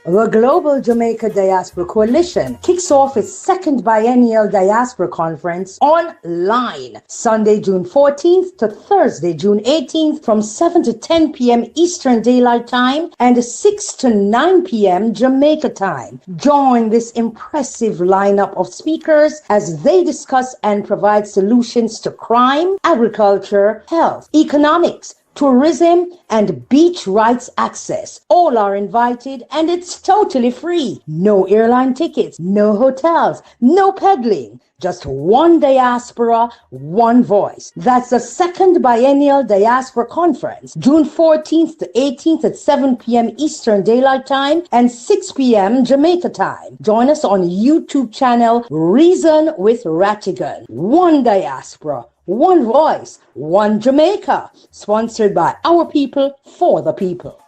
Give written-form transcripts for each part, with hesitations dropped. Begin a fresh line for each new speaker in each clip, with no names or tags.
The Global Jamaica Diaspora Coalition kicks off its second biennial Diaspora Conference online, Sunday, June 14th to Thursday, June 18th from 7 to 10 p.m. Eastern Daylight Time and 6 to 9 p.m. Jamaica time. Join this impressive lineup of speakers as they discuss and provide solutions to crime, agriculture, health, economics, tourism, and beach rights access. All are invited and it's totally free. No airline tickets, no hotels, no peddling. Just one diaspora, one voice. That's the second biennial Diaspora Conference, June 14th to 18th at 7 p.m. Eastern Daylight Time and 6 p.m. Jamaica time. Join us on YouTube channel Reason with Rattigan. One diaspora, one voice, one Jamaica. Sponsored by our people, for the people.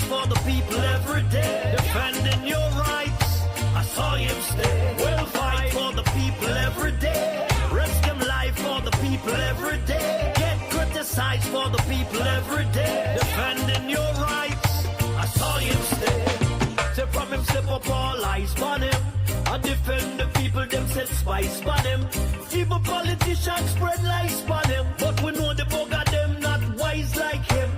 For the people every day, defending your rights. I saw him stay. We'll fight for the people every day. Risk him life for the people every day. Get criticized for the people every day. defending your rights. I saw him stay. Say from him step up all eyes on him. I defend the people, them set spice on him. Even politicians spread lies on him. But we know the bugger them not wise like him.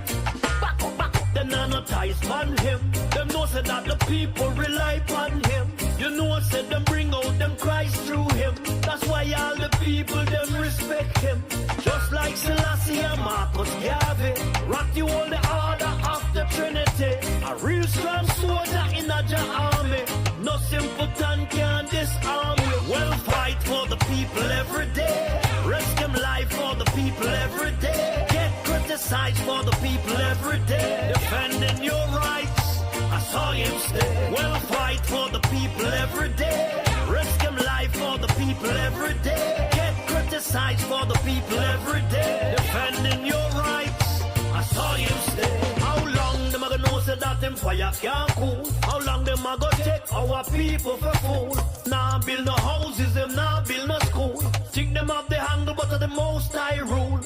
Back up, them not ties on him. Them know say that the people rely on him. You know said them bring out them cries through him. That's why all the people them respect him. Just like Selassie and Marcus Garvey. Rock you all the order of the Trinity. A real strong soldier in a army. No simpleton can disarm you. Well, fight for the people every day. Risk him life for the people every day. Get criticized for the people every day. Defending your rights, I saw him stay. Well, fight for the people every day. Risk him life for the people every day. Get criticized for the people every day. Defending your rights, I saw him stay. How long them a gonna know say that them fire can't cool? How long them a gonna take our people for fool? Nah build no houses, them nah build no school. Think them have the handle but of the most I rule.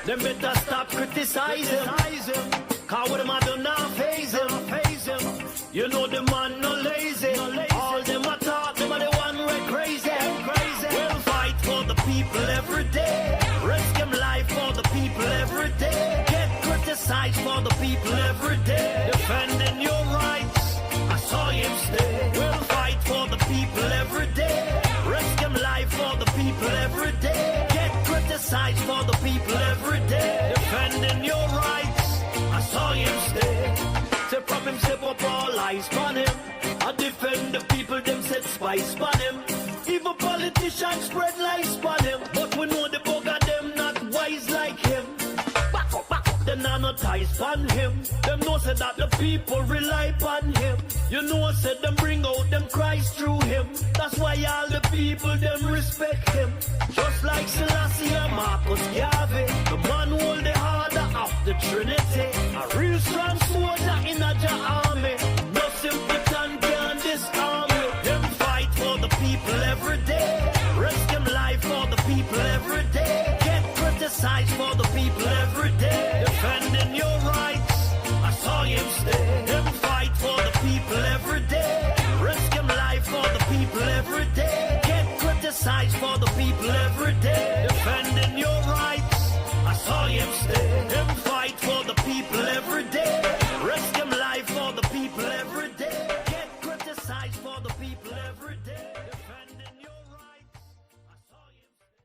Them better stop criticizing. Cause what them a do now phase him. You know the man no lazy. All them a talk, them are the one way crazy. We'll fight for the people every day. Risk him life for the people every day. Get criticized for the people every day. Defending your rights, I saw him stay. We'll fight for the people every day. Risk him life for the people every day. Get criticized for the people every day. Defending your rights, I saw him stay. Say from him step up all eyes on him. I defend the people, them set spice on him. Even politicians spread lies on him. But we know the bugger them not wise like him. Back up, them no ties on him. Them know say that the people rely on him. You know said them bring out them cries through him. That's why all the people them respect him. Just like Selassie and Marcus Garvey. The man hold the order of the Trinity. A real strong soldier in a army. No simpleton can disarm you. Them fight for the people every day. Risk him life for the people every day. Get criticized for the people every day. Defending your rights, I saw him stay. Them fight for the people every day. Risk him life for the people every day. Get criticized for the people every day. Defending your rights, I saw him stay. Them fight for the people every day. Risk him life for the people every day. Get criticized for the people every day. Defending your rights, I saw him stay.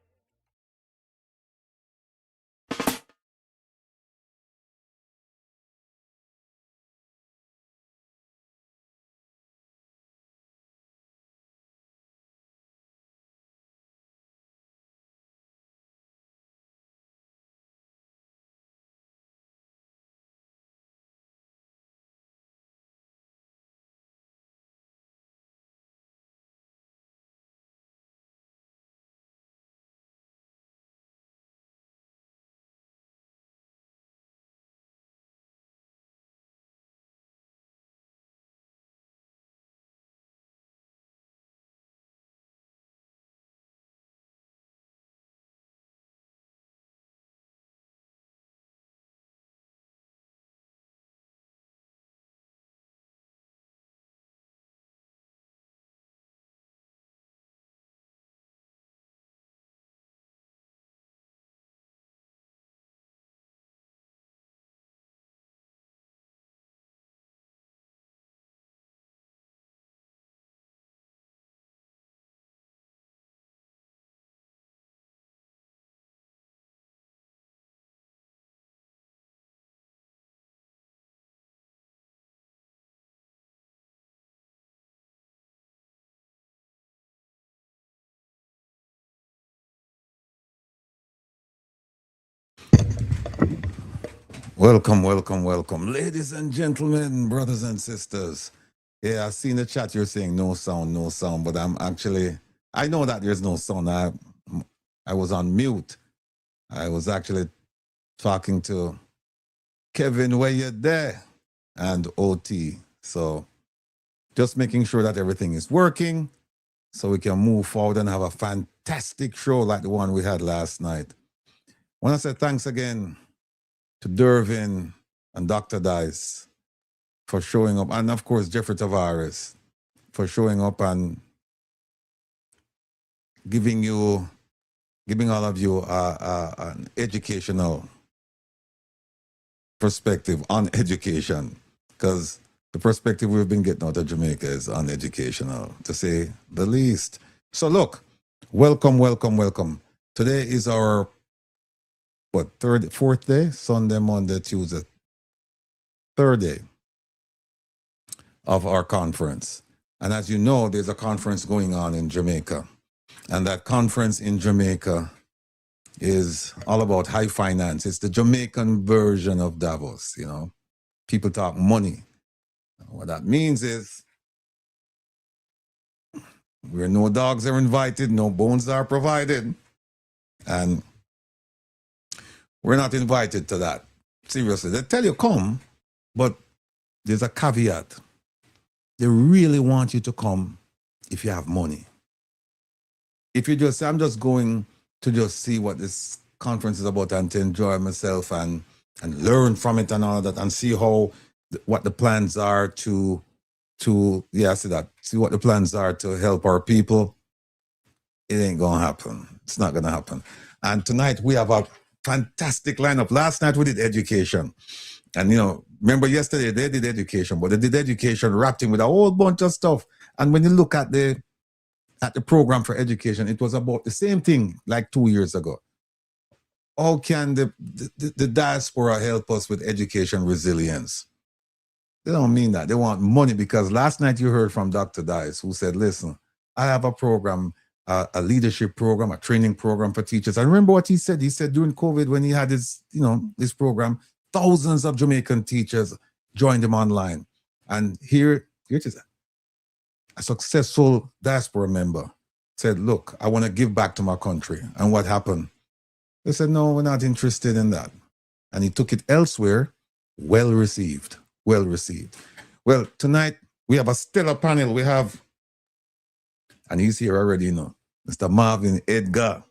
Welcome, ladies and gentlemen, brothers and sisters. Yeah, I've seen the chat. You're saying no sound, but I know that there's no sound. I was on mute. I was actually talking to Kevin, where you there, and OT. So just making sure that everything is working so we can move forward and have a fantastic show like the one we had last night. I want to say thanks again to Dervin and Dr. Dice for showing up, and of course Jeffrey Tavares for showing up and giving all of you an educational perspective on education, because the perspective we've been getting out of Jamaica is uneducational, to say the least. So look, welcome. Today is our fourth day, Sunday, Monday, Tuesday, third day of our conference. And as you know, there's a conference going on in Jamaica. And that conference in Jamaica is all about high finance. It's the Jamaican version of Davos, you know. People talk money. What that means is where no dogs are invited, no bones are provided. And we're not invited to that. Seriously, they tell you come, but there's a caveat. They really want you to come if you have money. If you just say, I'm just going to just see what this conference is about and to enjoy myself and learn from it and all that, and see what the plans are see what the plans are to help our people, it ain't gonna happen. It's not gonna happen. And tonight we have a fantastic lineup. Last night we did education. And you know, remember yesterday they did education, but they did education wrapped in with a whole bunch of stuff. And when you look at the program for education, it was about the same thing like 2 years ago. How can the diaspora help us with education resilience? They don't mean that. They want money, because last night you heard from Dr. Dice, who said, listen, I have a program, a leadership program, a training program for teachers. And remember what he said? He said during COVID, when he had his program, thousands of Jamaican teachers joined him online. And here it is. A successful diaspora member said, look, I want to give back to my country. And what happened? They said, no, we're not interested in that. And he took it elsewhere. Well received. Well, tonight we have a stellar panel. We have, and he's here already, Mr. Marvin Edgar.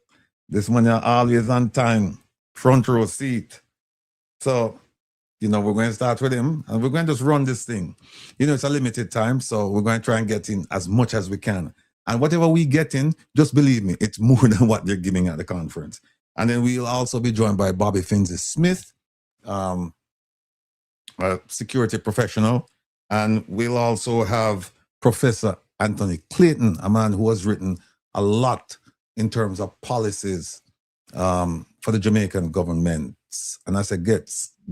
This man is always on time, front row seat. So, we're going to start with him, and we're going to just run this thing. It's a limited time, so we're going to try and get in as much as we can. And whatever we get in, just believe me, it's more than what they're giving at the conference. And then we'll also be joined by Bobby Finzi-Smith, a security professional. And we'll also have Professor Anthony Clayton, a man who has written a lot in terms of policies for the Jamaican government. And I said,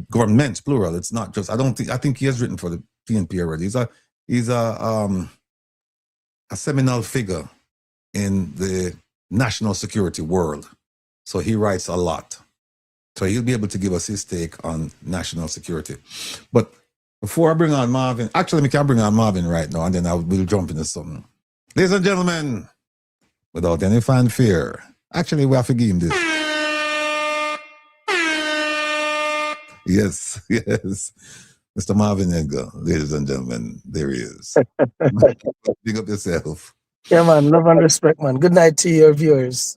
governments, plural. It's not just, I think he has written for the PNP already. He's a seminal figure in the national security world. So he writes a lot. So he'll be able to give us his take on national security. But before I bring on Marvin, actually, we can bring on Marvin right now, and then we'll jump into something. Ladies and gentlemen, without any fanfare, actually, we have to give him this. Yes. Mr. Marvin Edgar, ladies and gentlemen, there he is. Big up yourself.
Yeah, man, love and respect, man. Good night to your viewers.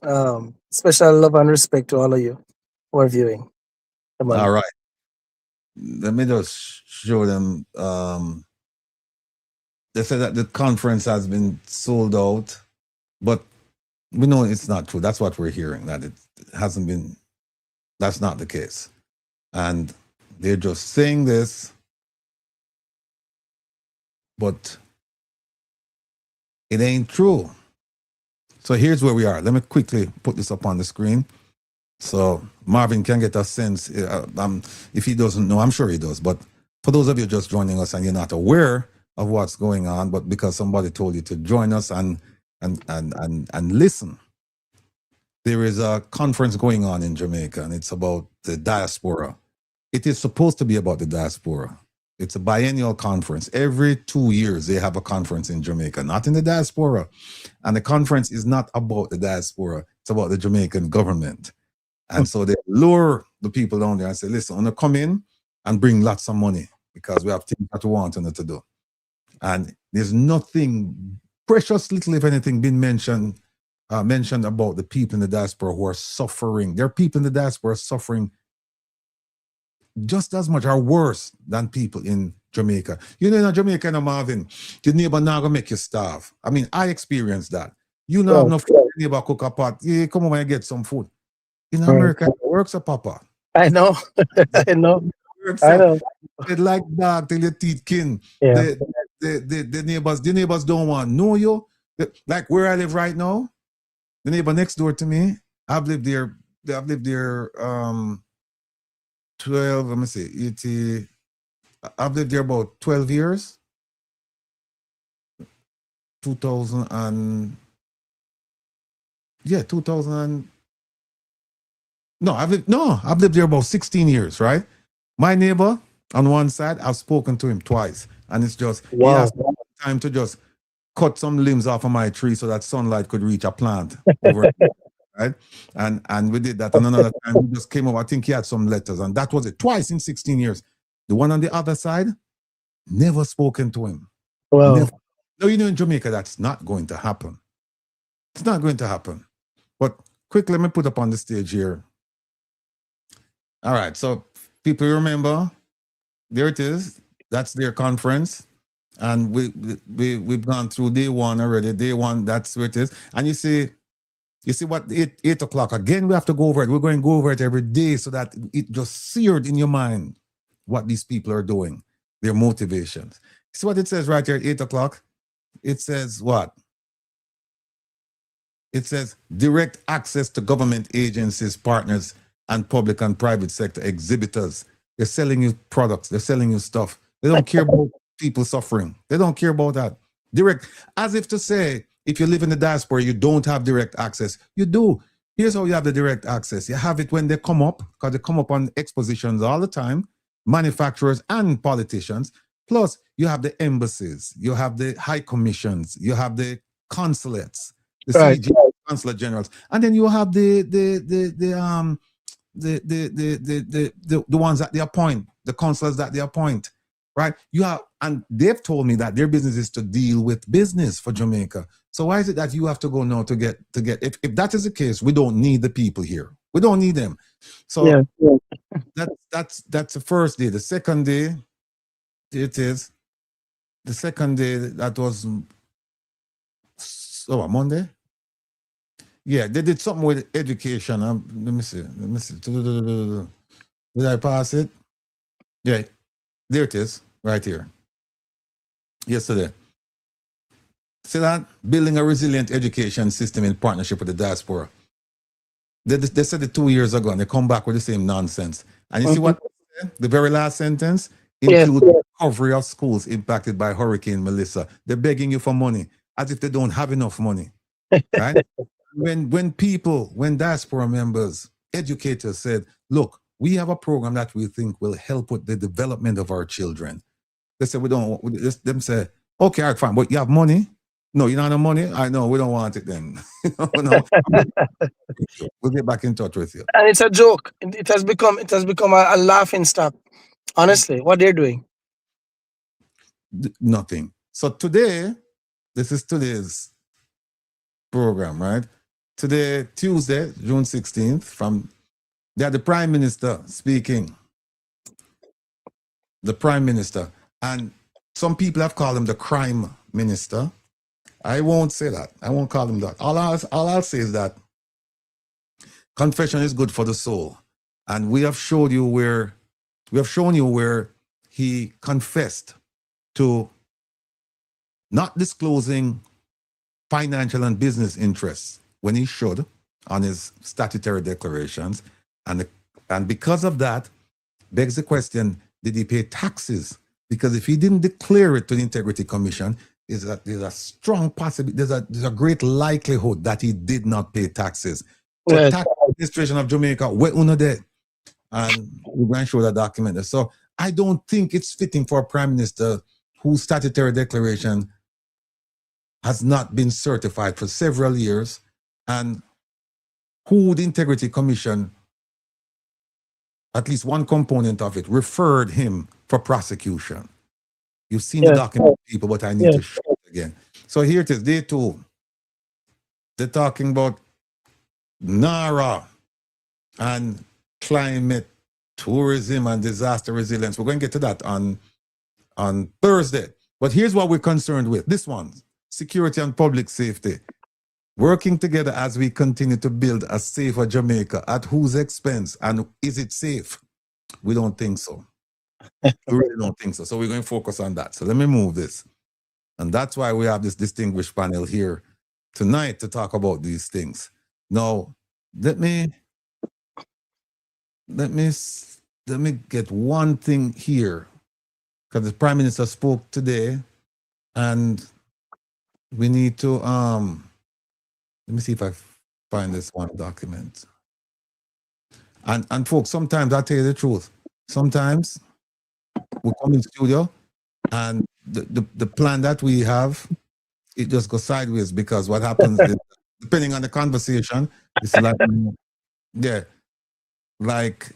Special love and respect to all of you who are viewing.
All right. Let me just show them. They said that the conference has been sold out, but we know it's not true. That's what we're hearing, that it hasn't been. That's not the case. And they're just saying this, but it ain't true. So here's where we are. Let me quickly put this up on the screen so Marvin can get a sense. If he doesn't know, I'm sure he does. But for those of you just joining us and you're not aware of what's going on, but because somebody told you to join us and listen, there is a conference going on in Jamaica, and it's about the diaspora. It is supposed to be about the diaspora. It's a biennial conference. Every 2 years, they have a conference in Jamaica, not in the diaspora. And the conference is not about the diaspora. It's about the Jamaican government. And so they lure the people down there and say, listen, I'm going to come in and bring lots of money because we have things that we want to do. And there's nothing, precious little, if anything, been mentioned about the people in the diaspora who are suffering. There are people in the diaspora suffering just as much or worse than people in Jamaica. You know, in Jamaica, no, Marvin, the neighbor not gonna make you starve. I mean, I experienced that. You know, have no food, the neighbor cook a pot. Yeah, come over and get some food. In America, it works a papa.
I know. I know.
Works
I
up.
know.
It's like dog till your teeth kin.
Yeah.
The neighbors don't want know you. Like where I live right now, the neighbor next door to me, I've lived there 12, let me see, 80, I've lived there about 12 years. 2000 and, yeah, 2000 and, I've lived there about 16 years, right? My neighbor on one side, I've spoken to him twice, and it's just, he has time to just cut some limbs off of my tree so that sunlight could reach a plant over right? And we did that. And another time we just came over. I think he had some letters, and that was it. Twice in 16 years. The one on the other side, never spoken to him.
Wow.
Never. No, you know, in Jamaica, that's not going to happen. It's not going to happen. But quickly, let me put up on the stage here. All right. So people remember, there it is. That's their conference. And we've gone through day one already. Day one, that's where it is. And you see what, 8 o'clock, again, we have to go over it. We're going to go over it every day so that it just seared in your mind what these people are doing, their motivations. See what it says right here at 8 o'clock? It says what? It says direct access to government agencies, partners, and public and private sector exhibitors. They're selling you products. They're selling you stuff. They don't care about people suffering. They don't care about that. Direct, as if to say, if you live in the diaspora, you don't have direct access. You do. Here's how you have the direct access. You have it when they come up, because they come up on expositions all the time, manufacturers and politicians. Plus, you have the embassies, you have the high commissions, you have the consulates, the CG, consulate generals, and then you have the ones that they appoint, the consuls that they appoint, right? You have, and they've told me that their business is to deal with business for Jamaica. So why is it that you have to go now to get if that is the case, we don't need the people here. We don't need them. So that's the first day. The second day, it is the second day, that was Monday. Yeah, they did something with education. Let me see. Did I pass it? Yeah, there it is, right here. Yesterday. See that? Building a resilient education system in partnership with the diaspora. They said it 2 years ago, and they come back with the same nonsense. And you see what? The very last sentence includes recovery of schools impacted by Hurricane Melissa. They're begging you for money, as if they don't have enough money, right? When diaspora members, educators said, look, we have a program that we think will help with the development of our children. They said, we don't, them say, okay, all right, fine, but you have money? No, you don't have money? I know, we don't want it then. No. We'll get back in touch with you.
And it's a joke. It has become a laughing stock. Honestly, what they're doing.
Nothing. So today, this is today's program, right? Today, Tuesday, June 16th, they had the Prime Minister speaking. The Prime Minister. And some people have called him the Crime Minister. I won't say that. I won't call him that. All I'll say is that confession is good for the soul. And we have shown you where he confessed to not disclosing financial and business interests when he should on his statutory declarations. And because of that, begs the question, did he pay taxes? Because if he didn't declare it to the Integrity Commission, there's a strong possibility, there's a great likelihood that he did not pay taxes. So Tax Administration of Jamaica, where una there? And we're going to show that document there. So I don't think it's fitting for a Prime Minister whose statutory declaration has not been certified for several years, and who the Integrity Commission, at least one component of it, referred him for prosecution. You've seen the document, people, but I need to show it again. So here it is, day 2. They're talking about NARA and climate tourism and disaster resilience. We're going to get to that on Thursday. But here's what we're concerned with. This one, security and public safety. Working together as we continue to build a safer Jamaica. At whose expense? And is it safe? We don't think so. We really don't think so. So we're going to focus on that. So let me move this. And that's why we have this distinguished panel here tonight to talk about these things. Now, let me get one thing here, because the Prime Minister spoke today, and we need to let me see if I find this one document. And folks, sometimes I tell you the truth. Sometimes we come in studio and the plan that we have, it just goes sideways, because what happens is, depending on the conversation, it's like like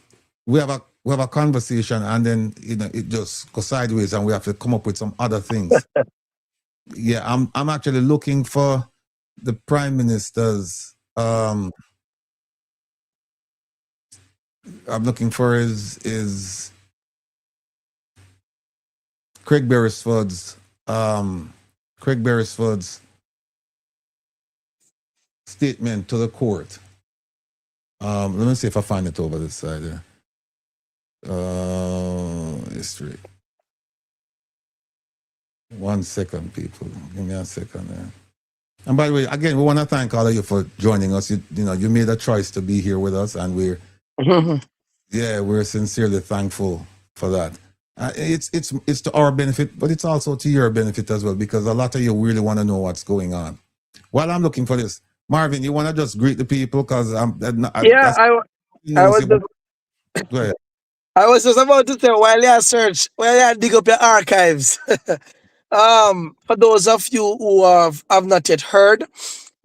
we have a conversation and then it just goes sideways and we have to come up with some other things. I'm actually looking for the Prime Minister's I'm looking for his Craig Beresford's statement to the court. Let me see if I find it over this side here. History. 1 second, people. Give me a second there. And by the way, again, we want to thank all of you for joining us. You made a choice to be here with us, and we're sincerely thankful for that. It's to our benefit, but it's also to your benefit as well, because a lot of you really want to know what's going on. While I'm looking for this, Marvin, you want to just greet the people, because I
was just about to say, while you dig up your archives. For those of you who have not yet heard,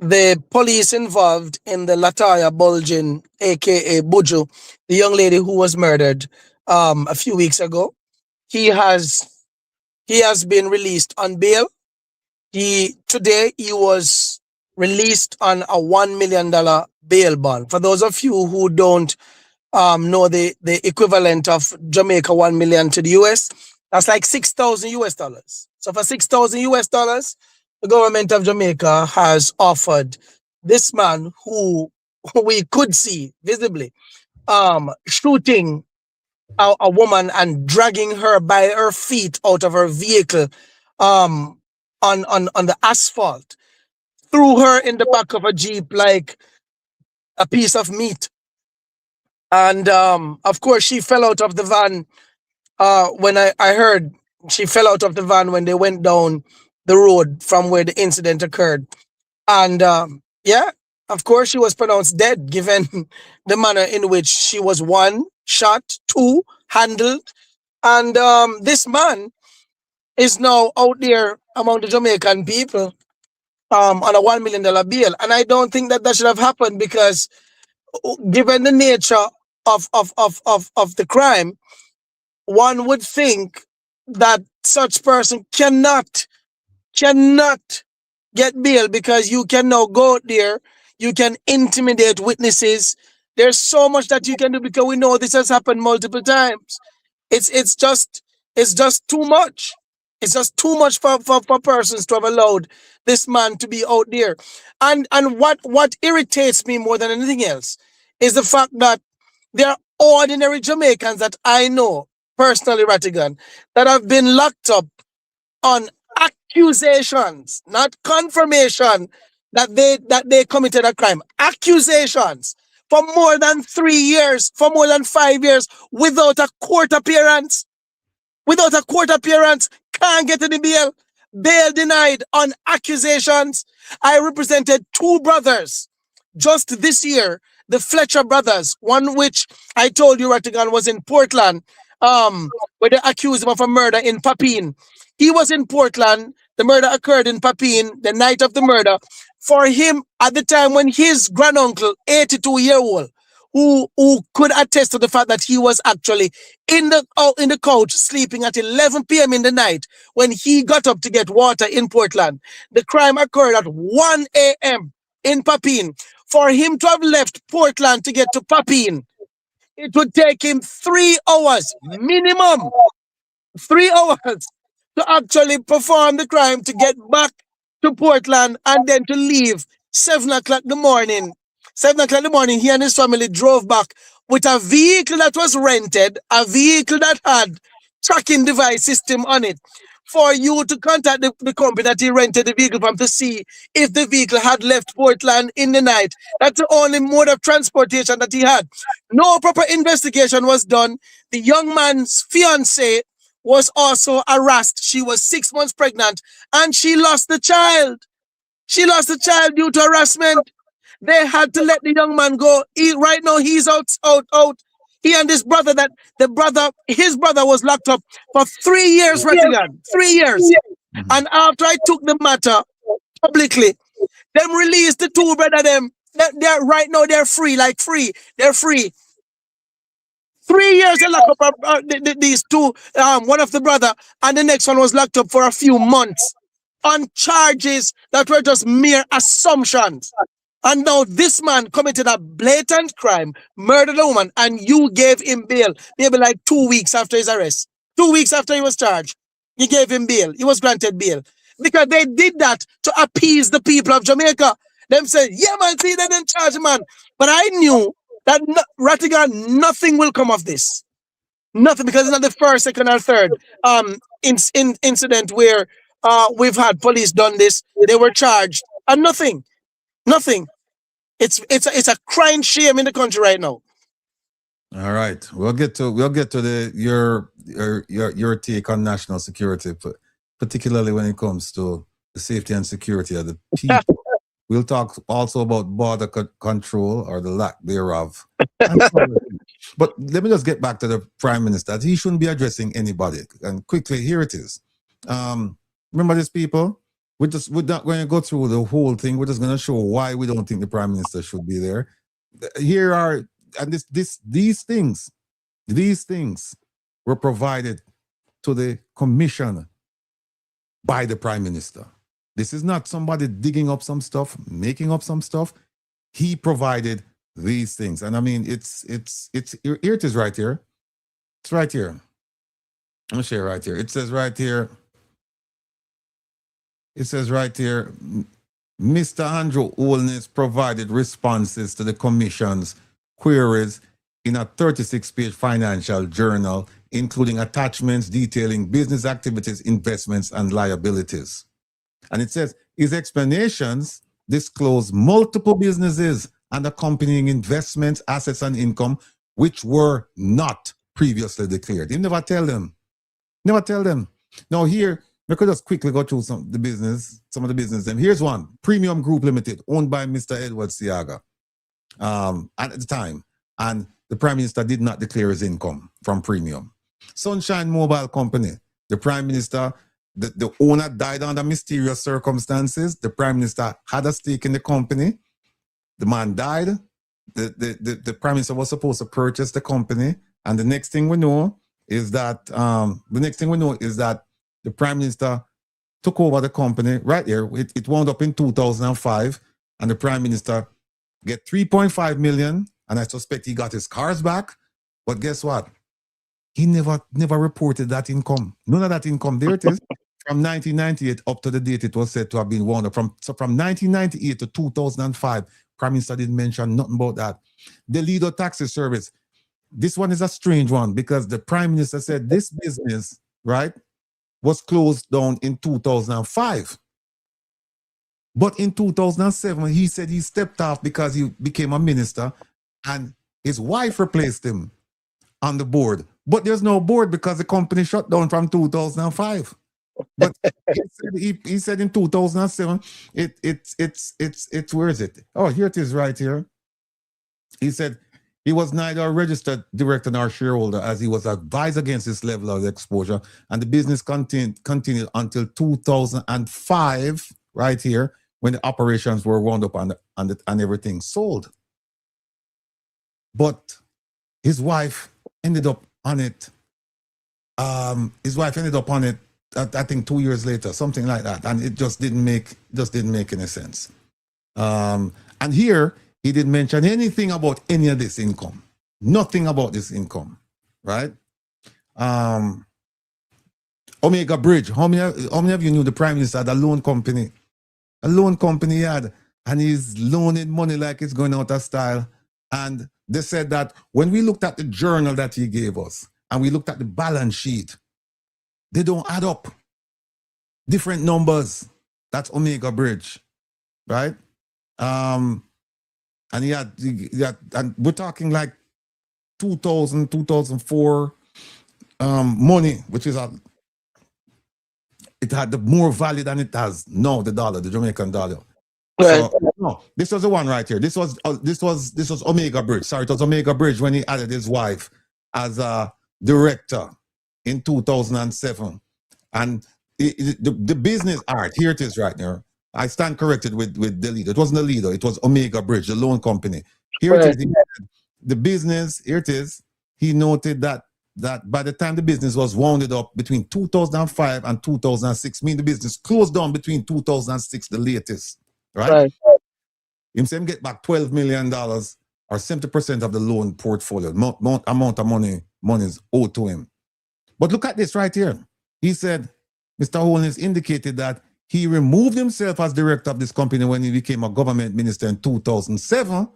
the police involved in the Lataya Bulgin, aka Buju, the young lady who was murdered a few weeks ago, he has been released on bail. Today he was released on a $1 million bail bond. For those of you who don't know the equivalent of Jamaica 1 million to the US, that's like $6,000. So for $6,000, the government of Jamaica has offered this man, who we could see visibly shooting a woman and dragging her by her feet out of her vehicle on the asphalt, threw her in the back of a Jeep like a piece of meat. And of course, she fell out of the van. When I heard she fell out of the van when they went down the road from where the incident occurred. And of course, she was pronounced dead, given the manner in which she was, 1, shot, 2, handled. And this man is now out there among the Jamaican people on a $1 million bail. And I don't think that should have happened, because given the nature of the crime, one would think that such person cannot get bail, because you can now go out there, you can intimidate witnesses. There's so much that you can do, because we know this has happened multiple times. It's just too much. It's just too much for persons to have allowed this man to be out there. And what irritates me more than anything else is the fact that there are ordinary Jamaicans that I know personally, Rattigan, that have been locked up on accusations, not confirmation that they committed a crime. Accusations for more than 3 years, for more than 5 years, without a court appearance. Without a court appearance, can't get any bail. Bail denied on accusations. I represented 2 brothers just this year, the Fletcher brothers, one which I told you, Rattigan, was in Portland, where they accused him of a murder in Papine. He was in Portland. The murder occurred in Papine, the night of the murder. For him, at the time when his granduncle, 82-year-old, who could attest to the fact that he was actually in the couch sleeping at 11 p.m. in the night when he got up to get water in Portland. The crime occurred at 1 a.m. in Papine. For him to have left Portland to get to Papine, It would take him 3 hours minimum, 3 hours to actually perform the crime, to get back to Portland and then to leave 7 o'clock in the morning. 7 o'clock in the morning, he and his family drove back with a vehicle that was rented, a vehicle that had tracking device system on it. For you to contact the company that he rented the vehicle from to see if the vehicle had left Portland in the night. That's the only mode of transportation that he had. No proper investigation was done. The young man's fiancée was also harassed. She was 6 months pregnant and she lost the child. She lost the child due to harassment. They had to let the young man go. Right now, he's out. He and his brother, his brother was locked up for 3 years, Rattigan. 3 years. And after I took the matter publicly, them released the two brother them. They're right now, they're free, They're free. 3 years they locked up these two, one of the brother, and the next one was locked up for a few months on charges that were just mere assumptions. And now this man committed a blatant crime, murdered a woman, and you gave him bail maybe like 2 weeks after his arrest. 2 weeks after he was charged, you gave him bail. He was granted bail. Because they did that to appease the people of Jamaica. Them said, yeah, man, see, they didn't charge him, man. But I knew that Rattigan, nothing will come of this. Nothing, because it's not the first, second, or third incident where we've had police done this. They were charged, and nothing. It's a crying shame in the country right now.
All right, we'll get to your take on national security, particularly when it comes to the safety and security of the people. We'll talk also about border control or the lack thereof. But let me just get back to the Prime Minister. He shouldn't be addressing anybody. And quickly, here it is. Remember these people? We're not going to go through the whole thing. We're just going to show why we don't think the Prime Minister should be there. Here are, and these things were provided to the commission by the Prime Minister. This is not somebody digging up some stuff, making up some stuff. He provided these things. And I mean, it's here it is right here. It's right here. I'm going to share right here. It says right here, Mr. Andrew Holness provided responses to the commission's queries in a 36-page financial journal, including attachments detailing business activities, investments, and liabilities. And it says his explanations disclose multiple businesses and accompanying investments, assets, and income, which were not previously declared. He never tell them. Now here, we could just quickly go through some of the business. Here's one: Premium Group Limited, owned by Mr. Edward Siaga at the time, and the Prime Minister did not declare his income from Premium. Sunshine Mobile Company, the Prime Minister, the owner died under mysterious circumstances. The Prime Minister had a stake in the company. The man died. The Prime Minister was supposed to purchase the company, and the next thing we know is that the Prime Minister took over the company right here. It wound up in 2005, and the Prime Minister get 3.5 million, and I suspect he got his cars back. But guess what? He never reported that income. None of that income. There it is. From 1998 up to the date it was said to have been wound up. From 1998 to 2005, Prime Minister didn't mention nothing about that. The Lido Taxi Service. This one is a strange one because the Prime Minister said this business, right, was closed down in 2005. But in 2007, he said he stepped off because he became a minister and his wife replaced him on the board. But there's no board because the company shut down from 2005. But he said in 2007, it's where is it? Oh, here it is right here. He said he was neither a registered director nor shareholder as he was advised against this level of exposure, and the business continued until 2005, right here, when the operations were wound up and everything sold. But his wife ended up on it. I think 2 years later, something like that, and it just didn't make any sense. And here he didn't mention anything about any of this income. nothing about this income, right? Omega Bridge. How many of you knew the Prime Minister had a loan company? A loan company he had, and he's loaning money like it's going out of style. And they said that when we looked at the journal that he gave us, and we looked at the balance sheet, they don't add up. Different numbers. That's Omega Bridge, right? And he had, and we're talking like 2000, 2004 money, which is it had the more value than it has now, the dollar, the Jamaican dollar.
Right.
So no, this was the one right here. This was Omega Bridge. Sorry, it was Omega Bridge when he added his wife as a director in 2007. And the business art, here it is right now. I stand corrected with the leader. It wasn't the leader, it was Omega Bridge, the loan company. Here it is. The business, here it is. He noted that by the time the business was wounded up between 2005 and 2006, meaning the business closed down between 2006, the latest, right? Him saying get back $12 million or 70% of the loan portfolio, amount of money is owed to him. But look at this right here. He said, Mr. Holness indicated that he removed himself as director of this company when he became a government minister in 2007,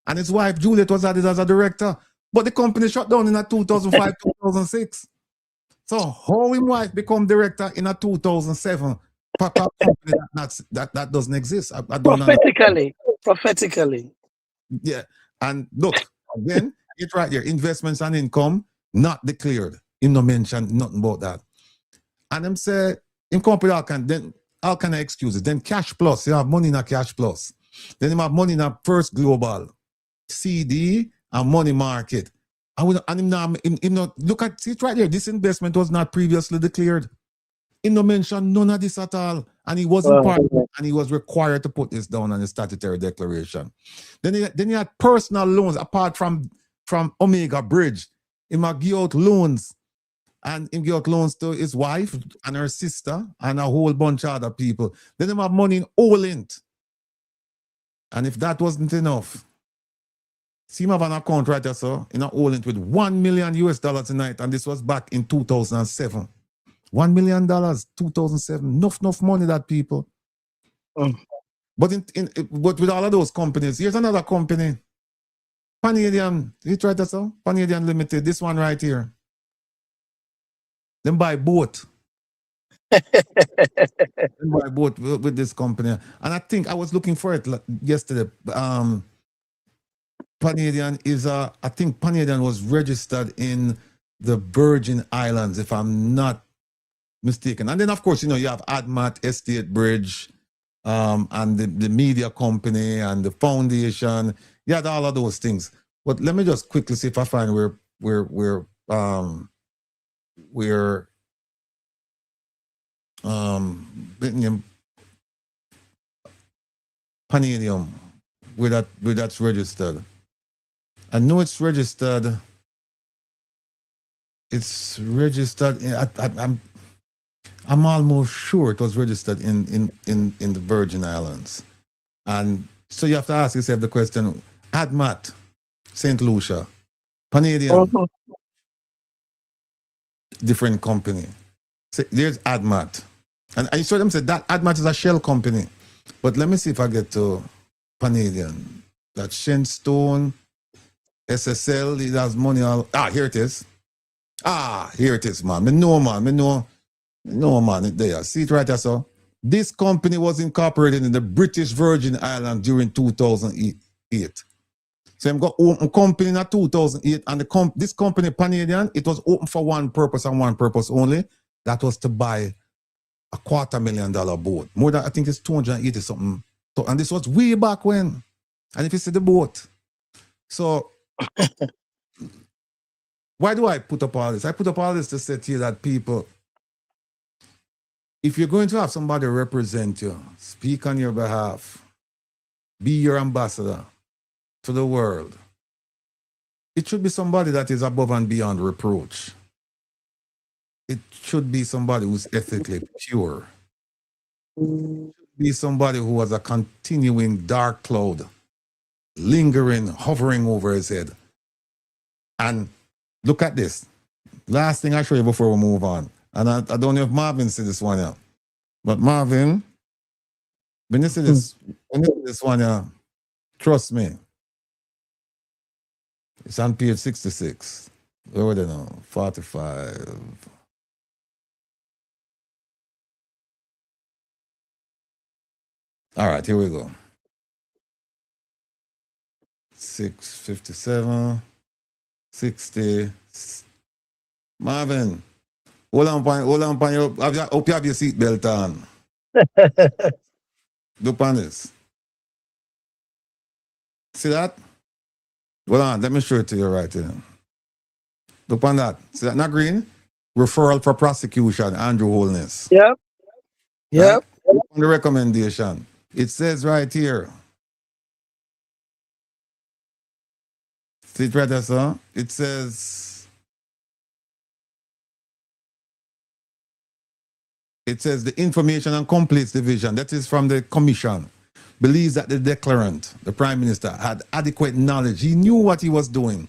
and his wife Juliet was added as a director. But the company shut down in 2005, 2006. So how his wife become director in 2007? Company that doesn't exist. I don't prophetically. Yeah. And look, again, it's right here. Investments and income not declared. He no mention nothing about that. And them say, in company all kind of excuses. Then Cash Plus, you have money in a Cash Plus. Then you have money in a First Global, CD, and Money Market. And him look at it right here. This investment was not previously declared. He no mention none of this at all. And he wasn't part of it, and he was required to put this down on the statutory declaration. Then he had personal loans apart from Omega Bridge. He might give out loans. And he give out loans to his wife and her sister and a whole bunch of other people. Then he have money in Olint. And if that wasn't enough, see him have an account right there, so in Olint with $1 million tonight, and this was back in 2007. $1 million, 2007. Enough money, that people. But but with all of those companies, here's another company. Panadian, you tried that, so? Panadian Limited, this one right here. Then buy boat. Then buy boat with this company. And I think I was looking for it yesterday. Panadian I think Panadian was registered in the Virgin Islands, if I'm not mistaken. And then, of course, you have ADMAT, Estate Bridge, and the media company and the foundation. You had all of those things. But let me just quickly see if I find where Panadium, where that's registered. I know it's registered. It's registered. I'm almost sure it was registered in the Virgin Islands. And so you have to ask yourself the question: ADMAT, St. Lucia, Panadium, different company. So there's ADMAT. And I saw them say that ADMAT is a shell company. But let me see if I get to Panadian. That Shenstone, SSL, it has money all. Here it is. Here it is, man. Me know, man, it there. See it right there, so? This company was incorporated in the British Virgin Islands during 2008. So I'm got open company in 2008, and this company, Panadian, it was open for one purpose and one purpose only. That was to buy a $250,000 boat. More than, I think it's 280 something. So, and this was way back when. And if you see the boat. So, why do I put up all this? I put up all this to say to you that people, if you're going to have somebody represent you, speak on your behalf, be your ambassador to the world, it should be somebody that is above and beyond reproach. It should be somebody who's ethically pure. It should be somebody who has a continuing dark cloud lingering, hovering over his head. And look at this. Last thing I show you before we move on. And I don't know if Marvin see this one here. But Marvin, when you see this one here, trust me. It's on page 66. Where would I know? 45. All right, here we go. 657, 60. Marvin, hold on, hope you have your seatbelt on. Look on this. See that? Hold on, let me show it to you right here. Look on that. See that? Not green? Referral for prosecution, Andrew Holness.
Yep. Yep.
Right? On the recommendation. It says right here. See it right there, sir? It says the Information and Complaints Division, that is from the Commission, believes that the declarant, the Prime Minister, had adequate knowledge. He knew what he was doing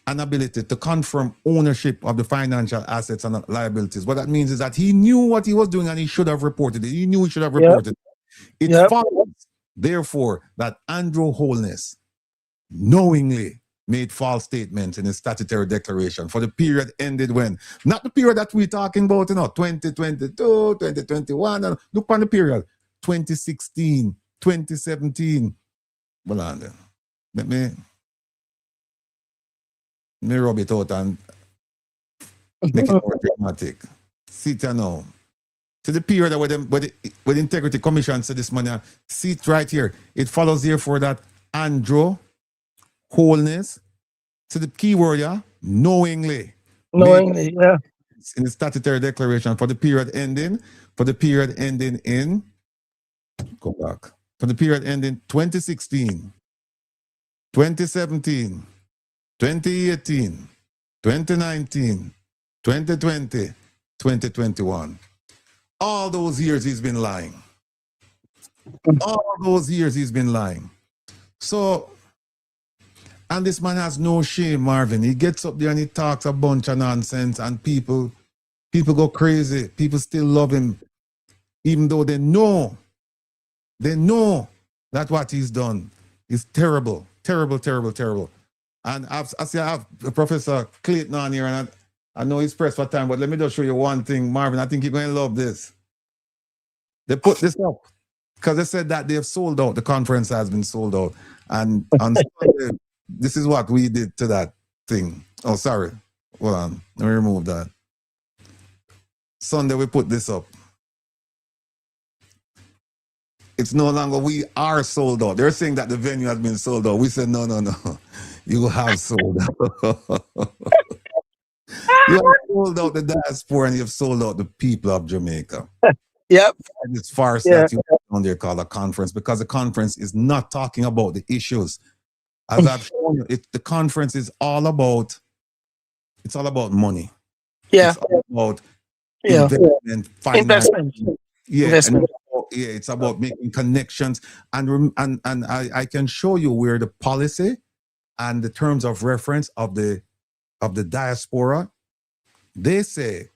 and ability to confirm ownership of the financial assets and liabilities. What that means is that he knew what he was doing and he should have reported it. He knew he should have reported it. It follows, therefore, that Andrew Holness knowingly made false statements in his statutory declaration for the period ended when, not the period that we're talking about, 2022, 2021, and look on the period, 2016, 2017. Well, on then. Let me rub it out and make it more dramatic. See it now. To the period where the Integrity Commission said this money, see it right here. It follows therefore that Andrew Holness, to the keyword, knowingly.
Knowingly, yeah.
In the statutory declaration for the period ending in, go back, for the period ending 2016, 2017, 2018, 2019, 2020, 2021. All those years he's been lying. All those years he's been lying. So, and this man has no shame, Marvin. He gets up there and he talks a bunch of nonsense and people go crazy. People still love him, even though they know that what he's done is terrible, terrible, terrible, terrible. And I have Professor Clayton on here, and I know he's pressed for time, but let me just show you one thing, Marvin. I think you're going to love this. They put this up because they said that they've sold out. The conference has been sold out. And on Sunday, this is what we did to that thing. Oh, sorry. Hold on. Let me remove that. Sunday, we put this up. It's no longer we are sold out. They're saying that the venue has been sold out. We said, no. You have sold out. You have sold out the diaspora and you've sold out the people of Jamaica.
Yep.
And it's farce that you have on there called a conference, because the conference is not talking about the issues. As I've shown you, the conference is all about, it's all about money.
Yeah.
It's all about investment, finance.
Investment.
Yeah.
Investment.
And it's about making connections. And I can show you where the policy and the terms of reference of the diaspora, they say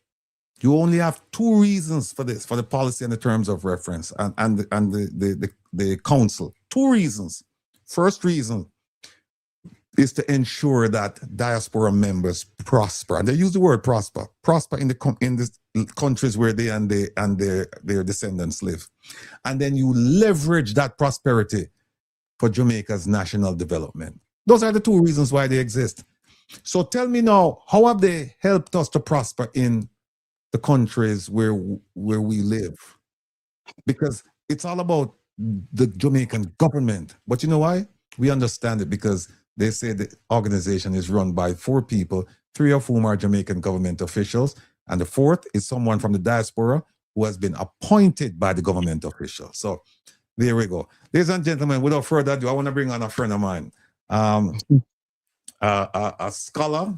you only have two reasons for this, for the policy and the terms of reference and the council. Two reasons. First reason is to ensure that diaspora members prosper. And they use the word prosper in the countries where they and their descendants live. And then you leverage that prosperity for Jamaica's national development. Those are the two reasons why they exist. So tell me now, how have they helped us to prosper in the countries where we live? Because it's all about the Jamaican government. But you know why? We understand it because they say the organization is run by 4 people, 3 of whom are Jamaican government officials, and the 4th is someone from the diaspora who has been appointed by the government official. So there we go. Ladies and gentlemen, without further ado, I want to bring on a friend of mine, a scholar.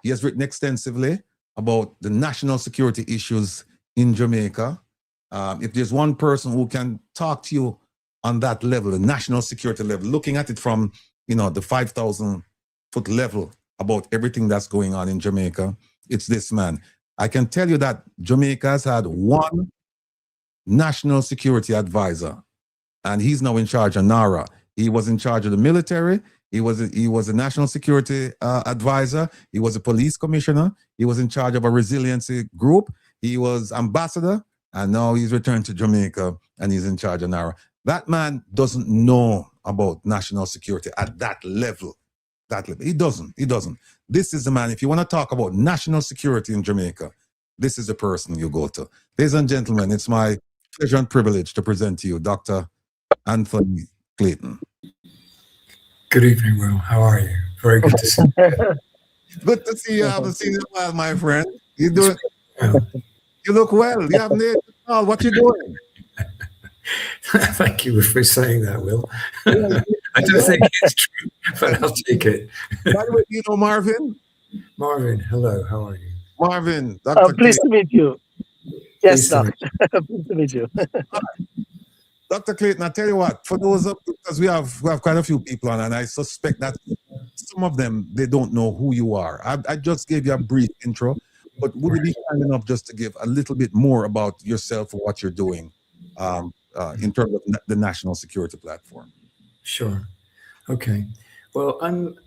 He has written extensively about the national security issues in Jamaica. If there's one person who can talk to you on that level, the national security level, looking at it from, the 5,000 foot level about everything that's going on in Jamaica, it's this man. I can tell you that Jamaica has had one national security advisor, and he's now in charge of NARA. He was in charge of the military. He was a national security advisor. He was a police commissioner. He was in charge of a resiliency group. He was ambassador, and now he's returned to Jamaica and he's in charge of NARA. That man doesn't know about national security at that level. He doesn't. This is the man. If you want to talk about national security in Jamaica, this is the person you go to. Ladies and gentlemen, it's my pleasure and privilege to present to you Dr. Anthony Clayton.
Good evening, Will. How are you? Very good to see you.
Good to see you. I haven't seen you in a while, my friend. You doing? You look well. You haven't ate at all. What you doing?
Thank you for saying that, Will. I don't think it's true, but I'll take it.
By the way, you know Marvin?
Marvin, hello. How are you?
Marvin, Dr.
Pleased to meet you. Yes,
Pleased
sir. Pleased to meet you.
Dr. Clayton, I tell you what, for those of, because we have quite a few people on, and I suspect that some of them, they don't know who you are. I just gave you a brief intro, but would you be kind enough just to give a little bit more about yourself and what you're doing in terms of the national security platform?
Sure. Okay. Well, I'm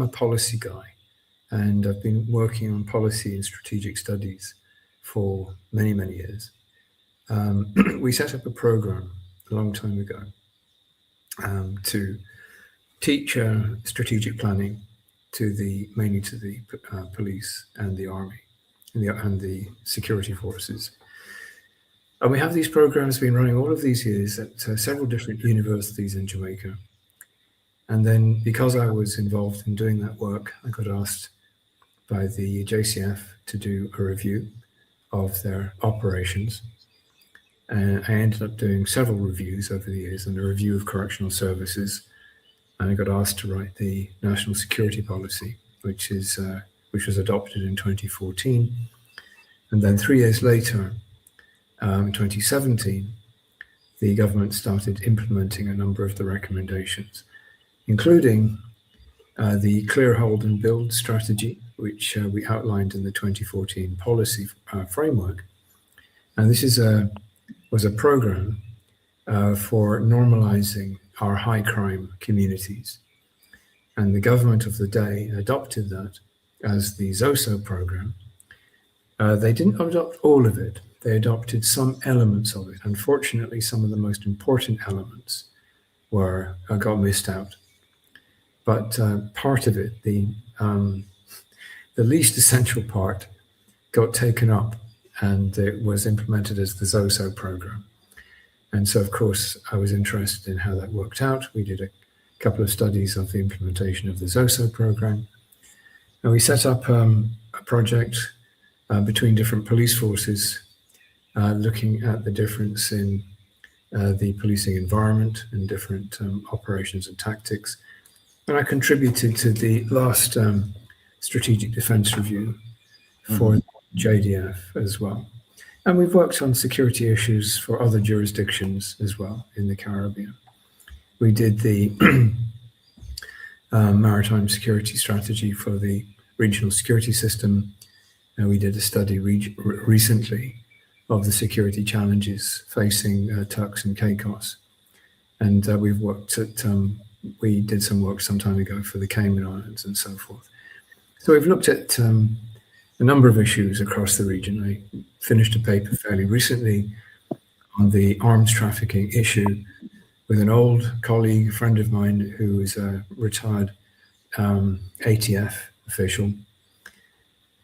a policy guy, and I've been working on policy and strategic studies for many, many years. We set up a program a long time ago to teach strategic planning mainly to the police and the army and the security forces. And we have these programs been running all of these years at several different universities in Jamaica. And then because I was involved in doing that work, I got asked by the JCF to do a review of their operations. And I ended up doing several reviews over the years and a review of correctional services. And I got asked to write the national security policy, which was adopted in 2014. And then 3 years later, in 2017, the government started implementing a number of the recommendations, including the clear, hold and build strategy, which we outlined in the 2014 policy framework. And this was a program for normalizing our high crime communities. And the government of the day adopted that as the ZOSO program. They didn't adopt all of it. They adopted some elements of it. Unfortunately, some of the most important elements got missed out. But part of it, the least essential part, got taken up, and it was implemented as the ZOSO program. And so, of course, I was interested in how that worked out. We did a couple of studies of the implementation of the ZOSO program. And we set up a project between different police forces, looking at the difference in the policing environment and different operations and tactics. And I contributed to the last strategic defense review for OJLDF as well. And we've worked on security issues for other jurisdictions as well in the Caribbean. We did the maritime security strategy for the regional security system. And we did a study recently of the security challenges facing Turks and Caicos. And we've worked at, we did some work some time ago for the Cayman Islands and so forth. So we've looked at a number of issues across the region. I finished a paper fairly recently on the arms trafficking issue with an old colleague, a friend of mine who is a retired ATF official,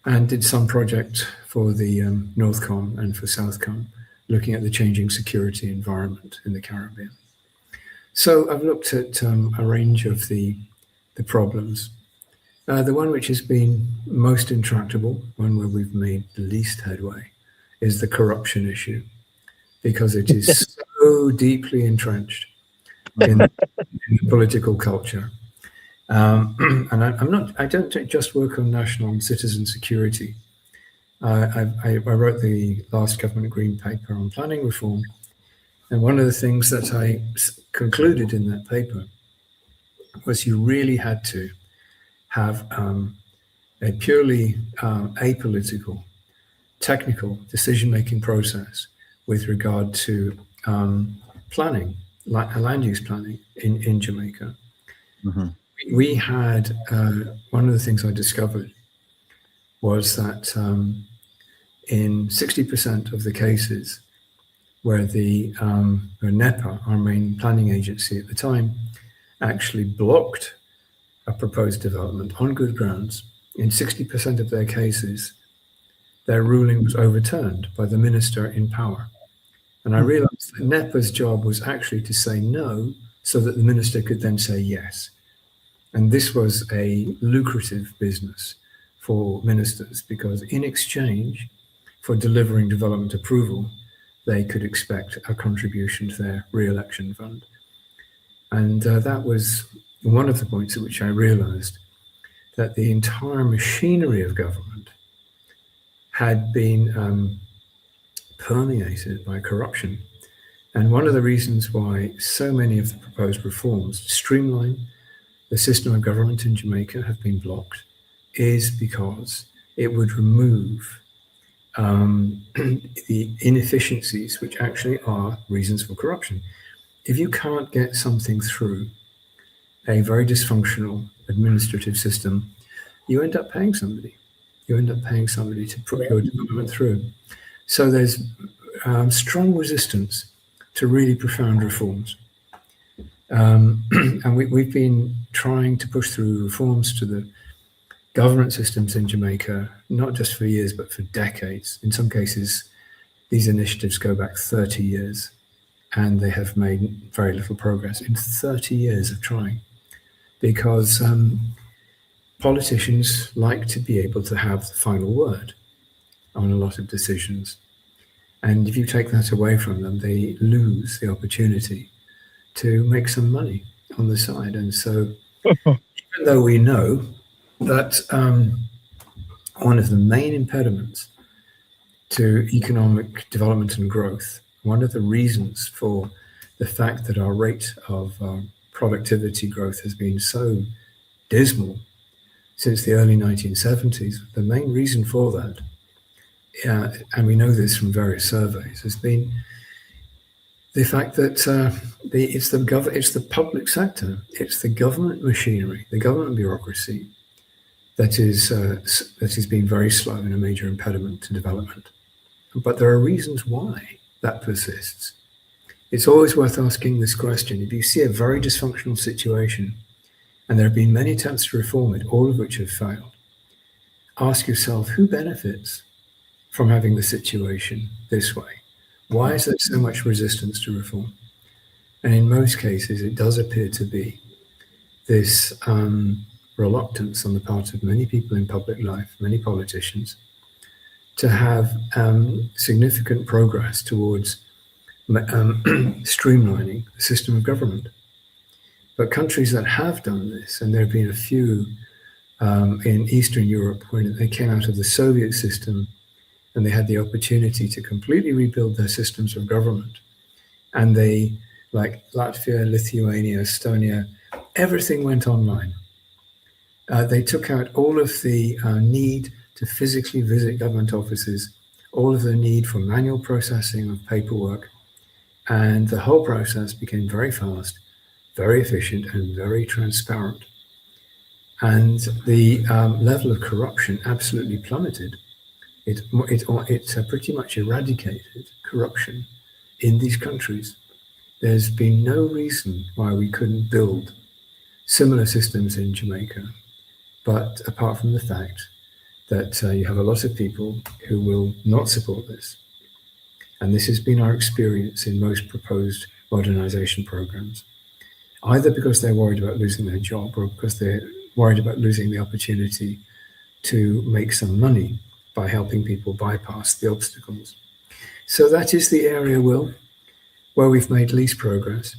and did some project for the Northcom and for Southcom, looking at the changing security environment in the Caribbean. So I've looked at a range of the problems. The one which has been most intractable, one where we've made the least headway, is the corruption issue, because it is so deeply entrenched in the political culture. And I don't just work on national and citizen security. I wrote the last government green paper on planning reform. And one of the things that I concluded in that paper was you really had to have a purely apolitical, technical decision-making process with regard to planning, land use planning in Jamaica.
Mm-hmm.
We had, one of the things I discovered was that in 60% of the cases where the where NEPA, our main planning agency at the time, actually blocked a proposed development on good grounds, in 60% of their cases, their ruling was overturned by the minister in power. And I realized that NEPA's job was actually to say no so that the minister could then say yes. And this was a lucrative business for ministers because in exchange for delivering development approval, they could expect a contribution to their re-election fund. And that was one of the points at which I realized that the entire machinery of government had been permeated by corruption. And one of the reasons why so many of the proposed reforms to streamline the system of government in Jamaica have been blocked is because it would remove the inefficiencies which actually are reasons for corruption. If you can't get something through a very dysfunctional administrative system, you end up paying somebody. You end up paying somebody to put your development through. So there's strong resistance to really profound reforms. And we've been trying to push through reforms to the government systems in Jamaica, not just for years, but for decades. In some cases, these initiatives go back 30 years, and they have made very little progress in 30 years of trying, because politicians like to be able to have the final word on a lot of decisions. And if you take that away from them, they lose the opportunity to make some money on the side. And so even though we know that one of the main impediments to economic development and growth, one of the reasons for the fact that our rate of productivity growth has been so dismal since the early 1970s, the main reason for that, and we know this from various surveys, has been the fact that it's the public sector, it's the government machinery, the government bureaucracy that has been very slow and a major impediment to development. But there are reasons why that persists. It's always worth asking this question. If you see a very dysfunctional situation, and there have been many attempts to reform it, all of which have failed, ask yourself, who benefits from having the situation this way? Why is there so much resistance to reform? And in most cases, it does appear to be this reluctance on the part of many people in public life, many politicians, to have significant progress towards streamlining the system of government. But countries that have done this, and there have been a few in Eastern Europe when they came out of the Soviet system and they had the opportunity to completely rebuild their systems of government. And they, like Latvia, Lithuania, Estonia, everything went online. They took out all of the need to physically visit government offices, all of the need for manual processing of paperwork, and the whole process became very fast, very efficient, and very transparent. And the level of corruption absolutely plummeted. It pretty much eradicated corruption in these countries. There's been no reason why we couldn't build similar systems in Jamaica, but apart from the fact that you have a lot of people who will not support this. And this has been our experience in most proposed modernization programs, either because they're worried about losing their job or because they're worried about losing the opportunity to make some money by helping people bypass the obstacles. So that is the area, Will, where we've made least progress.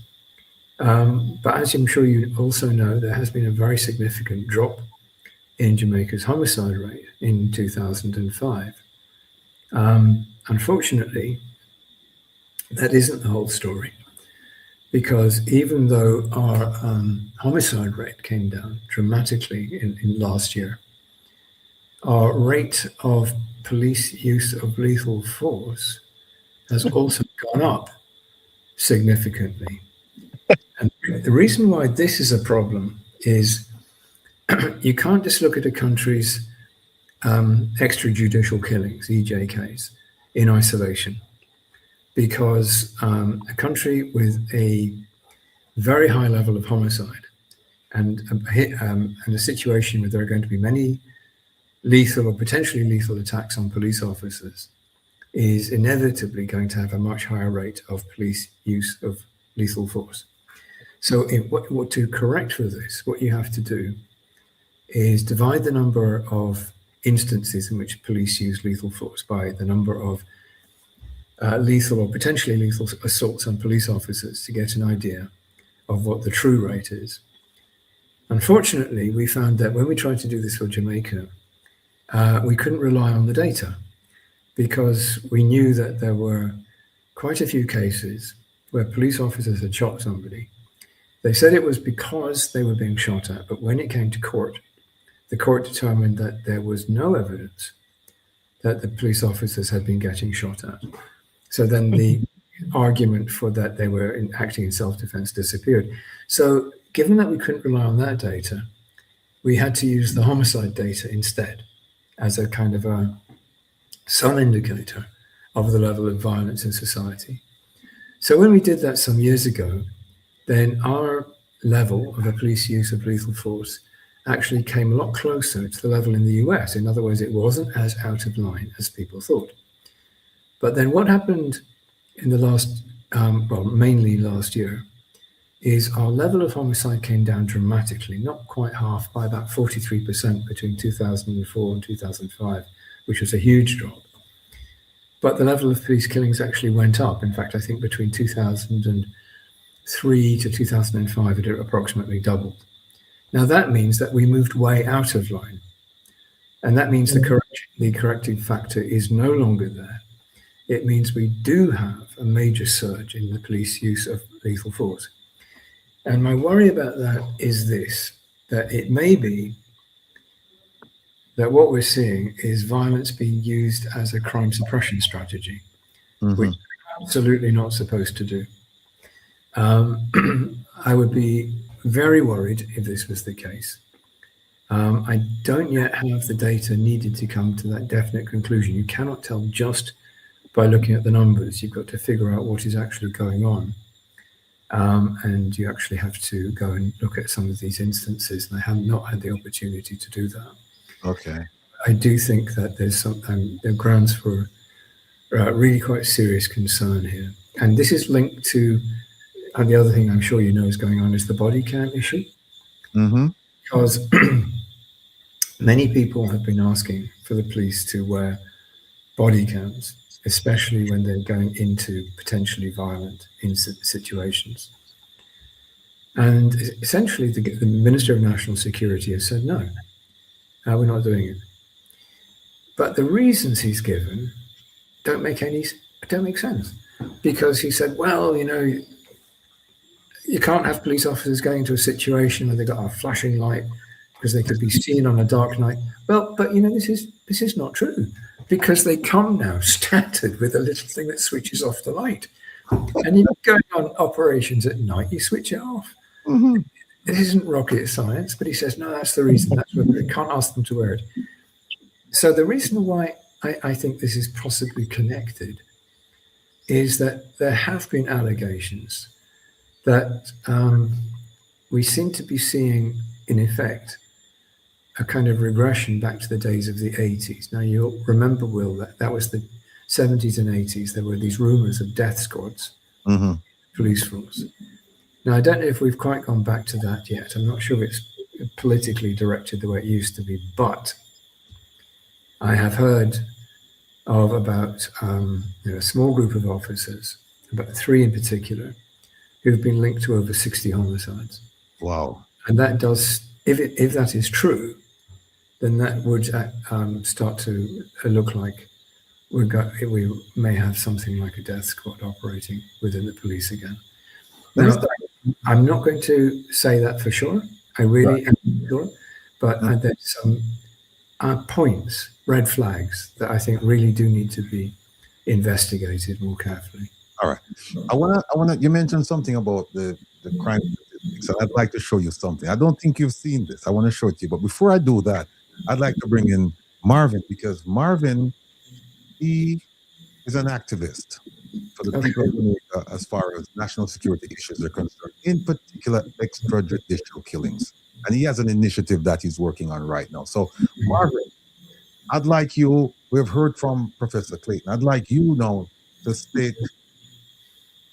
But as I'm sure you also know, there has been a very significant drop in Jamaica's homicide rate in 2005. Unfortunately, that isn't the whole story, because even though our homicide rate came down dramatically in last year, our rate of police use of lethal force has also gone up significantly. And the reason why this is a problem is you can't just look at a country's extrajudicial killings, EJKs, in isolation, because a country with a very high level of homicide and a situation where there are going to be many lethal or potentially lethal attacks on police officers is inevitably going to have a much higher rate of police use of lethal force. So what to correct for this, what you have to do is divide the number of instances in which police use lethal force by the number of lethal or potentially lethal assaults on police officers to get an idea of what the true rate is. Unfortunately, we found that when we tried to do this for Jamaica, we couldn't rely on the data because we knew that there were quite a few cases where police officers had shot somebody. They said it was because they were being shot at, but when it came to court, the court determined that there was no evidence that the police officers had been getting shot at. So then the argument for that they were acting in self-defense disappeared. So given that we couldn't rely on that data, we had to use the homicide data instead as a kind of some indicator of the level of violence in society. So when we did that some years ago, then our level of the police use of lethal force actually came a lot closer to the level in the US. In other words, it wasn't as out of line as people thought. But then what happened in the last, mainly last year, is our level of homicide came down dramatically, not quite half, by about 43% between 2004 and 2005, which was a huge drop. But the level of police killings actually went up. In fact, I think between 2003 to 2005, it approximately doubled. Now that means that we moved way out of line. And that means the corrective factor is no longer there. It means we do have a major surge in the police use of lethal force. And my worry about that is this, that it may be that what we're seeing is violence being used as a crime suppression strategy, which we're absolutely not supposed to do. I would be very worried if this was the case. I don't yet have the data needed to come to that definite conclusion. You cannot tell just by looking at the numbers. You've got to figure out what is actually going on. And you actually have to go and look at some of these instances, and I have not had the opportunity to do that.
Okay.
I do think that there's there are grounds for really quite serious concern here. And this is linked to, and the other thing I'm sure you know is going on is the body cam issue. Because many people have been asking for the police to wear body cams, especially when they're going into potentially violent situations. And essentially the Minister of National Security has said, no, we're not doing it. But the reasons he's given don't make sense. Because he said, well, you know, you can't have police officers going into a situation where they've got a flashing light because they could be seen on a dark night. Well, but you know, this is not true, because they come now standard with a little thing that switches off the light. And you're going on operations at night, you switch it off. It isn't rocket science, but he says, no, that's the reason. That's why we can't ask them to wear it. So the reason why I think this is possibly connected is that there have been allegations that we seem to be seeing, in effect, a kind of regression back to the days of the 80s. Now, you'll remember, Will, that was the 70s and 80s. There were these rumors of death squads, police force. Now, I don't know if we've quite gone back to that yet. I'm not sure it's politically directed the way it used to be, but I have heard of about a small group of officers, about 3 in particular, who've been linked to over 60 homicides.
Wow.
And that does, if that is true, then that would start to look like we may have something like a death squad operating within the police again.
Let me
Now,
start.
I'm not going to say that for sure. I really am not sure, but there's some points, red flags that I think really do need to be investigated more carefully.
All right. I wanna. You mentioned something about the crime statistics, and I'd like to show you something. I don't think you've seen this. I want to show it to you, but before I do that, I'd like to bring in Marvin because Marvin, he is an activist for the people of Jamaica as far as national security issues are concerned, in particular extrajudicial killings. And he has an initiative that he's working on right now. So, Marvin, I'd like you, we've heard from Professor Clayton, I'd like you now to state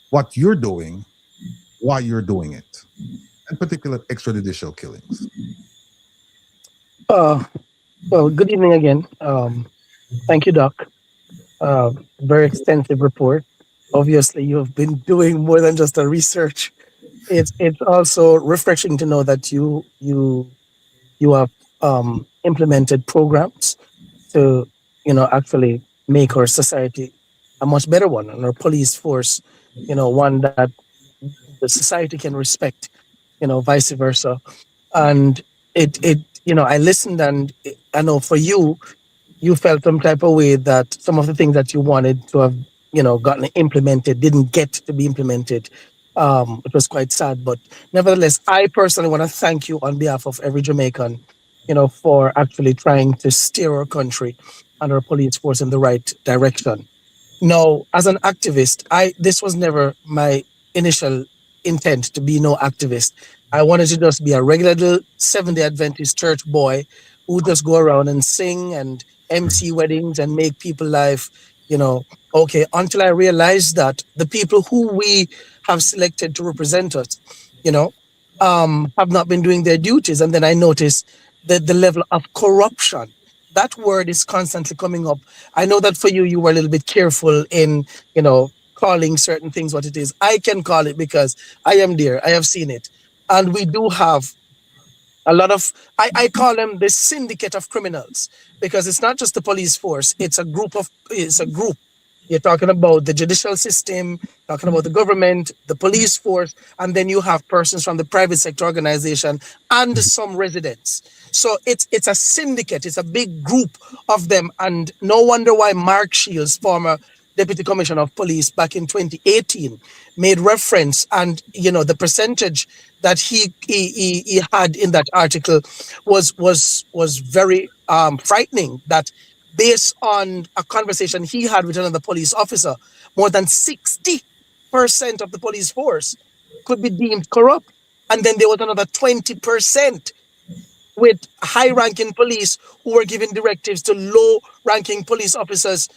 what you're doing, why you're doing it, in particular extrajudicial killings.
Well, good evening again. Thank you, Doc. Very extensive report. Obviously, you've been doing more than just a research. It's also refreshing to know that you have implemented programs to actually make our society a much better one, and our police force, one that the society can respect, vice versa. And I listened, and I know for you, you felt some type of way that some of the things that you wanted to have, gotten implemented didn't get to be implemented. It was quite sad, but nevertheless, I personally want to thank you on behalf of every Jamaican, for actually trying to steer our country and our police force in the right direction. No, as an activist, this was never my initial intent to be no activist. I wanted to just be a regular little Seventh-day Adventist church boy who just go around and sing and MC weddings and make people life, okay, until I realized that the people who we have selected to represent us, have not been doing their duties. And then I noticed that the level of corruption, that word is constantly coming up. I know that for you, you were a little bit careful in, calling certain things what it is. I can call it because I am there. I have seen it. And we do have a lot of, I call them the syndicate of criminals, because it's not just the police force. It's a group. You're talking about the judicial system, talking about the government, the police force, and then you have persons from the private sector organization and some residents. So it's a syndicate. It's a big group of them. And no wonder why Mark Shields, former Deputy Commissioner of Police back in 2018, made reference, and the percentage that he had in that article was very frightening. That based on a conversation he had with another police officer, more than 60% of the police force could be deemed corrupt, and then there was another 20% with high-ranking police who were giving directives to low-ranking police officers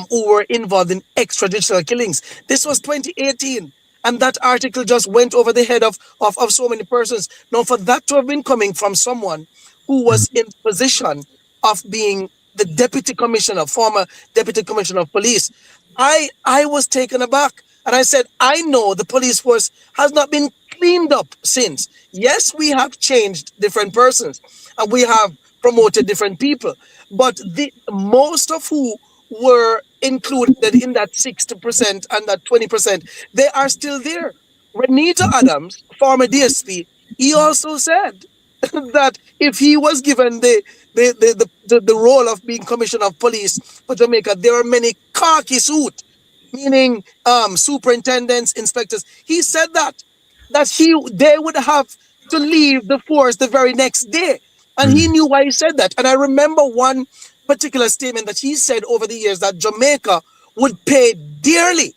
who were involved in extrajudicial killings. This was 2018, and that article just went over the head of so many persons. Now, for that to have been coming from someone who was in position of being the deputy commissioner, former deputy commissioner of police, I was taken aback. And I said, I know the police force has not been cleaned up since. Yes, we have changed different persons and we have promoted different people, but the most of who were included in that 60% and that 20%, they are still there. Renita Adams, former DSP, he also said that if he was given the role of being commissioner of police for Jamaica, there are many khaki suit, meaning superintendents, inspectors. He said that they would have to leave the force the very next day. And he knew why he said that. And I remember one particular statement that he said over the years, that Jamaica would pay dearly.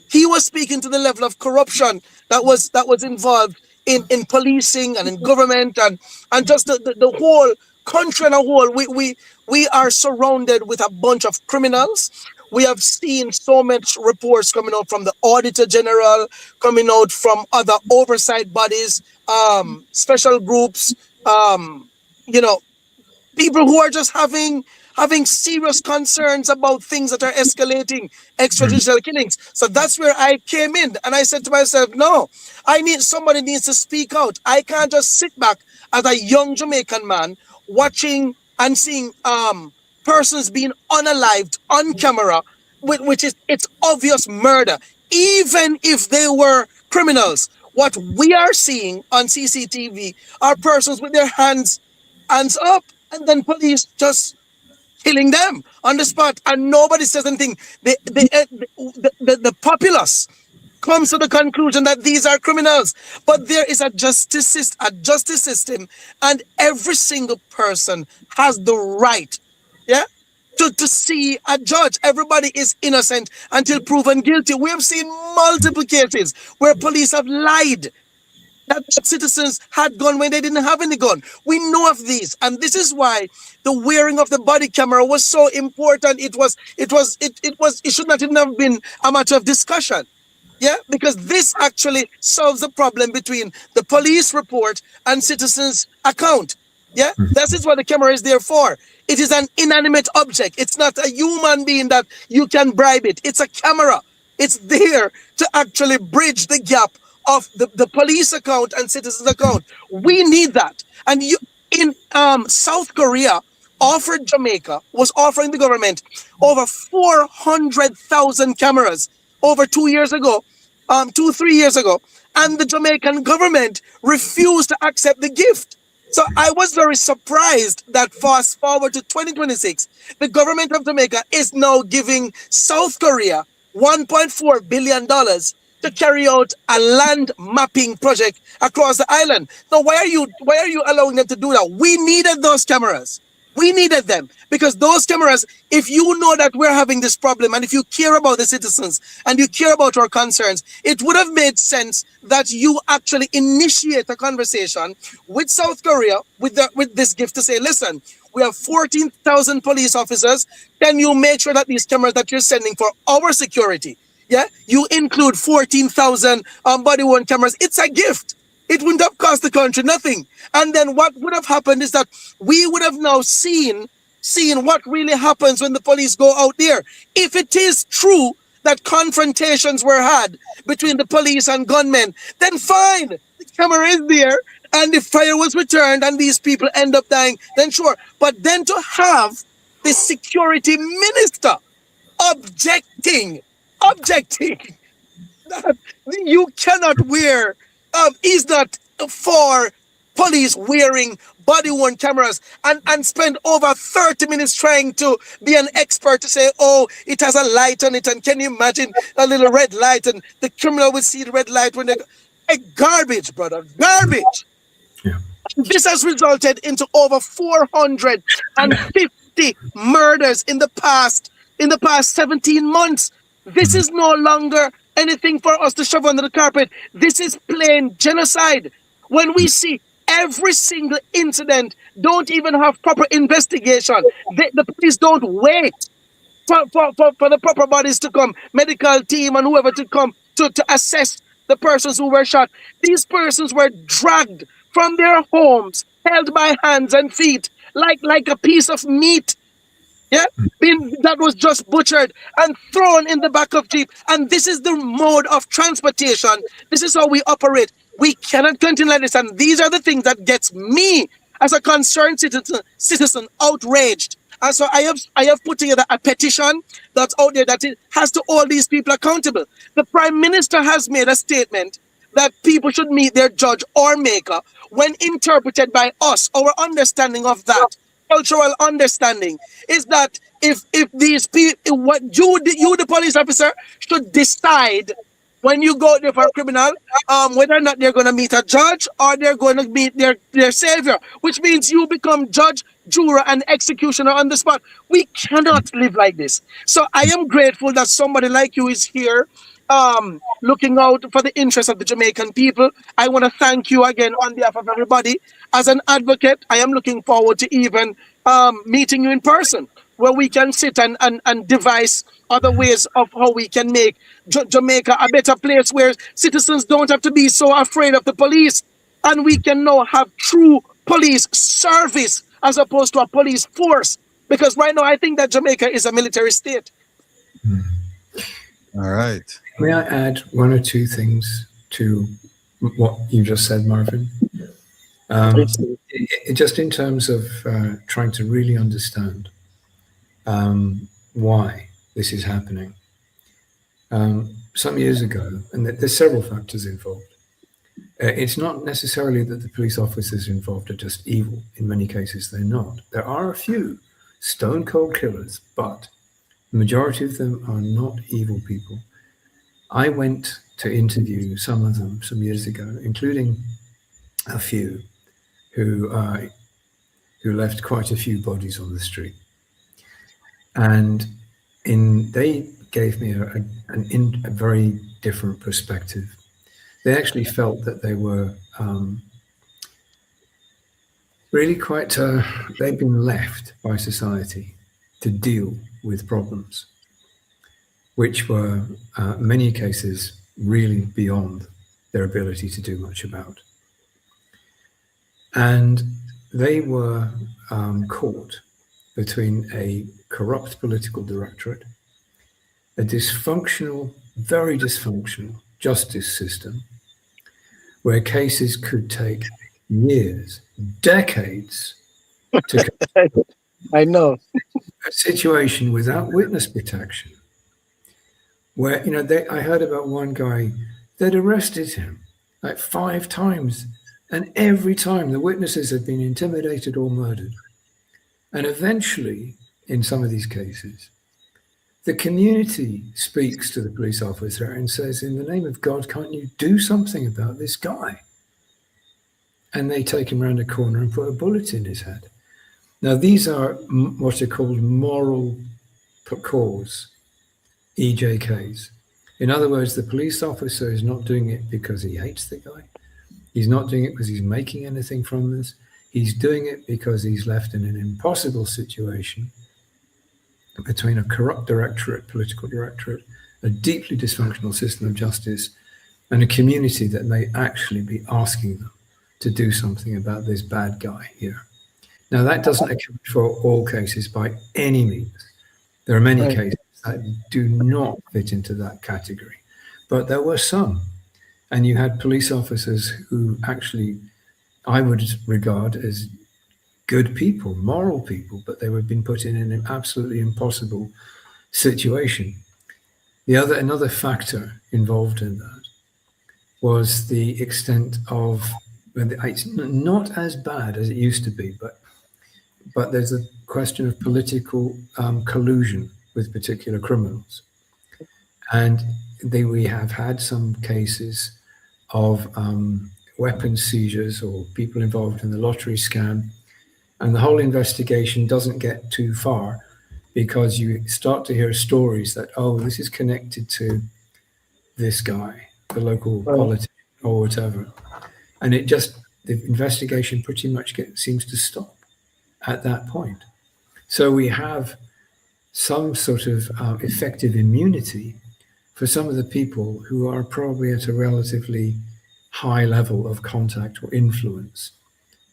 He was speaking to the level of corruption that was involved in policing and in government and just the whole country and a whole. We are surrounded with a bunch of criminals. We have seen so much reports coming out from the Auditor General, coming out from other oversight bodies, special groups, people who are just having serious concerns about things that are escalating, extrajudicial killings. So that's where I came in, and I said to myself, no, somebody needs to speak out. I can't just sit back as a young Jamaican man watching and seeing persons being unalived on camera, which is, it's obvious murder. Even if they were criminals, What we are seeing on CCTV are persons with their hands up, and then police just killing them on the spot, and nobody says anything. The populace comes to the conclusion that these are criminals, but there is a justice system, and every single person has the right, to see a judge. Everybody is innocent until proven guilty. We have seen multiple cases where police have lied that citizens had gun when they didn't have any gun. We know of these, and this is why the wearing of the body camera was so important. It should not even have been a matter of discussion. Yeah, because this actually solves the problem between the police report and citizens' account. Yeah, this is what the camera is there for. It is an inanimate object. It's not a human being that you can bribe it. It's a camera. It's there to actually bridge the gap of the police account and citizens' account. We need that. And in South Korea, Jamaica was offering the government over 400,000 cameras over 3 years ago, and the Jamaican government refused to accept the gift. So I was very surprised that fast forward to 2026, the government of Jamaica is now giving South Korea $1.4 billion to carry out a land mapping project across the island. Now, why are you allowing them to do that? We needed those cameras. We needed them because those cameras, if you know that we're having this problem and if you care about the citizens and you care about our concerns, it would have made sense that you actually initiate a conversation with South Korea with this gift to say, listen, we have 14,000 police officers. Can you make sure that these cameras that you're sending for our security, you include 14,000 body-worn cameras? It's a gift. It wouldn't have cost the country nothing. And then what would have happened is that we would have now seen what really happens when the police go out there. If it is true that confrontations were had between the police and gunmen, then fine, the camera is there, and if fire was returned and these people end up dying, then sure. But then to have the security minister objecting that you cannot wear, is not for police wearing body-worn cameras and spend over 30 minutes trying to be an expert to say, oh, it has a light on it, and can you imagine a little red light, and the criminal will see the red light when they go. Garbage, brother, garbage.
Yeah.
This has resulted into over 450 murders in the past 17 months. This is no longer anything for us to shove under the carpet. This is plain genocide. When we see every single incident don't even have proper investigation, the police don't wait for the proper bodies to come, medical team and whoever to come to assess the persons who were shot. These persons were dragged from their homes, held by hands and feet like a piece of meat. That was just butchered and thrown in the back of Jeep. And this is the mode of transportation. This is how we operate. We cannot continue like this. And these are the things that gets me as a concerned citizen outraged. And so I have put together a petition that's out there that it has to hold these people accountable. The Prime Minister has made a statement that people should meet their judge or maker when interpreted by us. Our understanding of that, cultural understanding, is that if these people, what you the police officer should decide when you go there for a criminal, whether or not they're going to meet a judge or they're going to meet their savior, which means you become judge, juror, and executioner on the spot. We cannot live like this. So I am grateful that somebody like you is here, looking out for the interests of the Jamaican people. I want to thank you again on behalf of everybody. As an advocate, I am looking forward to even meeting you in person, where we can sit and devise other ways of how we can make Jamaica a better place, where citizens don't have to be so afraid of the police, and we can now have true police service as opposed to a police force. Because right now I think that Jamaica is a military state.
All right.
May I add one or two things to what you just said, Marvin? Just in terms of trying to really understand why this is happening. Some years ago, and there's several factors involved, It's not necessarily that the police officers involved are just evil. In many cases, they're not. There are a few stone cold killers, but the majority of them are not evil people. I went to interview some of them some years ago, including a few who left quite a few bodies on the street. And they gave me a very different perspective. They actually felt that they were really quite, they'd been left by society to deal with problems, which were in many cases really beyond their ability to do much about. And they were caught between a corrupt political directorate, a dysfunctional, very dysfunctional justice system, where cases could take years, decades to
I know.
a situation without witness protection, where, you know, I heard about one guy, they'd arrested him like 5 times, and every time the witnesses had been intimidated or murdered. And eventually, in some of these cases, the community speaks to the police officer and says, in the name of God, can't you do something about this guy? And they take him around a corner and put a bullet in his head. Now, these are what are called moral cause, EJKs. In other words, the police officer is not doing it because he hates the guy. He's not doing it because he's making anything from this. He's doing it because he's left in an impossible situation between a corrupt directorate, political directorate, a deeply dysfunctional system of justice, and a community that may actually be asking them to do something about this bad guy here. Now, that doesn't account for all cases by any means. There are many cases that do not fit into that category, but there were some. And you had police officers who actually I would regard as good people, moral people, but they were being put in an absolutely impossible situation. Another factor involved in that was the extent of, it's not as bad as it used to be, but there's a question of political collusion with particular criminals. And we have had some cases of weapons seizures or people involved in the lottery scam. And the whole investigation doesn't get too far because you start to hear stories that, oh, this is connected to this guy, the local politician or whatever. And the investigation pretty much seems to stop at that point. So we have some sort of effective immunity for some of the people who are probably at a relatively high level of contact or influence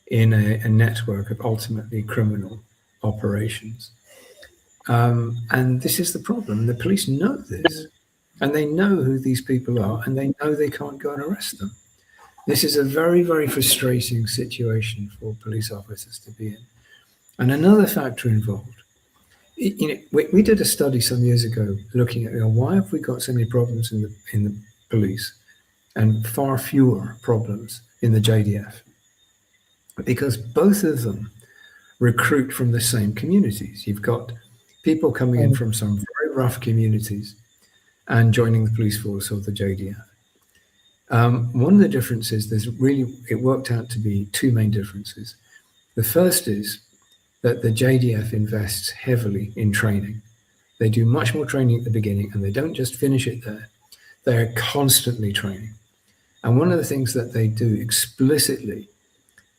in a network of ultimately criminal operations. And this is the problem. The police know this, and they know who these people are, and they know they can't go and arrest them. This is a very, very frustrating situation for police officers to be in. And another factor involved, we did a study some years ago looking at why have we got so many problems in the police and far fewer problems in the JDF? Because both of them recruit from the same communities. You've got people coming in from some very rough communities and joining the police force of the JDF. One of the differences, it worked out to be 2 main differences. The first is that the JDF invests heavily in training. They do much more training at the beginning, and they don't just finish it there. They're constantly training. And one of the things that they do explicitly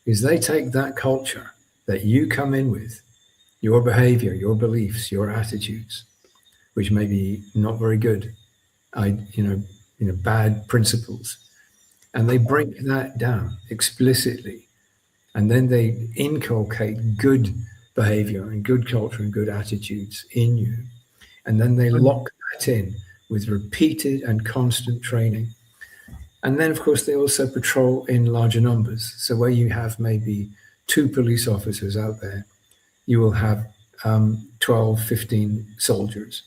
is they take that culture that you come in with, your behavior, your beliefs, your attitudes, which may be not very good, bad principles, and they break that down explicitly, and then they inculcate good behavior and good culture and good attitudes in you, and then they lock that in with repeated and constant training. And then, of course, they also patrol in larger numbers. So where you have maybe 2 police officers out there, you will have 12, 15 soldiers.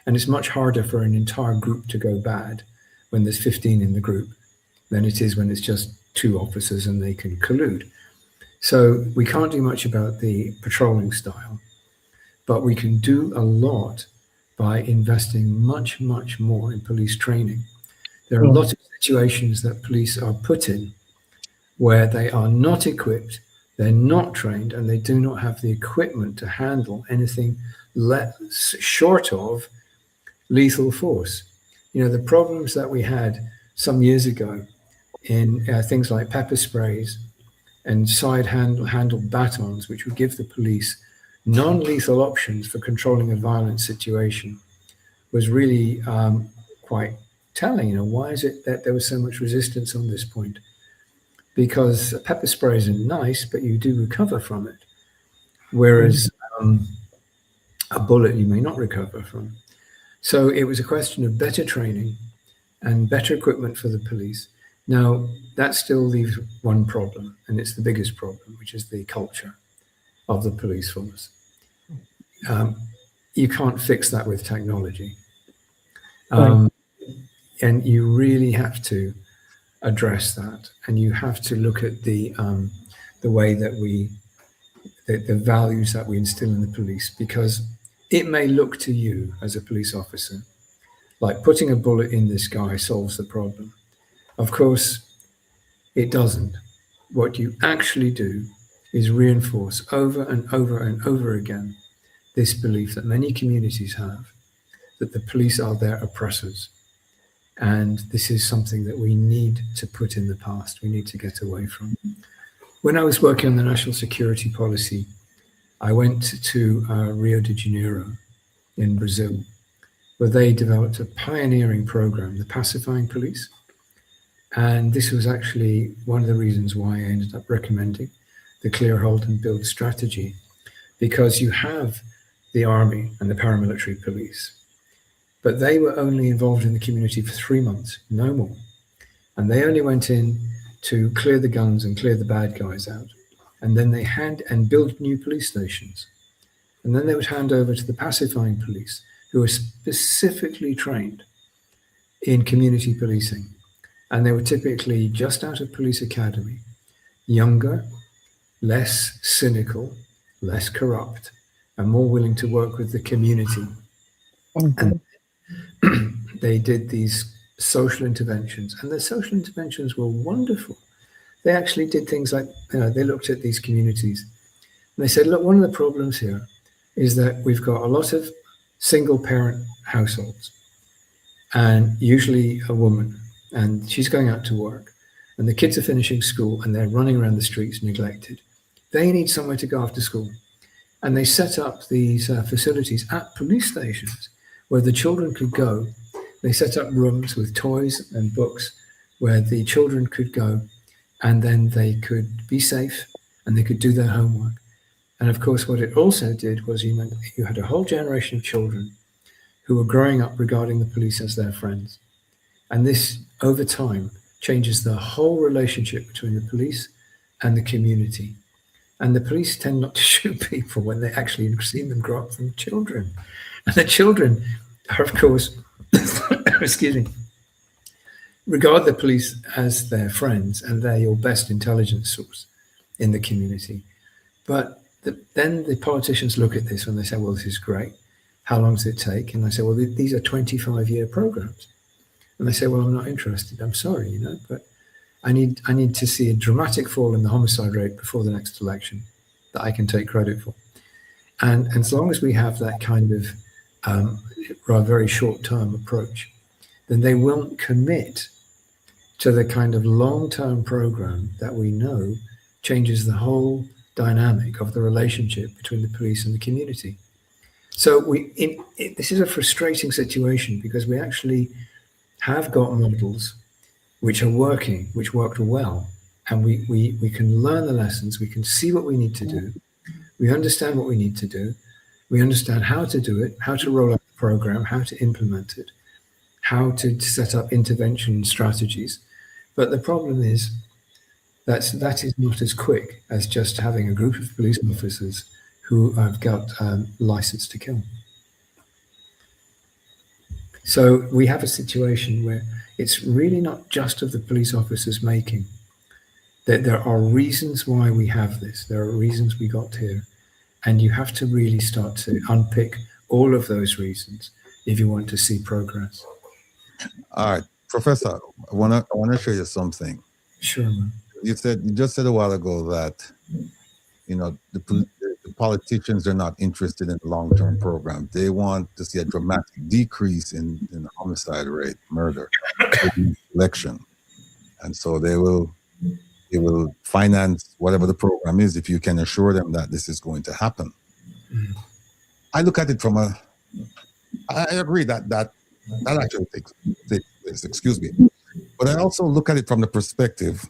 And it's much harder for an entire group to go bad when there's 15 in the group than it is when it's just two officers and they can collude. So we can't do much about the patrolling style, but we can do a lot by investing much, much more in police training. There are lots of situations that police are put in where they are not equipped, they're not trained, and they do not have the equipment to handle anything short of lethal force. You know, the problems that we had some years ago in things like pepper sprays and side handled batons, which would give the police non-lethal options for controlling a violent situation, was really quite telling. You know, why is it that there was so much resistance on this point? Because pepper spray isn't nice, but you do recover from it, whereas a bullet you may not recover from. So it was a question of better training and better equipment for the police. Now, that still leaves one problem, and it's the biggest problem, which is the culture of the police force. You can't fix that with technology. And you really have to address that, and you have to look at the way that the values that we instill in the police, because it may look to you as a police officer like putting a bullet in this guy solves the problem. Of course, it doesn't. What you actually do is reinforce over and over and over again this belief that many communities have, that the police are their oppressors. And this is something that we need to put in the past. We need to get away from. When I was working on the national security policy, I went to Rio de Janeiro in Brazil, where they developed a pioneering program, the pacifying police. And this was actually one of the reasons why I ended up recommending the clear, hold and build strategy, because you have the army and the paramilitary police, but they were only involved in the community for 3 months, no more. And they only went in to clear the guns and clear the bad guys out. And then they build new police stations. And then they would hand over to the pacifying police, who were specifically trained in community policing. And they were typically just out of police academy, younger, less cynical, less corrupt, and more willing to work with the community. And they did these social interventions, and the social interventions were wonderful. They actually did things like, they looked at these communities and they said, look, one of the problems here is that we've got a lot of single parent households, and usually a woman, and she's going out to work, and the kids are finishing school and they're running around the streets neglected. They need somewhere to go after school. And they set up these facilities at police stations where the children could go. They set up rooms with toys and books where the children could go, and then they could be safe and they could do their homework. And of course, what it also did was you had a whole generation of children who were growing up regarding the police as their friends. And this, over time, changes the whole relationship between the police and the community. And the police tend not to shoot people when they actually see them grow up from children. And the children are, of course, excuse me, regard the police as their friends, and they're your best intelligence source in the community. But then the politicians look at this and they say, well, this is great. How long does it take? And I say, well, these are 25-year programs. And they say, well, I'm not interested. I'm sorry, but I need to see a dramatic fall in the homicide rate before the next election that I can take credit for. And as long as we have that kind of very short-term approach, then they won't commit to the kind of long-term program that we know changes the whole dynamic of the relationship between the police and the community. So this is a frustrating situation, because we actually have got models which are working, which worked well, and we can learn the lessons, we can see what we need to do, we understand what we need to do, we understand how to do it, how to roll out the program, how to implement it, how to set up intervention strategies. But the problem is that is not as quick as just having a group of police officers who have got license to kill. So we have a situation where it's really not just of the police officers making. There are reasons why we have this. There are reasons we got here. And you have to really start to unpick all of those reasons if you want to see progress.
All right, Professor, I wanna show you something.
Sure, man.
You just said a while ago that the politicians are not interested in long-term program. They want to see a dramatic decrease in the homicide rate, murder, election, and so they will finance whatever the program is if you can assure them that this is going to happen. I look at it from I agree that actually takes place, excuse me. But I also look at it from the perspective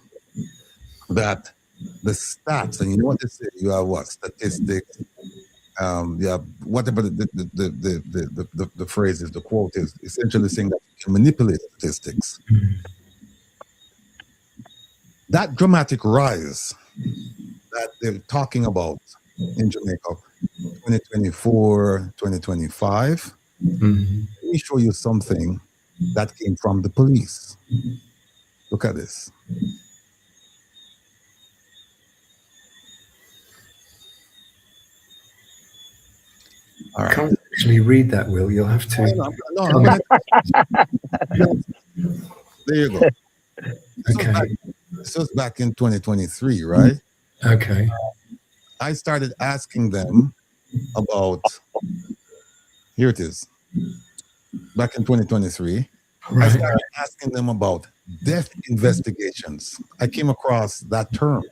that the stats, and you know what they say, you have what? Statistics, you have whatever the phrase is, the quote is, essentially saying that you can manipulate statistics. That dramatic rise that they're talking about in Jamaica, 2024, 2025, let me show you something that came from the police. Look at this. All right.
I can't actually read that, Will. You'll have to.
There you go.
Okay.
This was back in 2023, right?
Okay.
I started asking them about, here it is, back in 2023.
Right.
I started asking them about death investigations. I came across that term.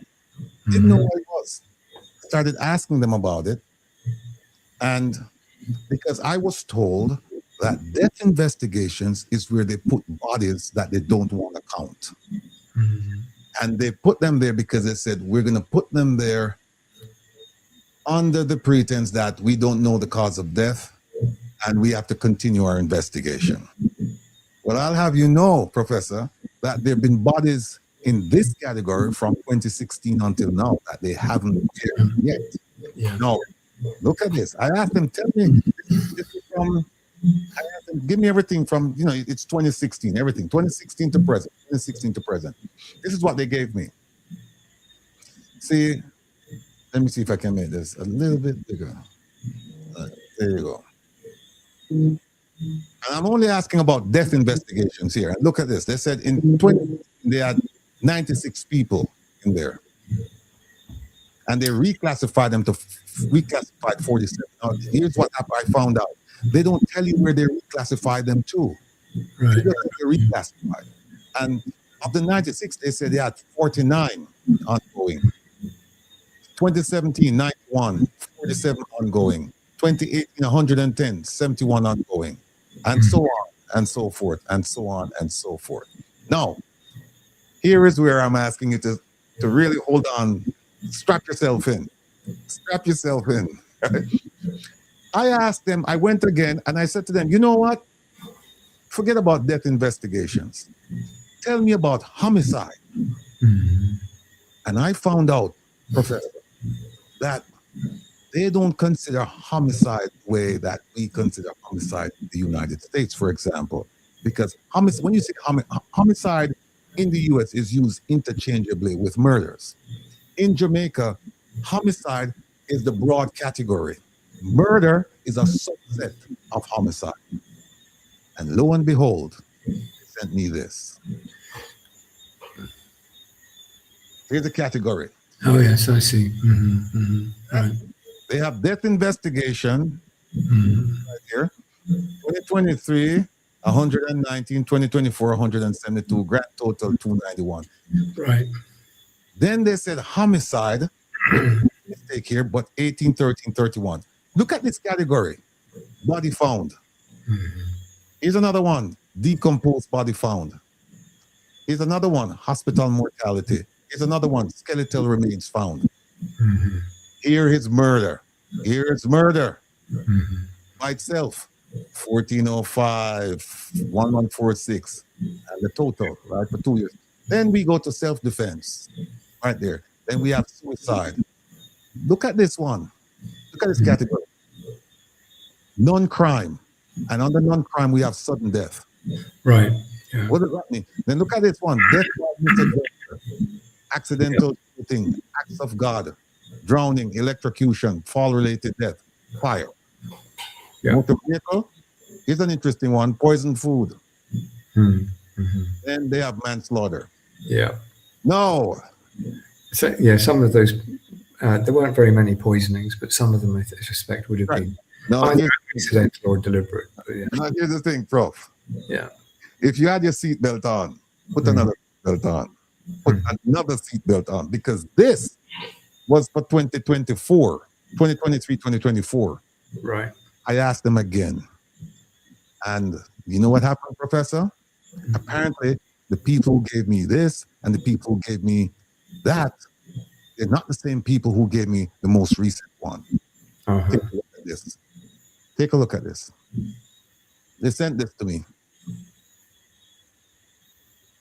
Didn't know what it was. Started asking them about it. And because I was told that death investigations is where they put bodies that they don't want to count. And they put them there because they said, we're going to put them there under the pretense that we don't know the cause of death and we have to continue our investigation. Well, I'll have you know, Professor, that there have been bodies in this category from 2016 until now that they haven't cleared yet.
Yeah.
No, look at this. I asked them, tell me, this is from, I asked them, give me everything from, it's 2016, everything, 2016 to present, 2016 to present. This is what they gave me. See, let me see if I can make this a little bit bigger. There you go. And I'm only asking about death investigations here. And look at this. They said in 20, they had 96 people in there. And they reclassified them to reclassified 47. Now, here's what I found out. They don't tell you where they reclassified them to.
Right.
They reclassified. And of the 96, they said they had 49 ongoing. 2017, 91, 47 ongoing. 2018, 110, 71 ongoing. And so on and so forth, and so on and so forth. Now, here is where I'm asking you to really hold on. Strap yourself in. Strap yourself in. I asked them, I went again, and I said to them, you know what? Forget about death investigations. Tell me about homicide. And I found out, Professor, that they don't consider homicide the way that we consider homicide in the United States, for example. Because when you say homicide in the US is used interchangeably with murders. In Jamaica, homicide is the broad category. Murder is a subset of homicide. And lo and behold, they sent me this. Here's the category.
Oh, yes, I see. Right.
They have death investigation right here. 2023, 119, 2024, 172, grand total 291.
Right.
Then they said homicide, mistake here, but 18, 13, 31. Look at this category. Body found. Here's another one. Decomposed body found. Here's another one. Hospital mortality. Here's another one. Skeletal remains found. Here is murder. Here's murder. By itself. 1405, 1146. And the total, right, for 2 years. Then we go to self-defense. Right there. Then we have suicide. Look at this one. Look at this category. Non-crime. And under non-crime, we have sudden death.
Right. Yeah.
What does that mean? Then look at this one. Death by misadventure. accidental shooting, acts of God, drowning, electrocution, fall-related death, fire.
Yeah.
Motor vehicle is an interesting one. Poison food. Then they have manslaughter.
Yeah.
No.
So yeah, some of those there weren't very many poisonings, but some of them I suspect would have been either accidental or deliberate. But yeah.
Now here's the thing, Prof.
Yeah.
If you had your seatbelt on, put another belt on. Put another seatbelt on, because this was for 2024, 2023, 2024.
Right.
I asked them again. And you know what happened, Professor? Apparently, the people who gave me this and the people who gave me that, they're not the same people who gave me the most recent one. Take a look at this. Take a look at this. They sent this to me.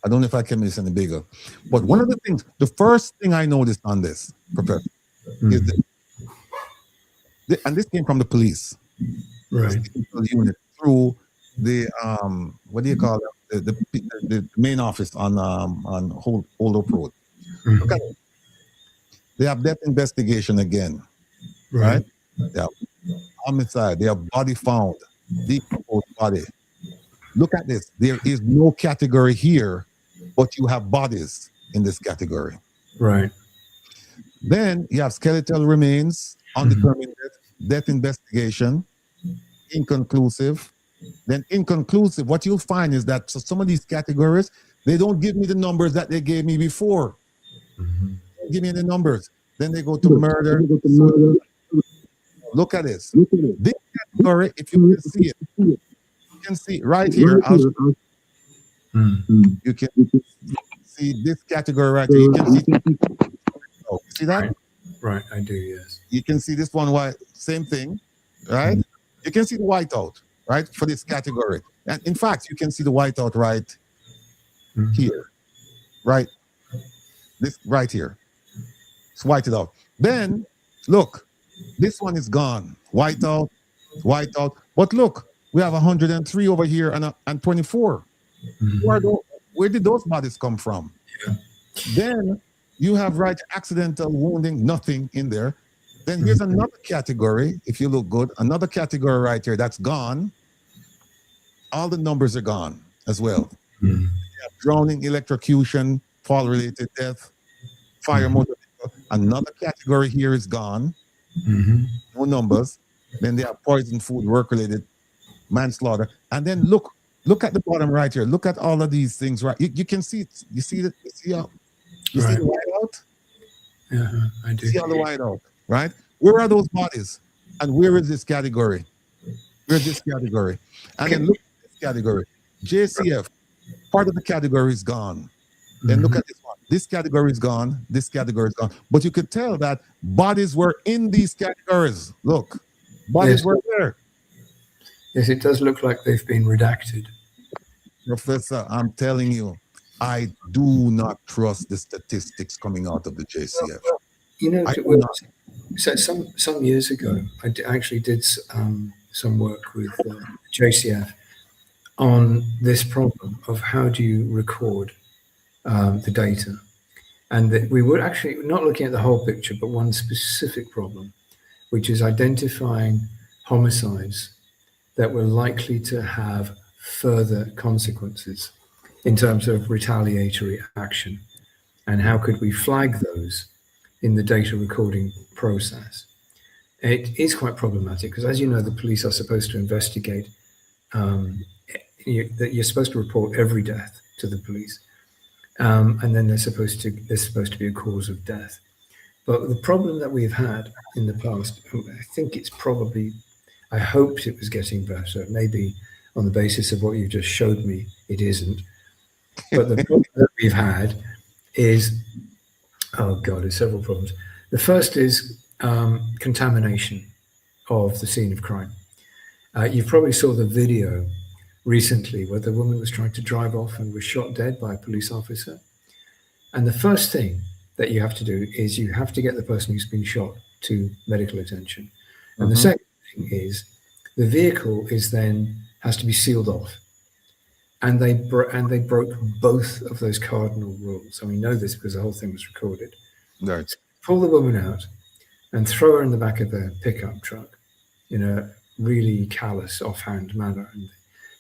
I don't know if I can make this any bigger. But one of the things, the first thing I noticed on this, Professor, is this. And this came from the police.
Right.
Unit through the, what do you call it? The main office on Hold Up Road. Look at it. They have death investigation again. Right? They have homicide. They have body found. Decomposed body. Look at this. There is no category here, but you have bodies in this category.
Right.
Then you have skeletal remains, undetermined death investigation, inconclusive. Then inconclusive, what you'll find is that some of these categories, they don't give me the numbers that they gave me before. Give me the numbers. Then they go to murder. Look at this. This category, if you can see it, you can see right here. You can see this category right here. You can see, see that?
Right, I do, yes.
You can see this one, white, same thing, right? You can see the whiteout, right, for this category. And in fact, you can see the whiteout right here, right? This right here. It's whited out. Then, look, this one is gone. Whiteout, whiteout. But look, we have 103 over here and 24. Where did those bodies come from?
Yeah.
Then you have right accidental wounding, nothing in there. Then here's another category, if you look good, another category right here that's gone. All the numbers are gone as well. You have drowning, electrocution, fall-related death, fire motor vehicle. Another category here is gone. No numbers. Then they have poison food, work-related, manslaughter. And then look at the bottom right here. Look at all of these things, right? You can see it. You see the whiteout?
Yeah, I do.
You see all the whiteout, right? Where are those bodies? And where is this category? Where's this category? And then look at this category. JCF, part of the category is gone. Then look at this one. This category is gone. This category is gone. But you could tell that bodies were in these categories. Look, bodies were there.
Yes, it does look like they've been redacted.
Professor, I'm telling you, I do not trust the statistics coming out of the JCF.
You know, so some years ago, I actually did some work with JCF on this problem of how do you record the data. And that we were actually not looking at the whole picture, but one specific problem, which is identifying homicides that were likely to have further consequences in terms of retaliatory action. And how could we flag those in the data recording process? It is quite problematic because, as you know, the police are supposed to investigate, that you're supposed to report every death to the police. And then there's supposed to be a cause of death. But the problem that we've had in the past, I think it's probably, I hoped it was getting better. Maybe on the basis of what you just showed me, it isn't. But the problem that we've had is, oh God, there's several problems. The first is contamination of the scene of crime. You probably saw the video recently where the woman was trying to drive off and was shot dead by a police officer. And the first thing that you have to do is you have to get the person who's been shot to medical attention. And the second thing is the vehicle is then has to be sealed off. and they broke both of those cardinal rules. And we know this because the whole thing was recorded.
Right.
So pull the woman out and throw her in the back of the pickup truck in a really callous, offhand manner, and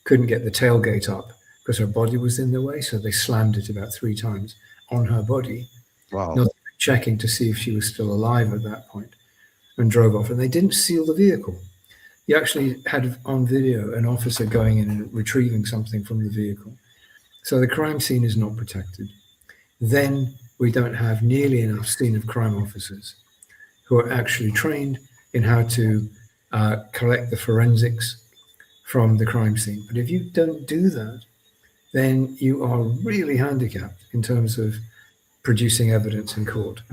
couldn't get the tailgate up because her body was in the way. So they slammed it about 3 times on her body,
Wow.
not checking to see if she was still alive at that point, and drove off. And they didn't seal the vehicle. You actually had on video an officer going in and retrieving something from the vehicle. So the crime scene is not protected. Then we don't have nearly enough scene of crime officers who are actually trained in how to collect the forensics from the crime scene. But if you don't do that, then you are really handicapped in terms of producing evidence in court.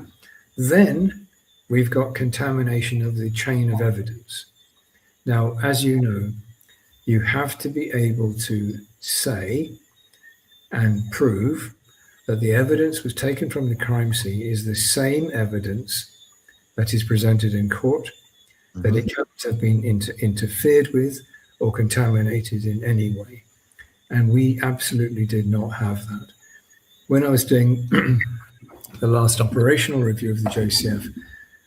Then we've got contamination of the chain of evidence. Now, as you know, you have to be able to say and prove that the evidence was taken from the crime scene is the same evidence that is presented in court, that it can't have been interfered with or contaminated in any way. And we absolutely did not have that. When I was doing the last operational review of the JCF,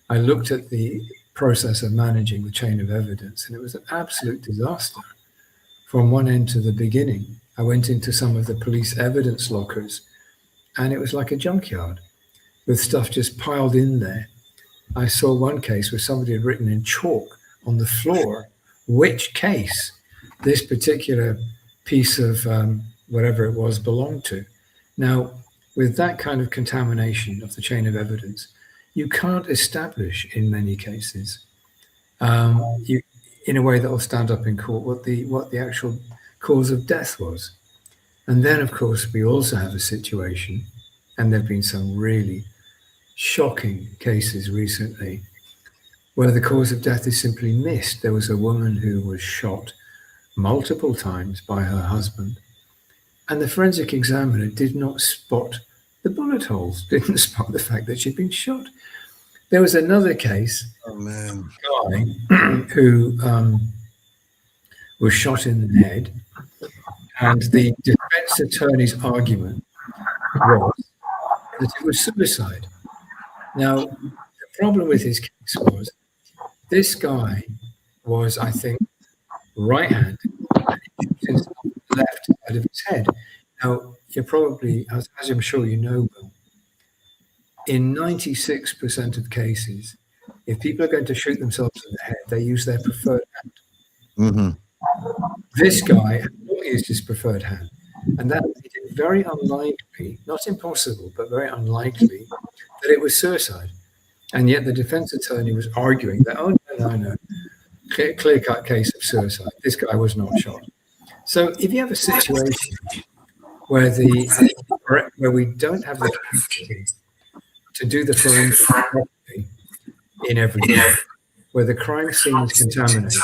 I looked at the process of managing the chain of evidence, and it was an absolute disaster from one end to the beginning. I went into some of the police evidence lockers, and it was like a junkyard with stuff just piled in there. I saw one case where somebody had written in chalk on the floor which case this particular piece of whatever it was belonged to. Now, with that kind of contamination of the chain of evidence, you can't establish in many cases in a way that will stand up in court what the actual cause of death was. And then, of course, we also have a situation, and there have been some really shocking cases recently, where the cause of death is simply missed. There was a woman who was shot multiple times by her husband, and the forensic examiner did not spot the bullet holes, didn't spot the fact that she'd been shot. There was another case, guy who was shot in the head, and the defense attorney's argument was that it was suicide. Now, the problem with his case was this guy was, I think, right-handed, and left side of his head. Now, you're probably, as I'm sure you know, Will, in 96% of cases, if people are going to shoot themselves in the head, they use their preferred hand.
Mm-hmm.
This guy had not used his preferred hand, and that made it very unlikely, not impossible, but very unlikely that it was suicide. And yet the defense attorney was arguing that, oh, no, clear-cut case of suicide. This guy was not shot. So if you have a situation where we don't have the capacity to do the forensic properly in every way, where the crime scene is contaminated,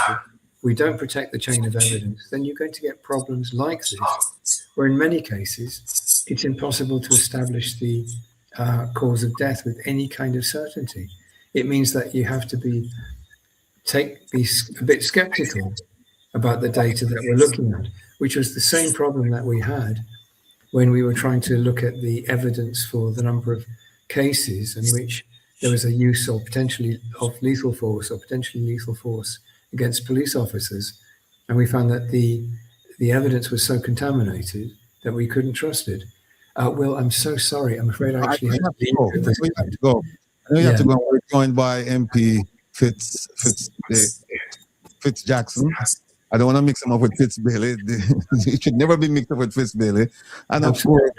we don't protect the chain of evidence, then you're going to get problems like this, where in many cases it's impossible to establish the cause of death with any kind of certainty. It means that you have to be a bit skeptical about the data that we're looking at, which was the same problem that we had when we were trying to look at the evidence for the number of cases in which there was a use of potentially lethal force or potentially lethal force against police officers. And we found that the evidence was so contaminated that we couldn't trust it. Will, I'm so sorry. I'm afraid I actually have to
go. We have to go. We're joined by MP Fitz Jackson. I don't want to mix him up with Fitz Bailey. It should never be mixed up with Fitz Bailey. And of course,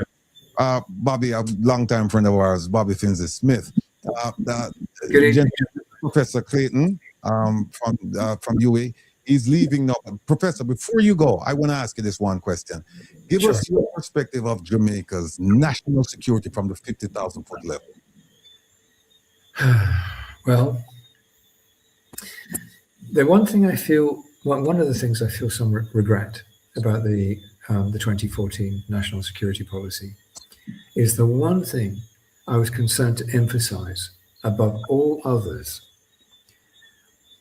Bobby, a longtime friend of ours, Bobby Finzi Smith. Professor Clayton from UA. He's leaving now. Professor, before you go, I want to ask you this one question. Give us your perspective of Jamaica's national security from the 50,000-foot level.
Well, one of the things I feel some regret about the 2014 national security policy is the one thing I was concerned to emphasize above all others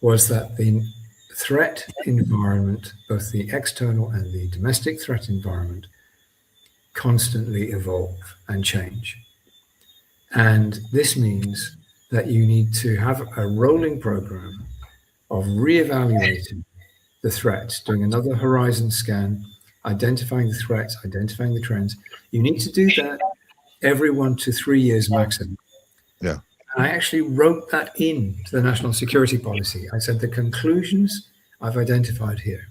was that the threat environment, both the external and the domestic threat environment, constantly evolve and change. And this means that you need to have a rolling program of reevaluating the threats, doing another horizon scan, identifying the threats, identifying the trends. You need to do that every 1 to 3 years maximum.
Yeah.
And I actually wrote that in to the national security policy. I said the conclusions I've identified here.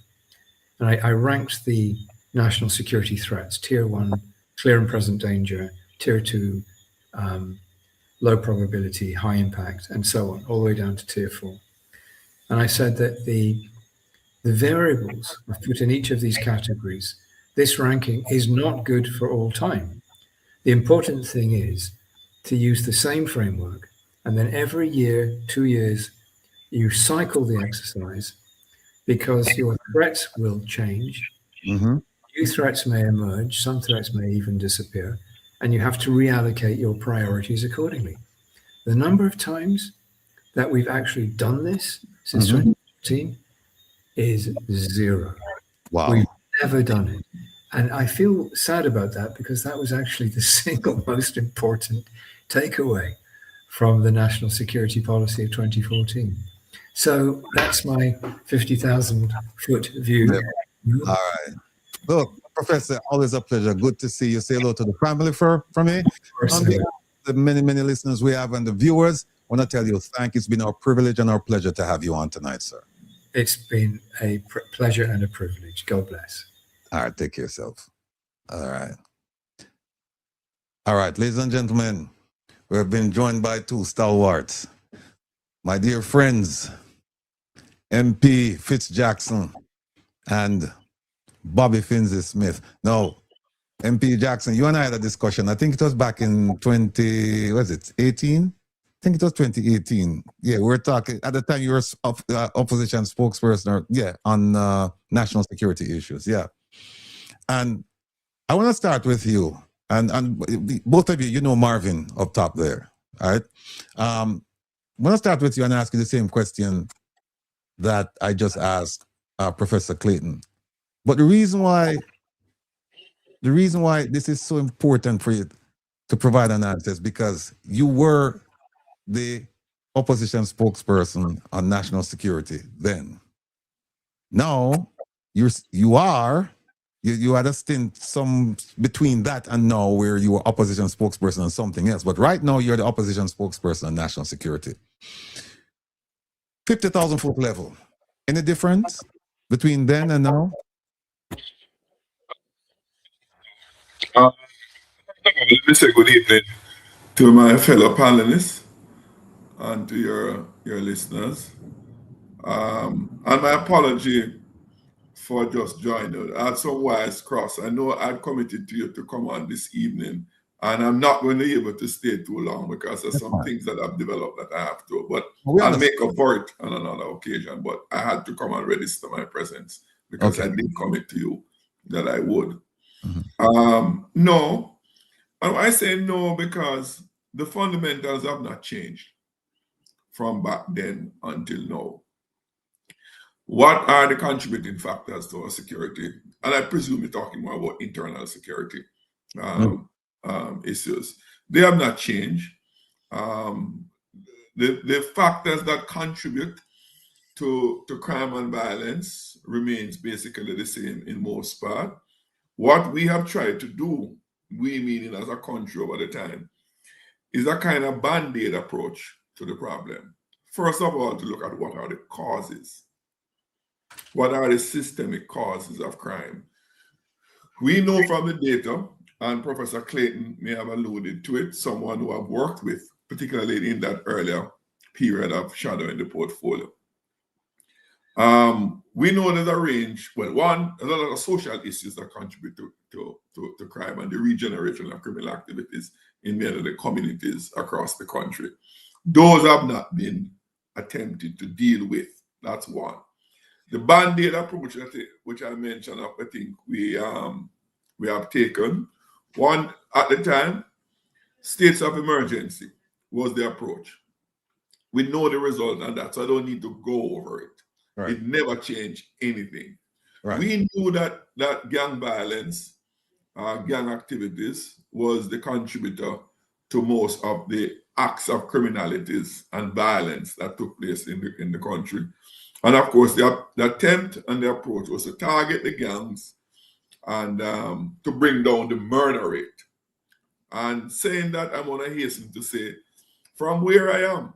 And I ranked the national security threats, tier 1, clear and present danger, tier 2, low probability, high impact, and so on, all the way down to tier 4. And I said that the variables I've put in each of these categories, this ranking is not good for all time. The important thing is to use the same framework, and then every year, 2 years, you cycle the exercise, because your threats will change.
Mm-hmm.
New threats may emerge, some threats may even disappear, and you have to reallocate your priorities accordingly. The number of times that we've actually done this since 2014 is 0.
Wow.
We've never done it. And I feel sad about that, because that was actually the single most important takeaway from the national security policy of 2014. So that's my 50,000-foot view.
Yeah. All right. Look, Professor, always a pleasure. Good to see you. Say hello to the family from me. On behalf of the many, many listeners we have and the viewers, I want to tell you thank you. It's been our privilege and our pleasure to have you on tonight, sir. It's been a pleasure and a privilege. God bless. All right. Take care of yourself. All right. All right, ladies and gentlemen, we have been joined by 2 stalwarts. My dear friends, MP Fitz-Jackson and Bobby Finzi Smith. Now, MP Jackson, you and I had a discussion. I think it was back in 18? I think it was 2018. Yeah, we were talking, at the time you were opposition spokesperson, on national security issues, yeah. And I want to start with you. And both of you, you know Marvin up top there, all right? I want to start with you and ask you the same question that I just asked Professor Clayton. But the reason why this is so important for you to provide an answer is because you were the opposition spokesperson on national security then. Now you had a stint some between that and now where you were opposition spokesperson on something else. But right now you're the opposition spokesperson on national security. 50,000-foot level. Any difference between then and now?
Let me say good evening to my fellow panelists and to your listeners. And my apology for just joining. I had some wires crossed. I know I'd committed to you to come on this evening, and I'm not going to be able to stay too long because there's some things that I've developed that I have to. But I'll make up for it on another occasion. But I had to come and register my presence because I did commit to you that I would. No. And I say no because the fundamentals have not changed from back then until now. What are the contributing factors to our security? And I presume you're talking more about internal security issues. They have not changed. The factors that contribute to crime and violence remains basically the same in most part. What we have tried to do, we meaning as a country over the time, is a kind of band-aid approach to the problem. First of all, to look at what are the causes. What are the systemic causes of crime? We know from the data, and Professor Clayton may have alluded to it, someone who I've worked with, particularly in that earlier period of shadowing the portfolio. We know there's a range, well, one, there's a lot of social issues that contribute to crime and the regeneration of criminal activities in many of the communities across the country. Those have not been attempted to deal with. That's one. The band-aid approach, which I mentioned, I think we have taken. One, at the time, states of emergency was the approach. We know the result on that, so I don't need to go over it.
Right.
It never changed anything.
Right.
We knew that gang violence, gang activities was the contributor to most of the acts of criminalities and violence that took place in the country. And of course, the attempt and the approach was to target the gangs and to bring down the murder rate. And saying that, I want to hasten to say, from where I am,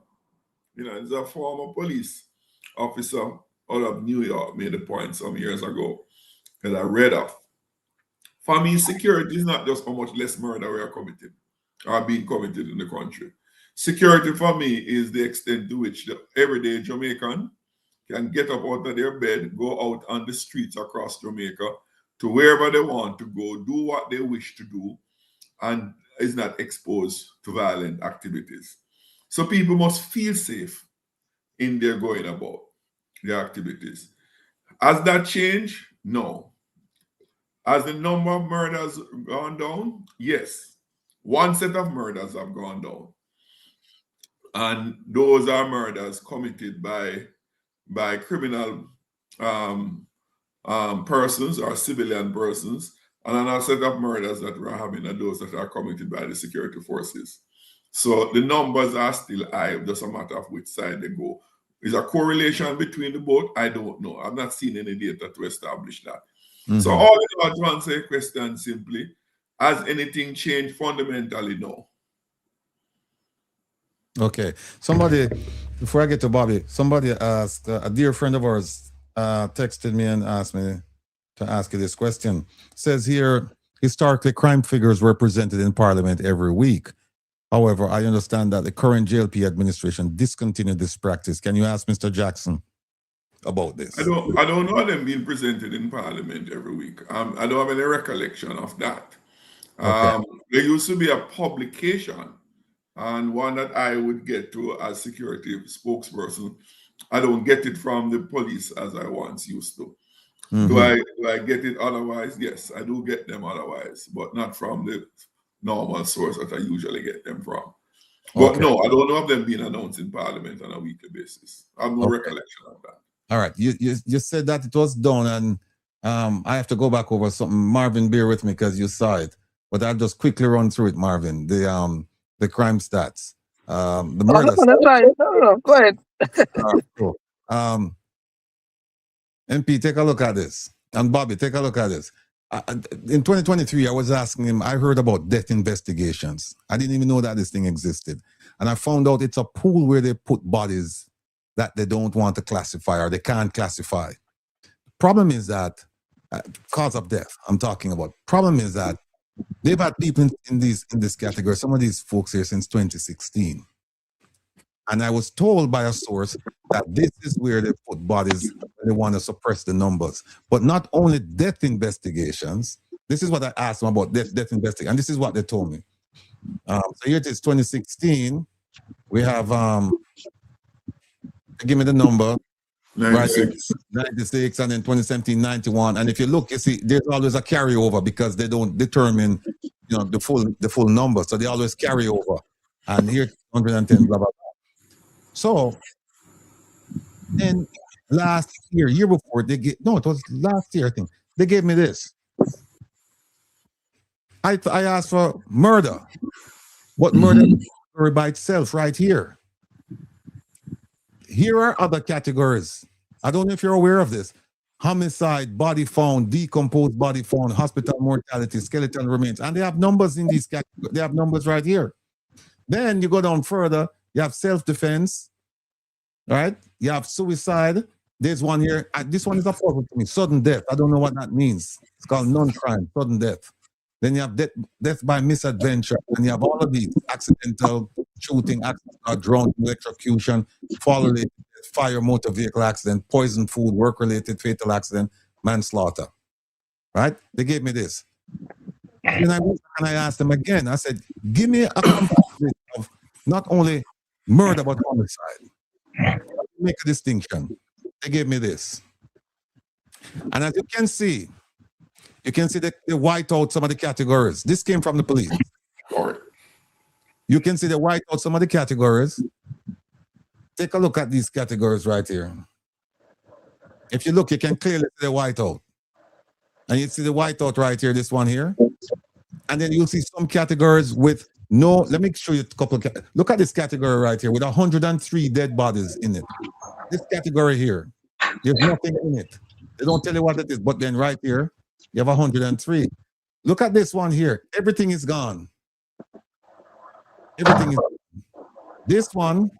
as a former police officer out of New York, made a point some years ago that I read off. For me, security is not just how much less murder we are committing or being committed in the country. Security for me is the extent to which the everyday Jamaican can get up out of their bed, go out on the streets across Jamaica to wherever they want to go, do what they wish to do, and is not exposed to violent activities. So people must feel safe in their going about their activities. Has that changed? No. Has the number of murders gone down? Yes. One set of murders have gone down. And those are murders committed by criminal persons or civilian persons. And another set of murders that we're having are those that are committed by the security forces. So the numbers are still high, just a matter of which side they go. Is a correlation between the both? I don't know. I've not seen any data to establish that. Mm-hmm. So all in all, to answer your question simply, has anything changed fundamentally? No.
Okay. Somebody, before I get to Bobby, somebody asked, a dear friend of ours texted me and asked me to ask you this question. Says here, historically, crime figures were presented in Parliament every week. However, I understand that the current JLP administration discontinued this practice. Can you ask Mr. Jackson about this?
I don't know them being presented in Parliament every week. I don't have any recollection of that. Okay. There used to be a publication, and one that I would get to as security spokesperson. I don't get it from the police as I once used to. Mm-hmm. Do I get it otherwise? Yes, I do get them otherwise, but not from the normal source that I usually get them from. But okay. No, I don't know of them being announced in Parliament on a weekly basis. I have no recollection of that.
All right. You said that it was done, and I have to go back over something. Marvin, bear with me because you saw it. But I'll just quickly run through it, Marvin. The crime stats. The murder stats.
No, go ahead.
Cool. MP, take a look at this. And Bobby, take a look at this. In 2023, I was asking him, I heard about death investigations. I didn't even know that this thing existed. And I found out it's a pool where they put bodies that they don't want to classify or they can't classify. Problem is that, cause of death, I'm talking about. Problem is that they've had people in this category, some of these folks here since 2016. And I was told by a source that this is where they put bodies when they want to suppress the numbers. But not only death investigations, this is what I asked them about death investigation, and this is what they told me. So here it is, 2016. We have, give me the number.
96.
Right, 96, and then 2017, 91. And if you look, you see, there's always a carryover because they don't determine, the full number. So they always carry over. And here, 110, blah, blah, blah. So then last year before it was last year, I think, they gave me this. I asked for murder. What murder category by itself right here. Here are other categories. I don't know if you're aware of this. Homicide, body found, decomposed body found, hospital mortality, skeletal remains. And they have numbers in these categories. They have numbers right here. Then you go down further. You have self-defense, right? You have suicide. There's one here. This one is a puzzle to me. Sudden death. I don't know what that means. It's called non-crime, sudden death. Then you have death by misadventure. And you have all of these: accidental shooting, accidental drowning, electrocution, fall-related, fire, motor vehicle accident, poison food, work-related, fatal accident, manslaughter. Right? They gave me this. And I asked them again. I said, give me a comparison of not only murder but homicide. Make a distinction. They gave me this. And as you can see they white out some of the categories. This came from the police. You can see they white out some of the categories. Take a look at these categories right here. If you look, you can clearly see the whiteout. And you see the whiteout right here, this one here. And then you'll see some categories with no, let me show you a couple. Look at this category right here with 103 dead bodies in it. This category here, there's nothing in it. They don't tell you what it is, but then right here, you have 103. Look at this one here. Everything is gone. Everything is gone. This one,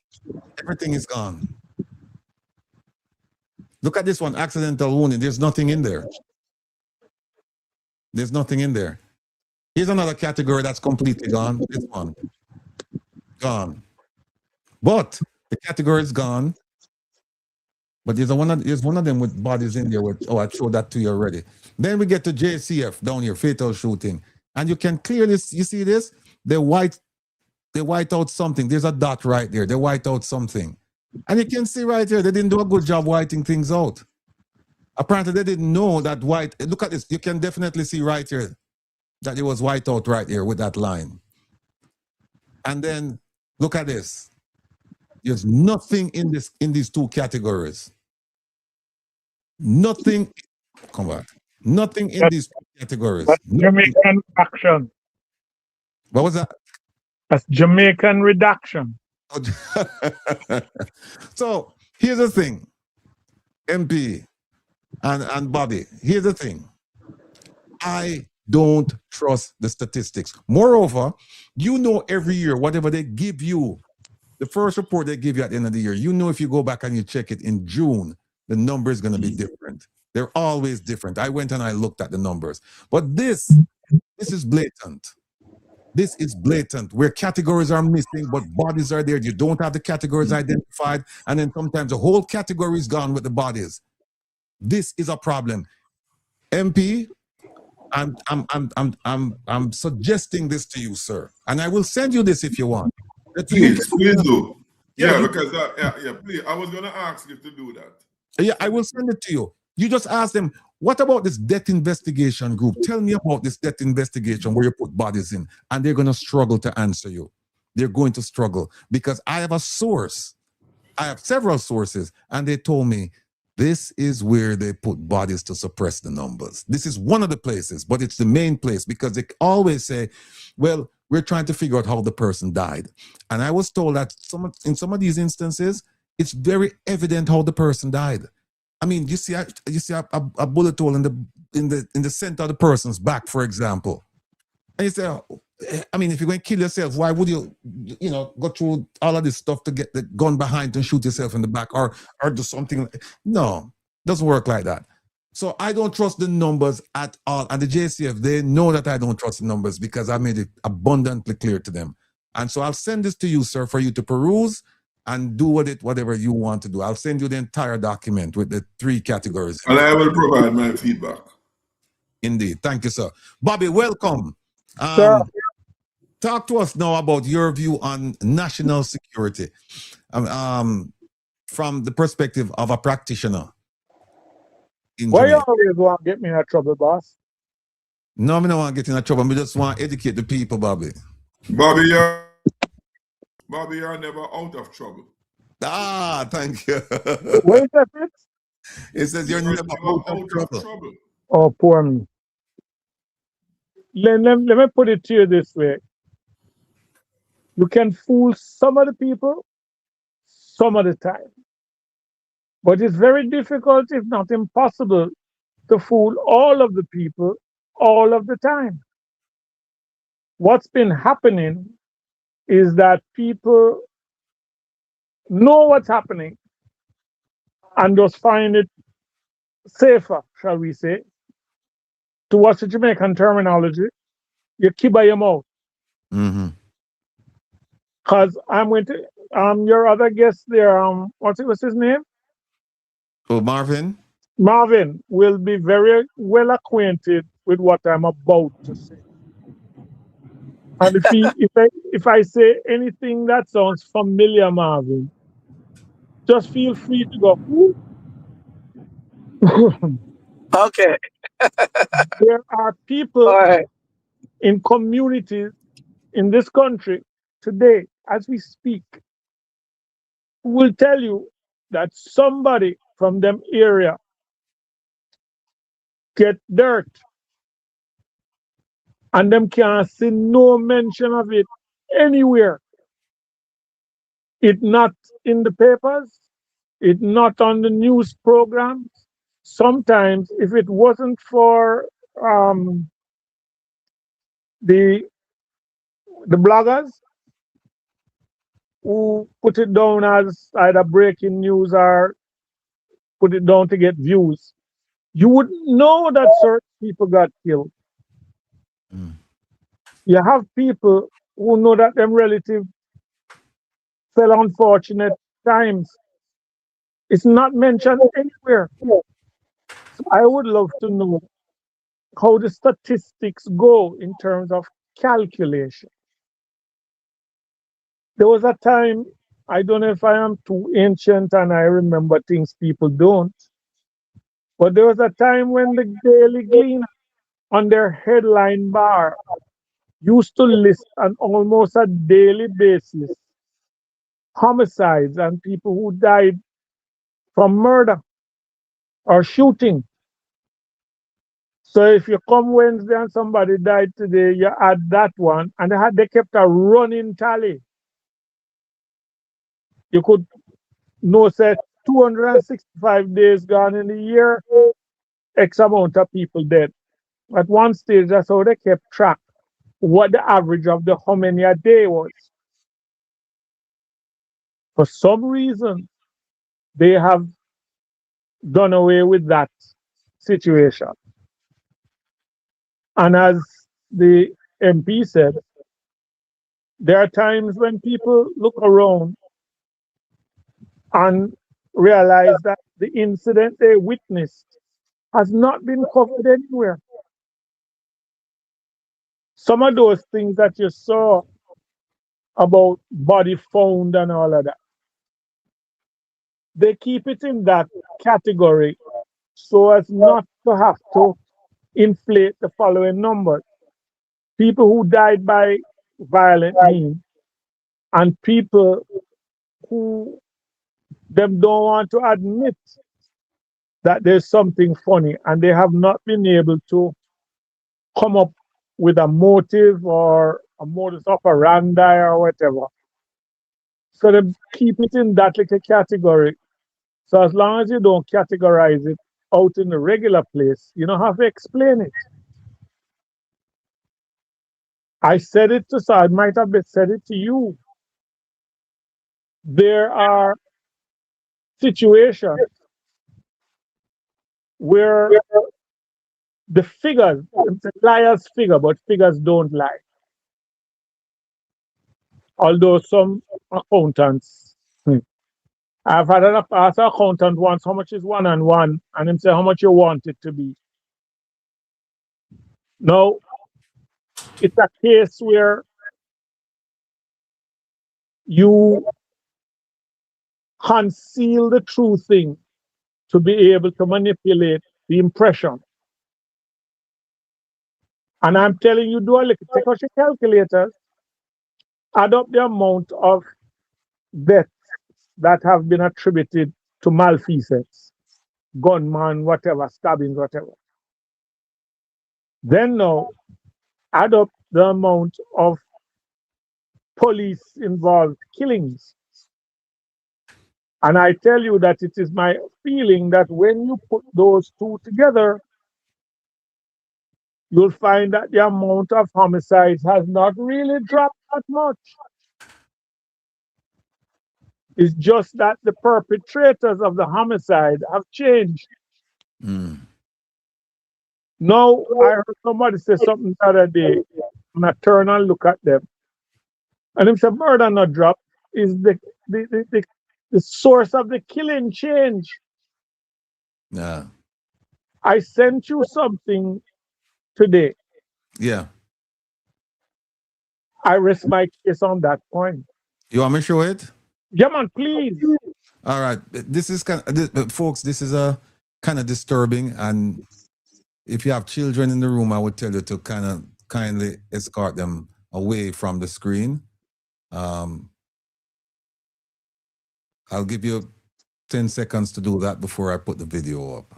everything is gone. Look at this one, accidental wounding. There's nothing in there. There's nothing in there. Here's another category that's completely gone. This one, gone. But the category is gone. But there's one of them with bodies in there. Oh, I showed that to you already. Then we get to JCF down here, fatal shooting. And you can clearly, you see this? They white out something. There's a dot right there. They white out something. And you can see right here, they didn't do a good job whiting things out. Apparently, they didn't know that white. Look at this. You can definitely see right here that it was white out right here with that line. And then look at this. There's nothing in these two categories. Nothing. Come back. Nothing in these two categories.
That's Jamaican action.
What was that?
That's Jamaican reduction.
So here's the thing, MP and Bobby. Here's the thing. I don't trust the statistics. Moreover, you know every year, whatever they give you, the first report they give you at the end of the year, you know if you go back and you check it in June, the number is going to be different. They're always different. I went and I looked at the numbers. But this is blatant. This is blatant, where categories are missing, but bodies are there. You don't have the categories identified, and then sometimes the whole category is gone with the bodies. This is a problem. MP, I'm suggesting this to you, sir, and I will send you this if you want.
Please do. Yeah, because please. I was gonna ask you to do that.
Yeah, I will send it to you. You just ask them, what about this death investigation group? Tell me about this death investigation where you put bodies in, and they're going to struggle to answer you. They're going to struggle because I have a source. I have several sources, and they told me this is where they put bodies to suppress the numbers. This is one of the places, but it's the main place because they always say, well, we're trying to figure out how the person died. And I was told that in some of these instances, it's very evident how the person died. I mean, you see a bullet hole in the center of the person's back, for example. And you say, I mean, if you're going to kill yourself, why would you go through all of this stuff to get the gun behind and shoot yourself in the back or do something? No, it doesn't work like that. So I don't trust the numbers at all. And the JCF, they know that I don't trust the numbers because I made it abundantly clear to them. And so I'll send this to you, sir, for you to peruse and do with it whatever you want to do. I'll send you the entire document with the 3 categories.
And I will provide my feedback.
Indeed. Thank you, sir. Bobby, welcome.
Sir.
Talk to us now about your view on national security from the perspective of a practitioner.
Why you always want to get me in trouble, boss?
No, I don't want to get in trouble. I just want to educate the people, Bobby.
Bobby, you're never out of trouble.
Ah, thank you.
What is that, Fritz?
It says you're never out of trouble.
Oh, poor me. Let me put it to you this way. You can fool some of the people some of the time. But it's very difficult, if not impossible, to fool all of the people all of the time. What's been happening is that people know what's happening and just find it safer, shall we say, to what's the Jamaican terminology, you keep by your mouth. Because I'm going to, your other guest there, what's his name?
Oh, Marvin?
Marvin will be very well acquainted with what I'm about to say. And if I say anything that sounds familiar, Marvin, just feel free to go.
Okay.
There are people in communities in this country today, as we speak, who will tell you that somebody from them area get dirt. And them can't see no mention of it anywhere. It not in the papers, it not on the news programs. Sometimes if it wasn't for the bloggers who put it down as either breaking news or put it down to get views, you wouldn't know that certain people got killed.
Mm.
You have people who know that them relatives fell unfortunate times. It's not mentioned anywhere. So I would love to know how the statistics go in terms of calculation. There was a time, I don't know if I am too ancient and I remember things people don't, but there was a time when the Daily Gleaner on their headline bar used to list on almost a daily basis homicides and people who died from murder or shooting. So if you come Wednesday and somebody died today, you add that one, and they kept a running tally. You could know say 265 days gone in the year, X amount of people dead. At one stage, that's how they kept track what the average of the how many a day was. For some reason, they have done away with that situation. And as the MP said, there are times when people look around and realize that the incident they witnessed has not been covered anywhere. Some of those things that you saw about body found and all of that, they keep it in that category so as not to have to inflate the following numbers. People who died by violent means and people who them don't want to admit that there's something funny and they have not been able to come up with a motive or a modus operandi or whatever. So they keep it in that little category. So as long as you don't categorize it out in the regular place, you don't have to explain it. I said it to, so I might have said it to you. There are situations where the figures, it's a liar's figure, but figures don't lie. Although some accountants, I've had an ask an accountant once how much is 1 and 1, and him say how much you want it to be. No, it's a case where you conceal the true thing to be able to manipulate the impression. And I'm telling you, do a little, take out your calculators, add up the amount of deaths that have been attributed to malfeasance, gunman, whatever, stabbings, whatever. Then now, add up the amount of police involved killings. And I tell you that it is my feeling that when you put those two together, you'll find that the amount of homicides has not really dropped that much. It's just that the perpetrators of the homicide have changed.
Mm.
Now, I heard somebody say something the other day, and I turn and look at them. And if the murder not drop, is the source of the killing change.
Yeah.
I sent you something today.
Yeah.
I rest my case on that point.
You want me to show it?
Yeah, man, please.
All right. This is folks, this is a kind of disturbing. And if you have children in the room, I would tell you to kindly escort them away from the screen. I'll give you 10 seconds to do that before I put the video up.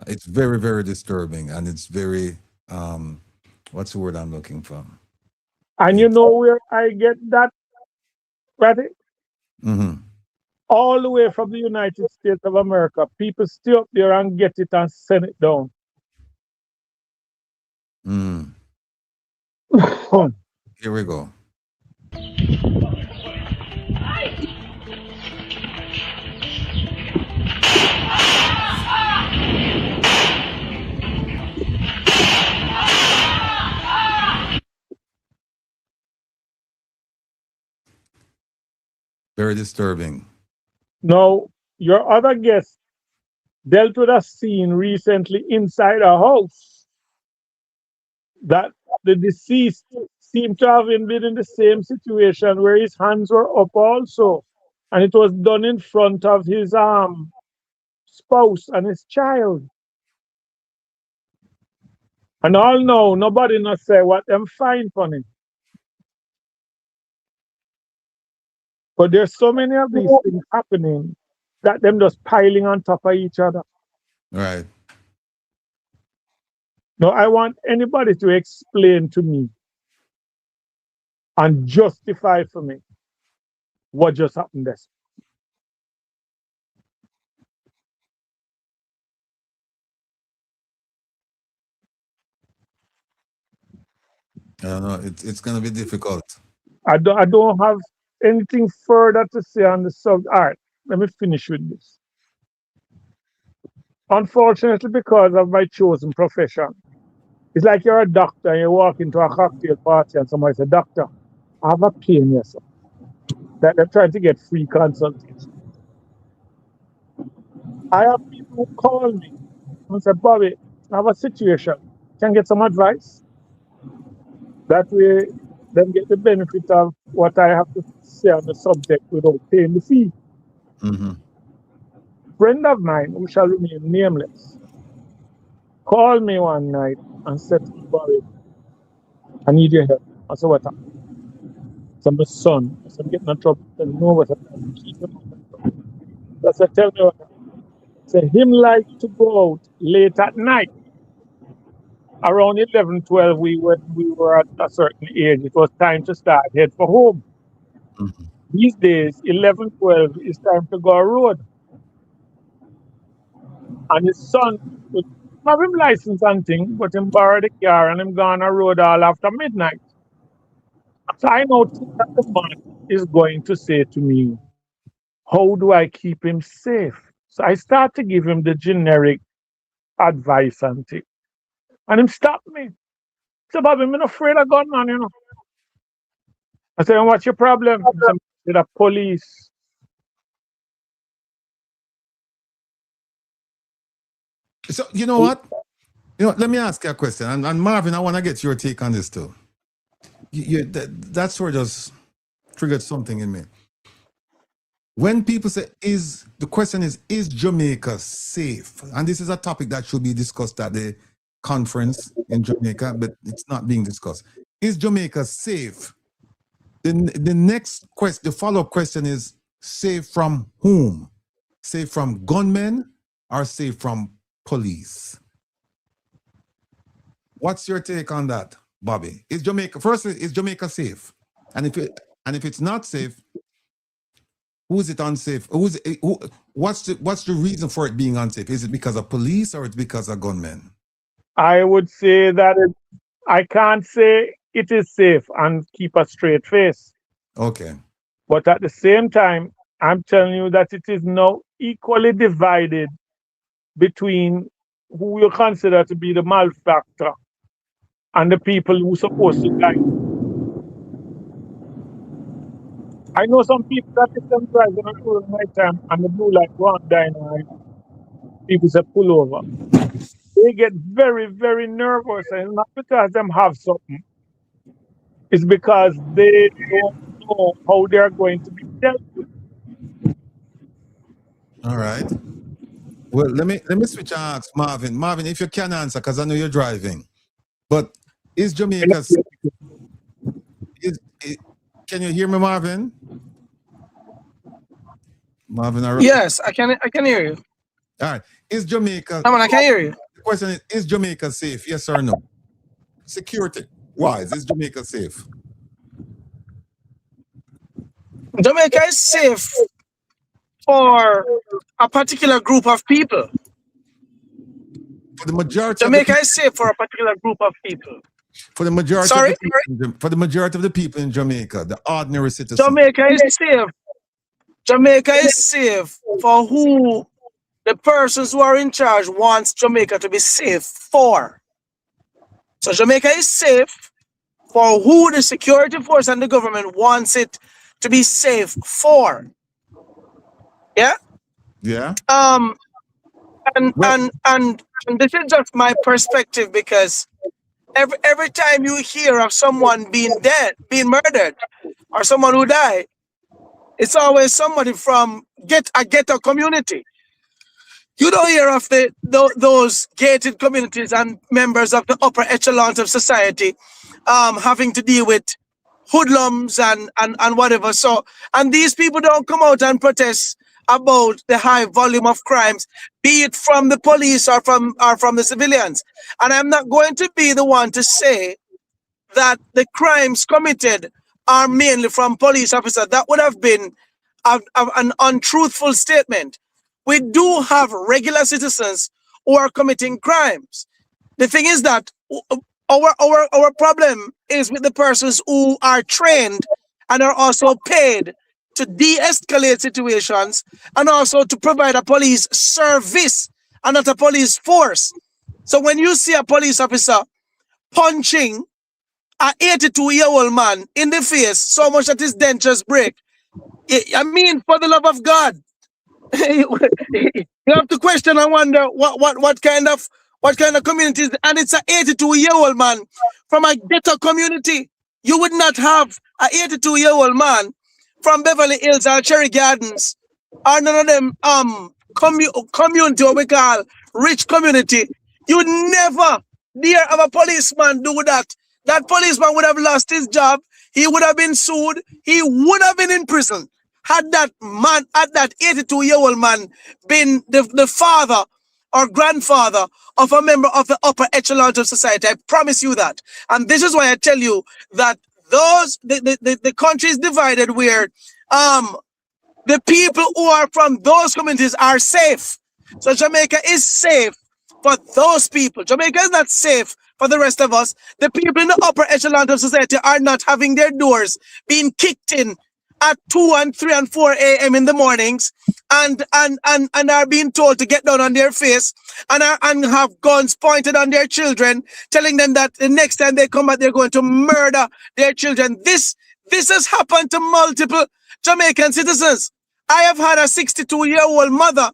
It's very, very disturbing, and it's very what's the word I'm looking for?
And you know where I get that, Ratty?
Mm-hmm.
All the way from the United States of America. People stay up there and get it and send it down.
Mm. Here we go. Very disturbing.
Now, your other guest dealt with a scene recently inside a house that the deceased seemed to have been in the same situation where his hands were up also. And it was done in front of his spouse and his child. And all know nobody not say what them find for him. But there's so many of these things happening that them just piling on top of each other.
Right.
Now I want anybody to explain to me and justify for me what just happened there.
I don't know. It's going to be difficult.
I don't have anything further to say on the subject. All right, let me finish with this. Unfortunately, because of my chosen profession, it's like you're a doctor and you walk into a cocktail party and somebody says, "Doctor, I have a pain here, sir." That they're trying to get free consultation. I have people who call me and say, "Bobby, I have a situation. Can I get some advice?" That way, then get the benefit of what I have to say on the subject without paying the fee.
Mm-hmm.
Friend of mine who shall remain nameless called me one night and said to me, "Bobby, I need your help." I said, "What happened?" I said, "My son." I said, "I'm getting in trouble." I said, "No, what happened? Keep him out of trouble." I said, "Tell me what happened." I said, "Him like to go out late at night. Around 11, 12, we were at a certain age. It was time to start head for home.
Mm-hmm.
These days, 11, 12 is time to go road. And his son would have him license and thing, but him borrow the car and him gone on road all after midnight." So I know that the man is going to say to me, "How do I keep him safe?" So I start to give him the generic advice and thing. And him stop me. So, "Bobby, I'm not afraid of gunman, you know." I said, "And what's your problem?" He said, "With the police."
So you know what? Let me ask you a question, and Marvin, I want to get your take on this too. That sort of just triggered something in me. When people say, the question is Jamaica safe? And this is a topic that should be discussed at the conference in Jamaica, but it's not being discussed. Is Jamaica safe? The next question, the follow-up question is, safe from whom? Safe from gunmen or safe from police? What's your take on that, Bobby? Is Jamaica safe? And if it's not safe, who is it unsafe? What's the reason for it being unsafe? Is it because of police or it's because of gunmen?
I would say that I can't say it is safe and keep a straight face.
Okay.
But at the same time, I'm telling you that it is now equally divided between who you consider to be the malefactor and the people who are supposed to die. I know some people that if them driving on the road at night time and the blue light go on dying, people say pull over. They get very, very nervous, and not because them have something. It's because they don't know how they're going to be dealt with.
All right. Well, let me switch and ask Marvin. Marvin, if you can answer, because I know you're driving. But is Jamaica can you hear me, Marvin? Marvin,
Yes, I can hear you.
All right. Is Jamaica?
Come on, I can hear you.
The question is Jamaica safe? Yes or no? Security wise, is Jamaica safe?
Jamaica is safe for a particular group of people.
For the majority
Jamaica
of the,
is safe for a particular group of people.
for the majority
Sorry?
of the people, for the majority of the people in Jamaica, the ordinary citizens.
Jamaica is safe. Jamaica is safe for who the persons who are in charge wants Jamaica to be safe for. So Jamaica is safe for who the security force and the government wants it to be safe for. Yeah?
Yeah.
And this is just my perspective, because every time you hear of someone being dead, being murdered, or someone who died, it's always somebody from a ghetto community. You don't hear of those gated communities and members of the upper echelons of society having to deal with hoodlums and whatever. So, and these people don't come out and protest about the high volume of crimes, be it from the police or from the civilians. And I'm not going to be the one to say that the crimes committed are mainly from police officers. That would have been an untruthful statement. We do have regular citizens who are committing crimes. The thing is that our problem is with the persons who are trained and are also paid to de-escalate situations and also to provide a police service and not a police force. So when you see a police officer punching an 82-year-old man in the face so much that his dentures break, I mean, for the love of God, you have to question and wonder what kind of communities. And it's an 82-year-old man from a ghetto community. You would not have an 82-year-old man from Beverly Hills or Cherry Gardens or none of them community, what we call rich community. You would never dare have a policeman do that. That policeman would have lost his job. He would have been sued. He would have been in prison. Had that 82-year-old man been the father or grandfather of a member of the upper echelons of society. I promise you that. And this is why I tell you that the country is divided where the people who are from those communities are safe. So Jamaica is safe for those people. Jamaica is not safe for the rest of us. The people in the upper echelons of society are not having their doors being kicked in at 2 and 3 and 4 a.m. in the mornings and are being told to get down on their face and have guns pointed on their children, telling them that the next time they come back, they're going to murder their children. This has happened to multiple Jamaican citizens. I have had a 62-year-old mother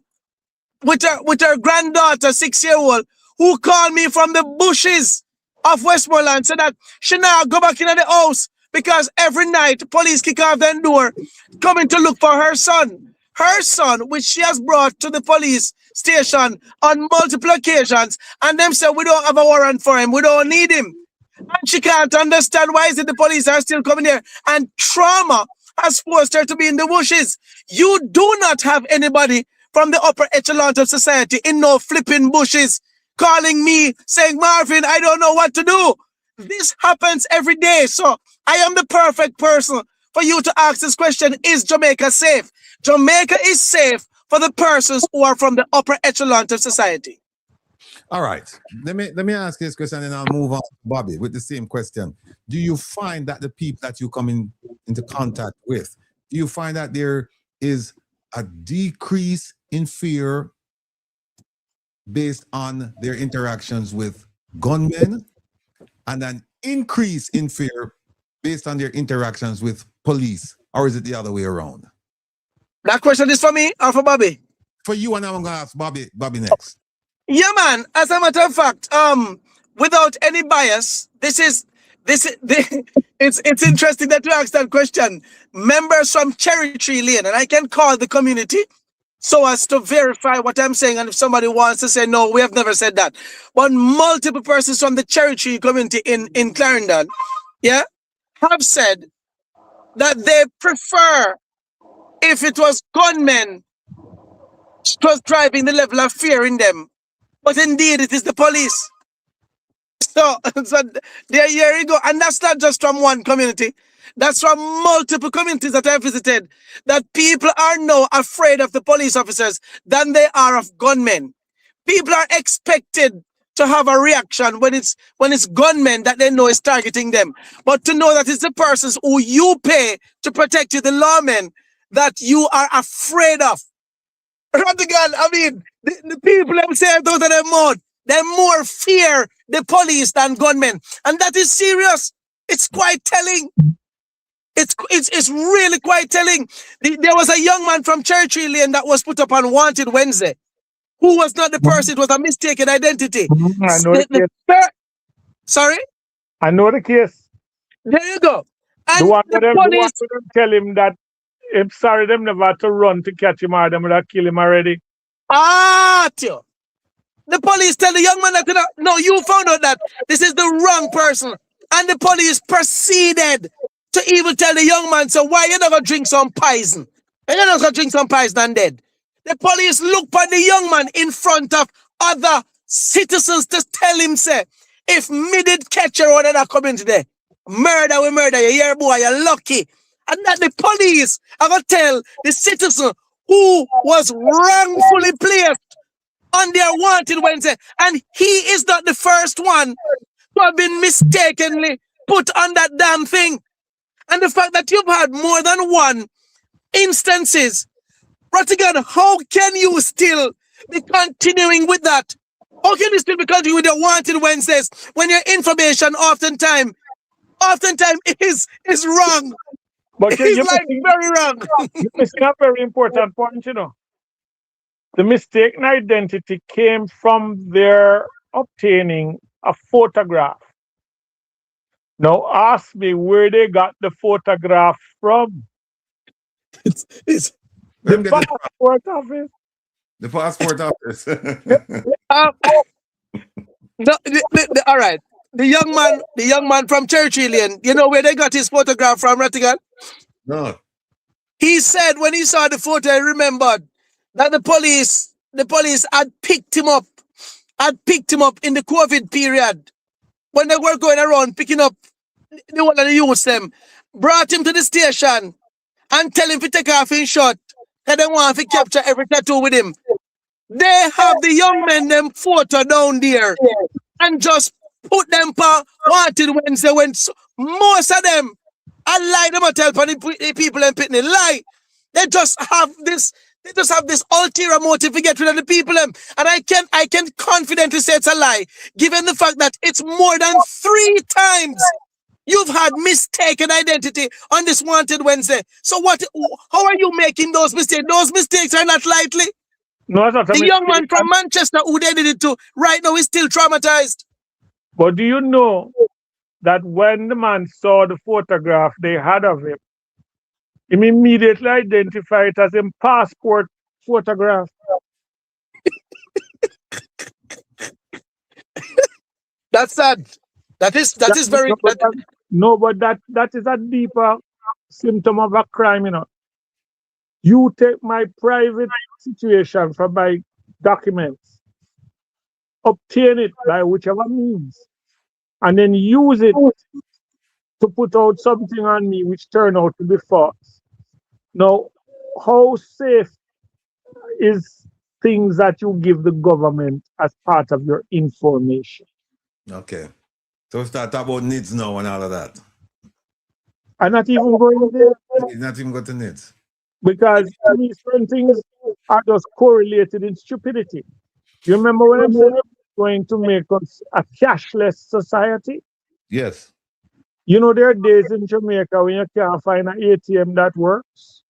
with her granddaughter, 6-year-old, who called me from the bushes of Westmoreland, said that she now go back into the house because every night police kick off their door, coming to look for her son. Her son, which she has brought to the police station on multiple occasions, and them say, we don't have a warrant for him, we don't need him. And she can't understand why is it the police are still coming there. And trauma has forced her to be in the bushes. You do not have anybody from the upper echelons of society in no flipping bushes calling me, saying, Marvin, I don't know what to do. This happens every day. So I am the perfect person for you to ask this question. Is Jamaica safe? Jamaica is safe for the persons who are from the upper echelons of society.
All right. Let me ask you this question and I'll move on to Bobby with the same question. Do you find that the people that you come into contact with, do you find that there is a decrease in fear based on their interactions with gunmen and an increase in fear based on their interactions with police? Or is it the other way around?
That question is for me or for Bobby?
For you, and I'm going to ask Bobby next.
Yeah, man. As a matter of fact, without any bias, it's interesting that you asked that question. Members from Cherry Tree Lane, and I can call the community so as to verify what I'm saying. And if somebody wants to say, no, we have never said that. But multiple persons from the Cherry Tree community in Clarendon, yeah, have said that they prefer if it was gunmen just driving the level of fear in them. But indeed, it is the police. So, so there you go. And that's not just from one community. That's from multiple communities that I visited. That people are now afraid of the police officers than they are of gunmen. People are expected to have a reaction when it's gunmen that they know is targeting them. But to know that it's the persons who you pay to protect you, the lawmen, that you are afraid of. Rattigan, I mean, the people themselves out of their mouth, they more fear the police than gunmen. And that is serious. It's quite telling. It's really quite telling. There was a young man from Churchill Lane that was put up on Wanted Wednesday, who was not the person. It was a mistaken identity.
I know the case.
Sorry?
I know the case.
There you go. And
The one
the
with them
police,
tell him that if sorry them never had to run to catch him or them would have killed him already.
Tio. The police tell the young man that no, you found out that this is the wrong person. And the police proceeded to even tell the young man, so why you never drink some poison? And you're not gonna drink some poison and dead. The police look at the young man in front of other citizens to tell him, say, if me did catch you or that coming today, murder we murder you, here boy, you're lucky. And that the police are gonna tell the citizen who was wrongfully placed on their Wanted Wednesday, and he is not the first one to have been mistakenly put on that damn thing. And the fact that you've had more than one instances, Rattigan, how can you still be continuing with that? How can you still be continuing with your Wanted Wednesdays when your information oftentimes is wrong?
But
It's like very wrong.
it's a very important point, you know. The mistaken identity came from their obtaining a photograph. Now ask me where they got the photograph from.
It's
Let him
The
get
passport office.
the passport office.
all right. The young man from Churchill Lane, you know where they got his photograph from, Rattigan?
No.
He said when he saw the photo, he remembered that the police had picked him up in the COVID period when they were going around picking up the one of the youths them, brought him to the station and tell him to take off his shirt because they want to capture every tattoo with him. They have the young men them photo down there and just put them for Wanted Wednesday when most of them, I lie them a tell the people and pitney lie. They just have this ulterior motive to get rid of the people them. And I can confidently say it's a lie, given the fact that it's more than 3 times you've had mistaken identity on this Wanted Wednesday. So how are you making those mistakes? Those mistakes are not lightly.
No, it's not a
The young man
mistake.
from Manchester who they did it to right now is still traumatized.
But do you know that when the man saw the photograph they had of him, he immediately identified it as a passport photograph?
That's sad. That is very.
But that is a deeper symptom of a crime, you know. You take my private situation from my documents, obtain it by whichever means, and then use it to put out something on me which turned out to be false. Now, how safe is things that you give the government as part of your information?
Okay. So start talking about needs now and all of that.
I'm not even going there
He's not even got to needs.
because to me, certain things are just correlated in stupidity. You remember when I said going to make us a cashless society?
Yes.
You know, there are days in Jamaica when you can't find an ATM that works.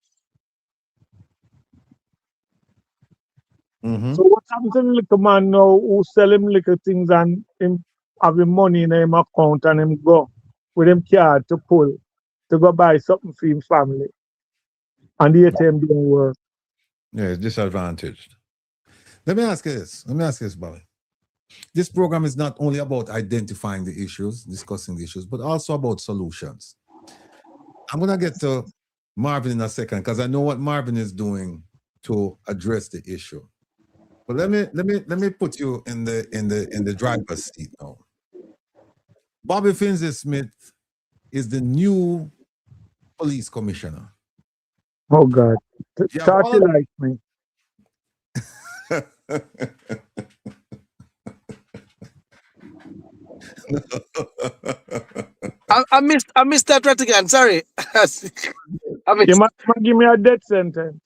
Mm-hmm.
So what happens to the little man now who sell him little things and him having money in him account and him go with him card to pull to go buy something for his family? And the ATM didn't work.
Yeah, it's disadvantaged. Let me ask you this, Bobby. This program is not only about identifying the issues, discussing the issues, but also about solutions. I'm going to get to Marvin in a second because I know what Marvin is doing to address the issue. But let me put you in the driver's seat now. Bobby Finley Smith is the new police commissioner.
Oh God.
You have all
Shorty
of-
like me.
I missed that Rattigan. Sorry. I
You
missed.
might give me a death sentence.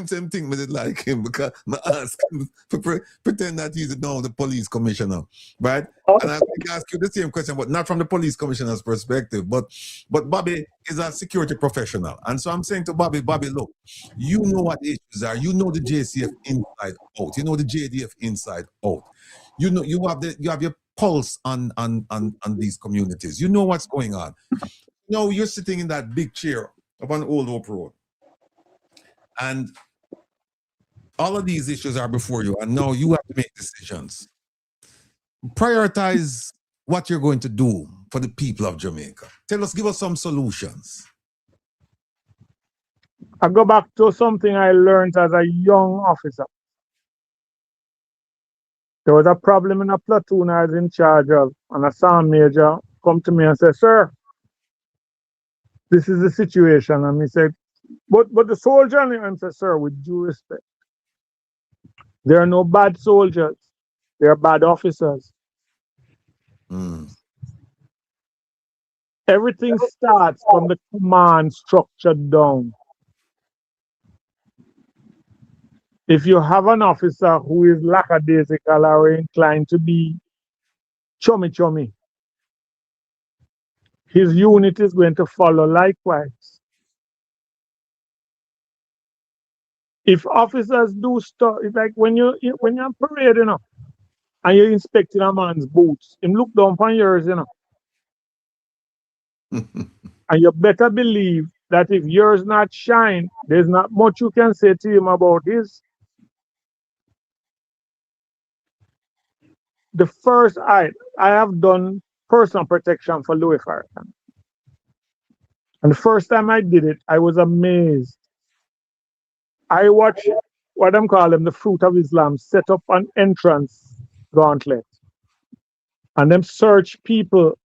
Same thing, me did like him because I ask him to pretend that he's now the police commissioner, right? And I think I ask you the same question, but not from the police commissioner's perspective. But Bobby is a security professional, and so I'm saying to Bobby, look, you know what the issues are. You know the JCF inside out. You know the JDF inside out. You know you have your pulse on these communities. You know what's going on. Now you're sitting in that big chair up on Old Hope Road. And all of these issues are before you, and now you have to make decisions. Prioritize what you're going to do for the people of Jamaica. Give us some solutions.
I go back to something I learned as a young officer. There was a problem in a platoon I was in charge of, and a sergeant major come to me and said, "Sir, this is the situation." And he said, but the soldier, and said, "Sir, with due respect, there are no bad soldiers. There are bad officers." Everything starts from the command structure down. If you have an officer who is lackadaisical or inclined to be chummy, his unit is going to follow likewise. If officers do stuff, it's like when you're on parade, and you're inspecting a man's boots, him look down on yours, and you better believe that if yours not shine, there's not much you can say to him about his. The first I have done personal protection for Louis Farrakhan. And the first time I did it, I was amazed. I watched what I'm calling the Fruit of Islam set up an entrance gauntlet. And them search people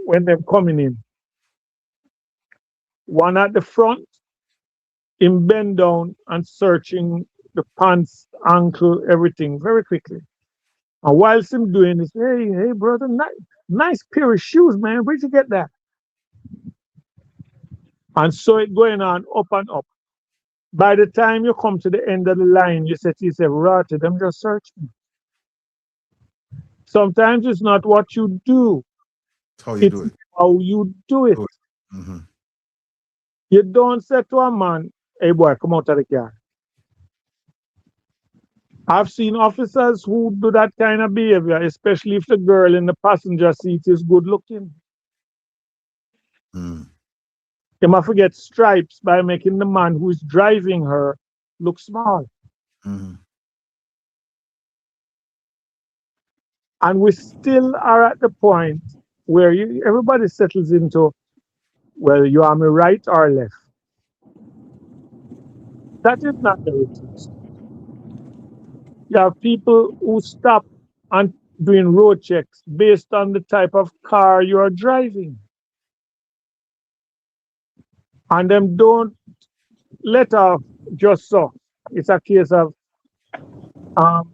when they're coming in. One at the front, him bend down and searching the pants, ankle, everything very quickly. And whilst him doing this, hey brother, nice pair of shoes, man. Where'd you get that? And so it going on up and up. By the time you come to the end of the line, you say to yourself, "Ratted, them just search me." Sometimes it's not what you do.
How you do it.
How you do it.
Mm-hmm.
You don't say to a man, "Hey boy, come out of the car." I've seen officers who do that kind of behavior, especially if the girl in the passenger seat is good looking. You must forget stripes by making the man who is driving her look small. And we still are at the point where everybody settles into, well, you are me right or left. That is not the routine. You have people who stop and doing road checks based on the type of car you are driving. And them don't let off just so. It's a case of,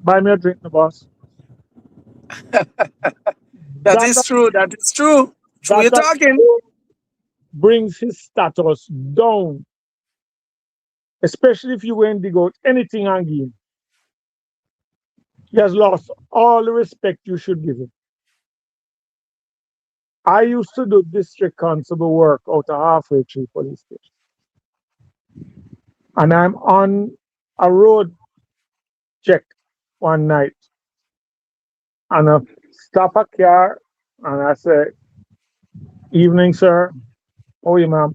buy me a drink, the boss.
That is true. That is true. True, you're talking.
Brings his status down. Especially if you went to dig out anything and give him. He has lost all the respect you should give him. I used to do district constable work out of Halfway Tree Police Station. And I'm on a road check one night. And I stop a car and I say, "Evening, sir. Oh, yeah, ma'am.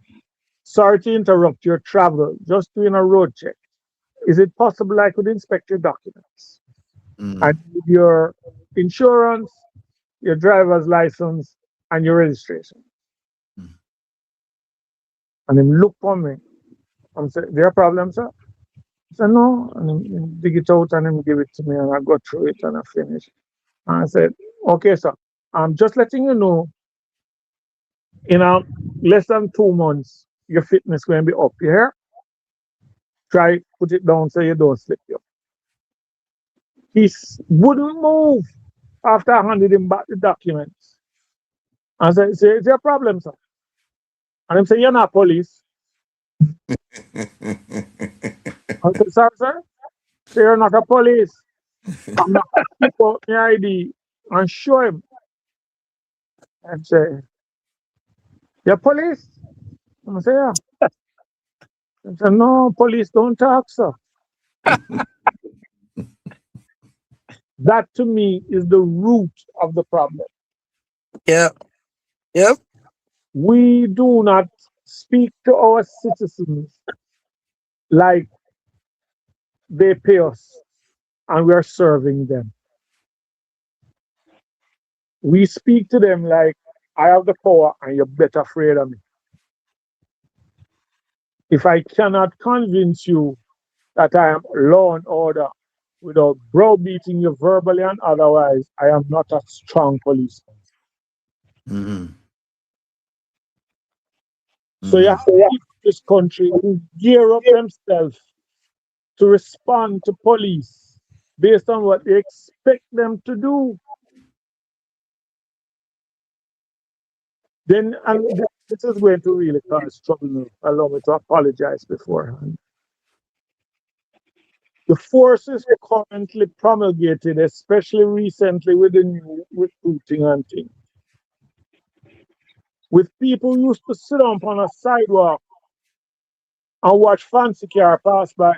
Sorry to interrupt your travel. Just doing a road check. Is it possible I could inspect your documents? And your insurance, your driver's license, and your registration?" And him look for me and say, "There a problem, sir?" I said, no. And he dig it out and him give it to me and I go through it and I finish. And I said, okay, sir. I'm just letting you know, in less than 2 months, your fitness going to be up here. Try put it down so you don't slip you. He wouldn't move after I handed him back the documents. I said, is there a problem, sir? And him say, you're not police. I said, sir, you're not a police. I'm not going to keep out my ID and show him. And say, you're police? And I say, yeah. And say, no, police don't talk, sir. That to me is the root of the problem.
Yeah. Yep.
We do not speak to our citizens like they pay us and we are serving them. We speak to them like, I have the power and you're better afraid of me. If I cannot convince you that I am law and order without browbeating you verbally and otherwise, I am not a strong policeman.
Mm-hmm.
So you have to keep this country who gear up themselves to respond to police based on what they expect them to do. Then, and this is going to really cause trouble now. Allow me to apologize beforehand. The forces currently promulgated, especially recently with the new recruiting and things, with people who used to sit up on a sidewalk and watch fancy car pass by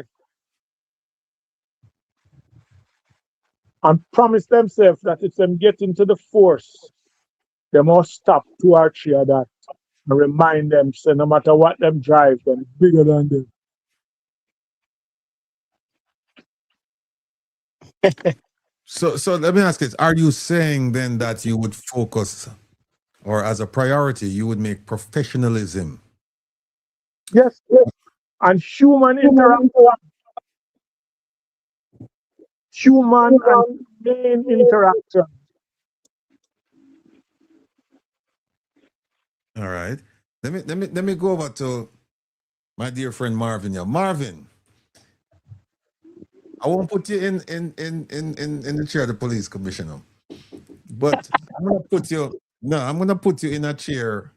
and promise themselves that if them get into the force, they must stop 2 or 3 of that and remind them, so no matter what them drive, them bigger than them.
So let me ask this. Are you saying then that you would focus, or as a priority, you would make professionalism?
Yes, yes. And human interaction. Human and humane interaction.
All right. Let me go over to my dear friend Marvin here. Marvin, I won't put you in the chair of the police commissioner, but I'm gonna put you in a chair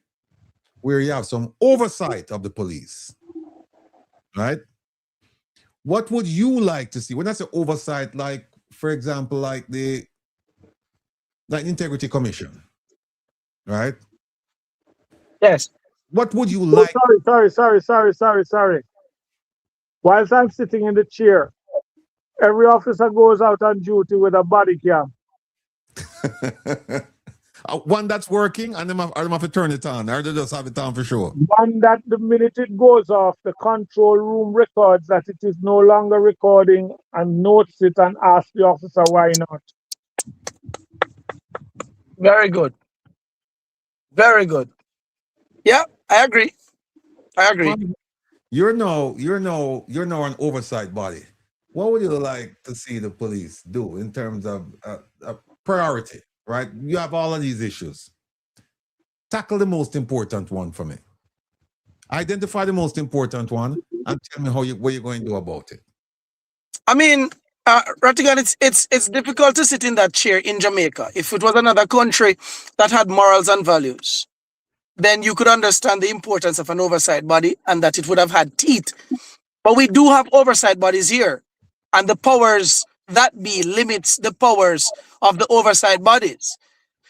where you have some oversight of the police. Right? What would you like to see? When I say oversight, like for example, like the Integrity Commission, right?
Yes.
What would you like?
Sorry. Whilst I'm sitting in the chair, every officer goes out on duty with a body cam.
One that's working, and them have to turn it on, or they just have it on for sure.
One that the minute it goes off, the control room records that it is no longer recording and notes it and asks the officer why not.
Very good. Very good. Yeah, I agree.
You're no an oversight body. What would you like to see the police do in terms of priority? Right? You have all of these issues. Tackle the most important one for me. Identify the most important one and tell me what you're going to do about it.
I mean, Rattigan, it's difficult to sit in that chair in Jamaica. If it was another country that had morals and values, then you could understand the importance of an oversight body and that it would have had teeth. But we do have oversight bodies here, and the powers that be limits the powers of the oversight bodies.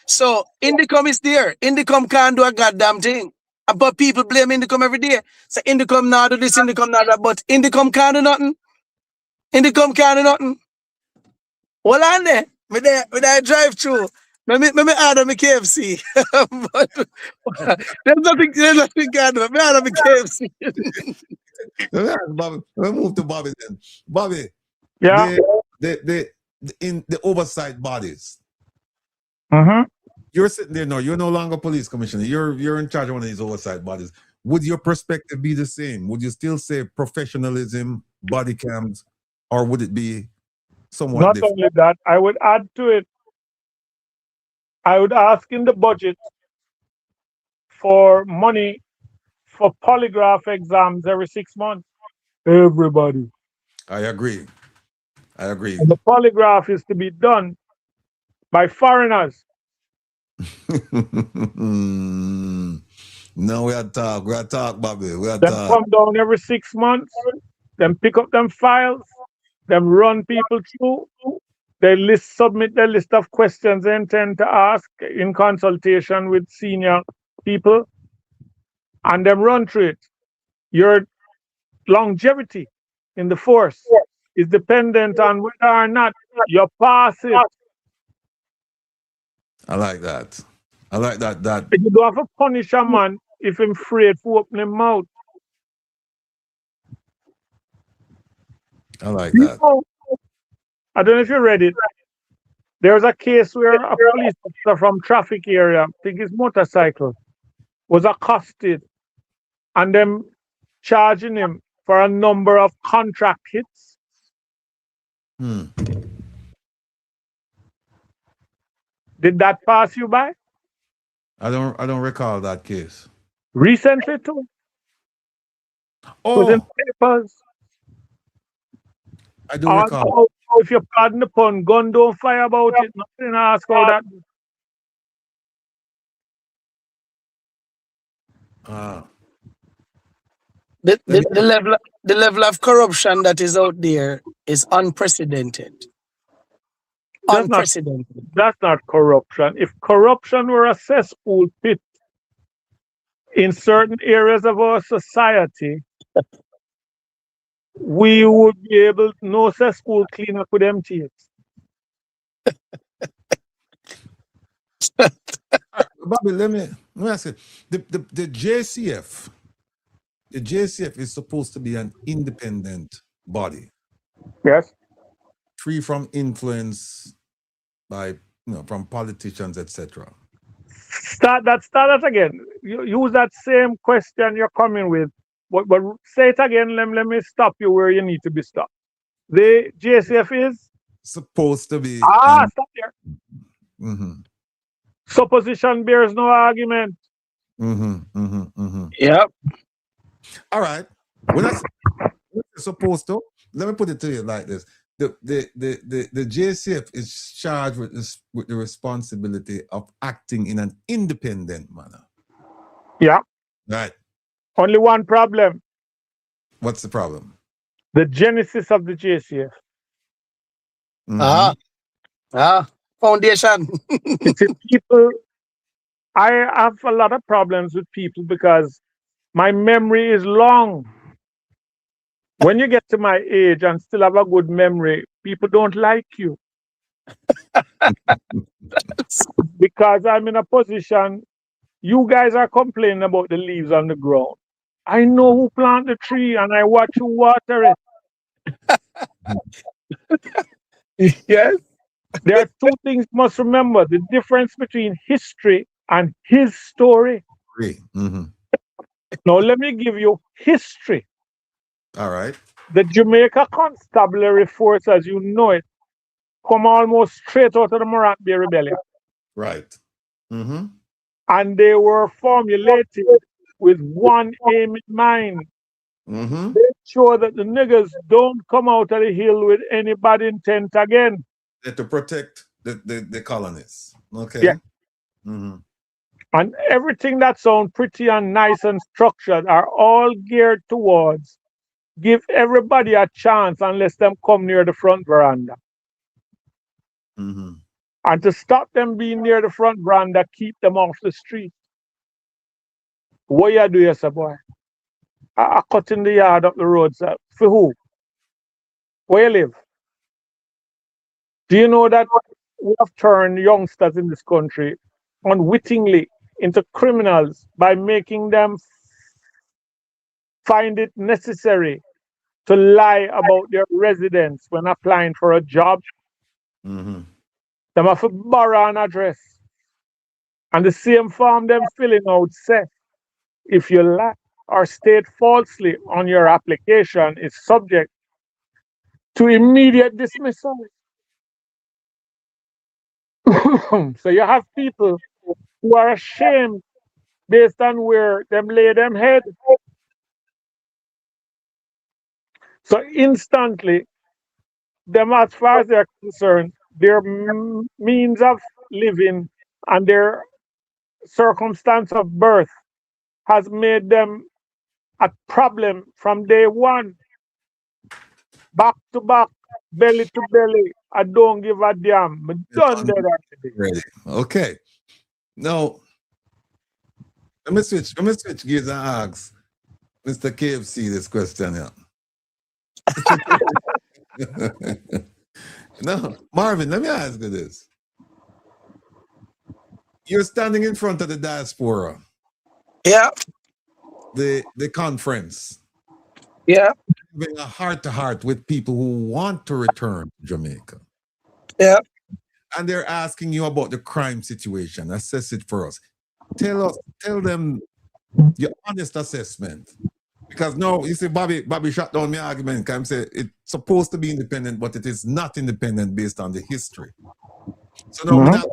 So Indicom is there. Indicom can't do a goddamn thing. But people blame Indicom every day. So Indicom now do this, Indicom now that, but Indicom can't do nothing. Indicom can't do nothing. Hold on there. When I drive through, let me add on my KFC. But there's nothing can do. Me add on my KFC.
Bobby, let's move to Bobby then. Bobby,
Yeah.
In the oversight bodies.
Mm-hmm.
You're sitting there now. You're no longer police commissioner. You're in charge of one of these oversight bodies. Would your perspective be the same? Would you still say professionalism body cams, or would it be somewhat
Not
different?
only that, I would add to it, I would ask in the budget for money for polygraph exams every 6 months. Everybody.
I agree. I agree.
And the polygraph is to be done by foreigners.
No, we are talk, Bobby. We are
Them
talk.
come down every 6 months, them pick up them files, them run people through, they submit their list of questions they intend to ask in consultation with senior people, and them run through it. Your longevity in the force is dependent on whether or not you pass it.
I like that. I like that.
You don't have to punish a man if he's afraid to open his mouth.
I like that.
I don't know if you read it. There was a case where a police officer from traffic area, I think his motorcycle, was accosted and them charging him for a number of contract hits. Did that pass you by?
I don't recall that case.
Recently too. It was in papers.
I do recall.
If you pardon the pun, gun don't fire about it. Nothing ask how that.
The level of corruption that is out there is unprecedented. Unprecedented.
That's not corruption. If corruption were a cesspool pit in certain areas of our society, we would be able, no cesspool cleaner could empty it.
Bobby, let me ask you. The JCF, is supposed to be an independent body.
Yes.
Free from influence by from politicians, etc.
Start that again. You use that same question you're coming with, but say it again. Let me stop you where you need to be stopped. The JCF is
supposed to be.
Stop there. Supposition bears no argument.
Yep.
All right. When I supposed to, let me put it to you like this: the JCF is charged with the responsibility of acting in an independent manner.
Yeah.
Right.
Only one problem.
What's the problem?
The genesis of the JCF.
Foundation.
People, I have a lot of problems with people because my memory is long. When you get to my age and still have a good memory, people don't like you. Because I'm in a position, you guys are complaining about the leaves on the ground. I know who planted the tree and I watch you water it. Yes. There are two things you must remember. The difference between history and his story. Now, let me give you history.
All right.
The Jamaica Constabulary Force, as you know it, come almost straight out of the Morant Bay Rebellion.
Right.
And they were formulated with one aim in mind. Make sure that the niggas don't come out of the hill with any bad intent again.
To protect the colonists. Okay.
Yeah. And everything that sounds pretty and nice and structured are all geared towards give everybody a chance unless them come near the front veranda. And to stop them being near the front veranda, keep them off the street. What you do, yes, boy? I cut in the yard up the road, sir. For who? Where you live? Do you know that we have turned youngsters in this country unwittingly into criminals by making them find it necessary to lie about their residence when applying for a job? Them have to borrow an address. And the same form them filling out say, if you lie or state falsely on your application is subject to immediate dismissal. So you have people who are ashamed based on where them lay them head. So instantly, them as far as they're concerned, their means of living and their circumstance of birth has made them a problem from day one. Back to back, belly to belly. I don't give a damn. I'm done there today.
Ready. Okay. Now, let me switch gears and ask Mr. KFC this question here. No, Marvin, let me ask you this. You're standing in front of the diaspora,
Yeah,
the conference,
yeah,
having a heart-to-heart with people who want to return to Jamaica.
yeah.
And they're asking you about the crime situation. Assess it for us. Tell them your honest assessment. Because no, you see, Bobby shut down my argument. I'm saying it's supposed to be independent, but it is not independent based on the history. So now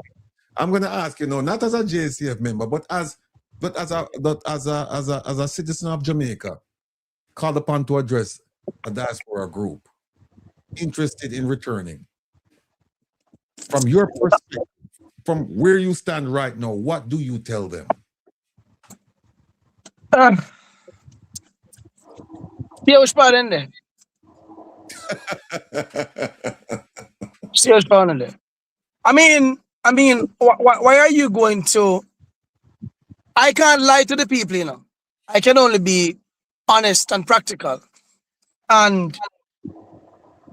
I'm going to ask you, not as a JCF member, but as a citizen of Jamaica, called upon to address a diaspora group interested in returning. From your perspective, from where you stand right now, what do you tell them?
See what's part in there. See what's part in there. I mean, why are you going to? I can't lie to the people, I can only be honest and practical. And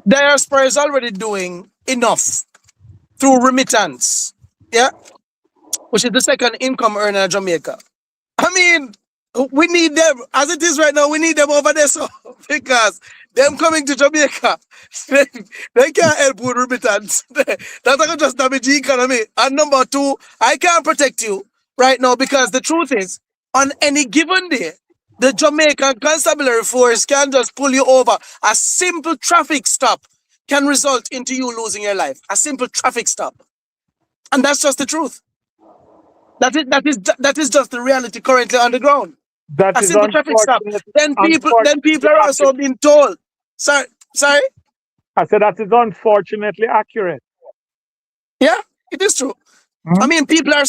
diaspora is already doing enough through remittance, yeah, which is the second income earner in Jamaica. I mean, we need them as it is right now. We need them over there, so because them coming to Jamaica, they can't help with remittance. That's not just damage the economy. And number two, I can't protect you right now because the truth is, on any given day, the Jamaican Constabulary Force can just pull you over. A simple traffic stop can result into you losing your life. A simple traffic stop, and that's just the truth. That is just the reality currently on the ground.
That
A
is
simple traffic stop.
unfortunate.
Then people are also being told. Sorry.
I said that is unfortunately accurate.
Yeah, it is true. I mean, people are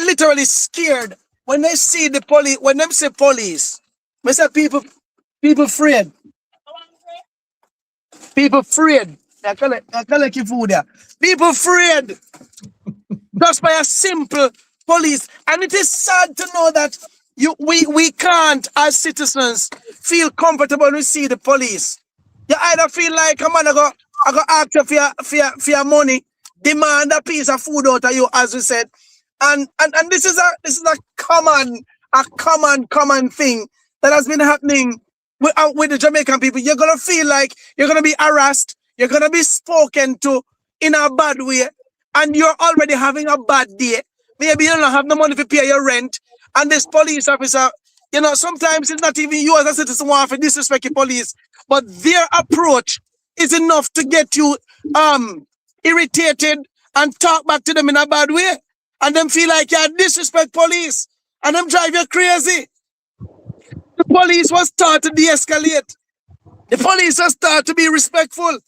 literally scared when they see the police. When them say police, they say people afraid. People afraid. I collect your food there. People afraid. Just by a simple police. And it is sad to know that we can't, as citizens, feel comfortable when we see the police. You either feel like, come on, I go ask you for your money, demand a piece of food out of you, as we said. And this is a common thing that has been happening with the Jamaican people. You're gonna feel like you're gonna be harassed, you're gonna be spoken to in a bad way, and you're already having a bad day. Maybe you don't have no money to pay your rent, and this police officer, sometimes it's not even you as a citizen want to disrespect the police, but their approach is enough to get you irritated and talk back to them in a bad way, and them feel like you disrespect police, and them drive you crazy. The police was taught to de-escalate. The police was taught to be respectful.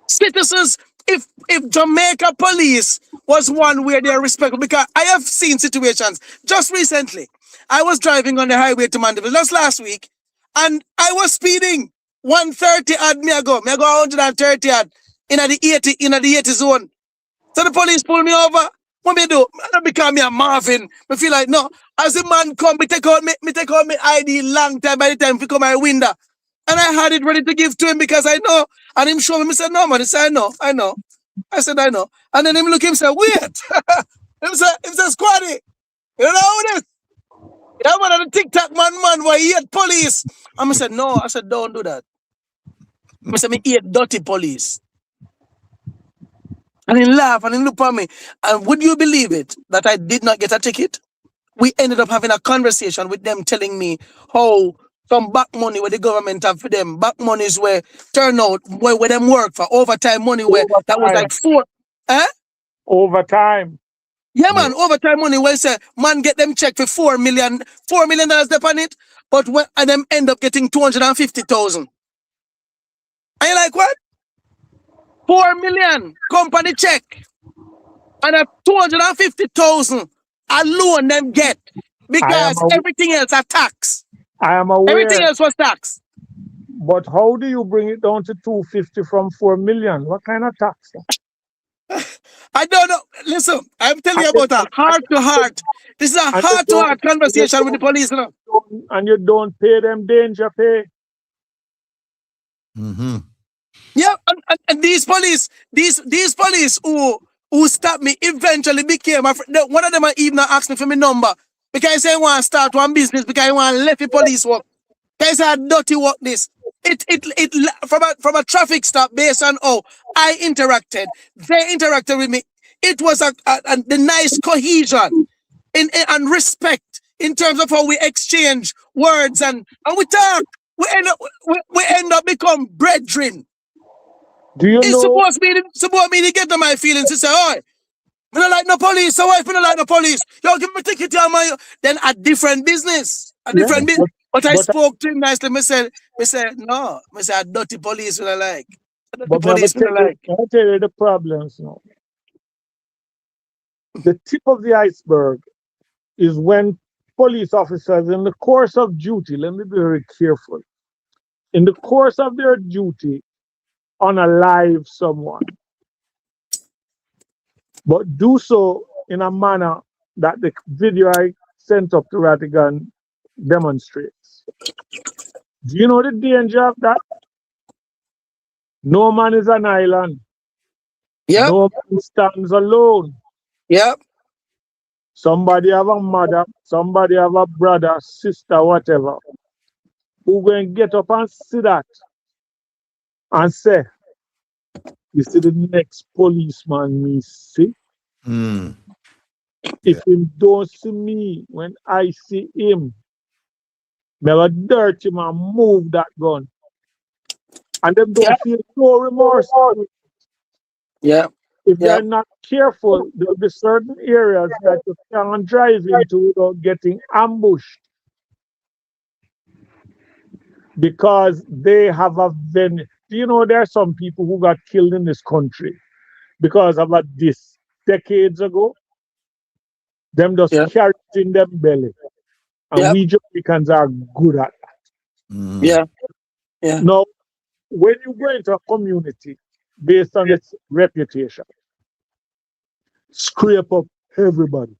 Citizens, if Jamaica police was one where they are respectful, because I have seen situations just recently. I was driving on the highway to Mandeville just last week, and I was speeding 130 odd. Me I go 130 odd in the 80 zone. So the police pull me over. What me do? I don't become me a Marvin. I feel like no. As the man come, me take out my ID long time by the time he come my window. And I had it ready to give to him because I know. And him show me, said, no, man. He said, I know. I said, I know. And then him look him say, wait. him say, Squaddy, you know who this? Yeah, man, the TikTok man, why he hate police. And I said, no. I said, don't do that. I said, me hate dirty police. And he laughed and he looked at me. And would you believe it that I did not get a ticket? We ended up having a conversation with them telling me how some back money where the government have for them. Back monies where turn out where them work for overtime money where that was like
Overtime.
4. Eh?
Overtime.
Yeah, man, overtime money where say man get them check for $4 million dep on it, but when and them end up getting 250,000. And you're like, what? 4 million company check and a 250,000 alone them get because everything else are tax.
I am
Everything
aware.
else was tax.
But how do you bring it down to 250 from 4 million? What kind of tax?
I don't know. Listen, I'm telling you
And
about a heart to heart. This is a heart to heart conversation with the police. You know?
And you don't pay them danger pay.
Mm-hmm.
Yeah, and these police who stopped me eventually became a friend. One of them even asked me for my number because I say I want to start one business because I want to left the police work. Because I dirty work this. It from a traffic stop based on how I interacted. They interacted with me. It was the nice cohesion and respect in terms of how we exchange words and we talk. We end up become brethren.
Do you
It's
know?
supposed me to get to my feelings to say, oh, I don't like no police, so why if I don't like no police? Yo, give me a ticket on my then a different business. A different business. But I spoke to him nicely. I said, no. I said, a dirty police will I like. A dirty
But
police will I like.
I'll tell you the problems now. The tip of the iceberg is when police officers, in the course of duty, let me be very careful, in the course of their duty, unalive someone, but do so in a manner that the video I sent up to Rattigan demonstrates. Do you know the danger of that? No man is an island.
Yep.
No man stands alone.
Yep.
Somebody have a mother, somebody have a brother, sister, whatever, who going to get up and see that and say, you see the next policeman me see?
Mm.
If him don't see me when I see him, me have a dirty man move that gun. And them don't feel no remorse.
Yeah.
If they're not careful, there will be certain areas that you can't drive into without getting ambushed. Because they have a do you know there are some people who got killed in this country because of this decades ago? Them just carry it in them belly. And we Jamaicans are good at that.
Mm.
Yeah. Yeah.
Now, when you go into a community based on its reputation, scrape up everybody.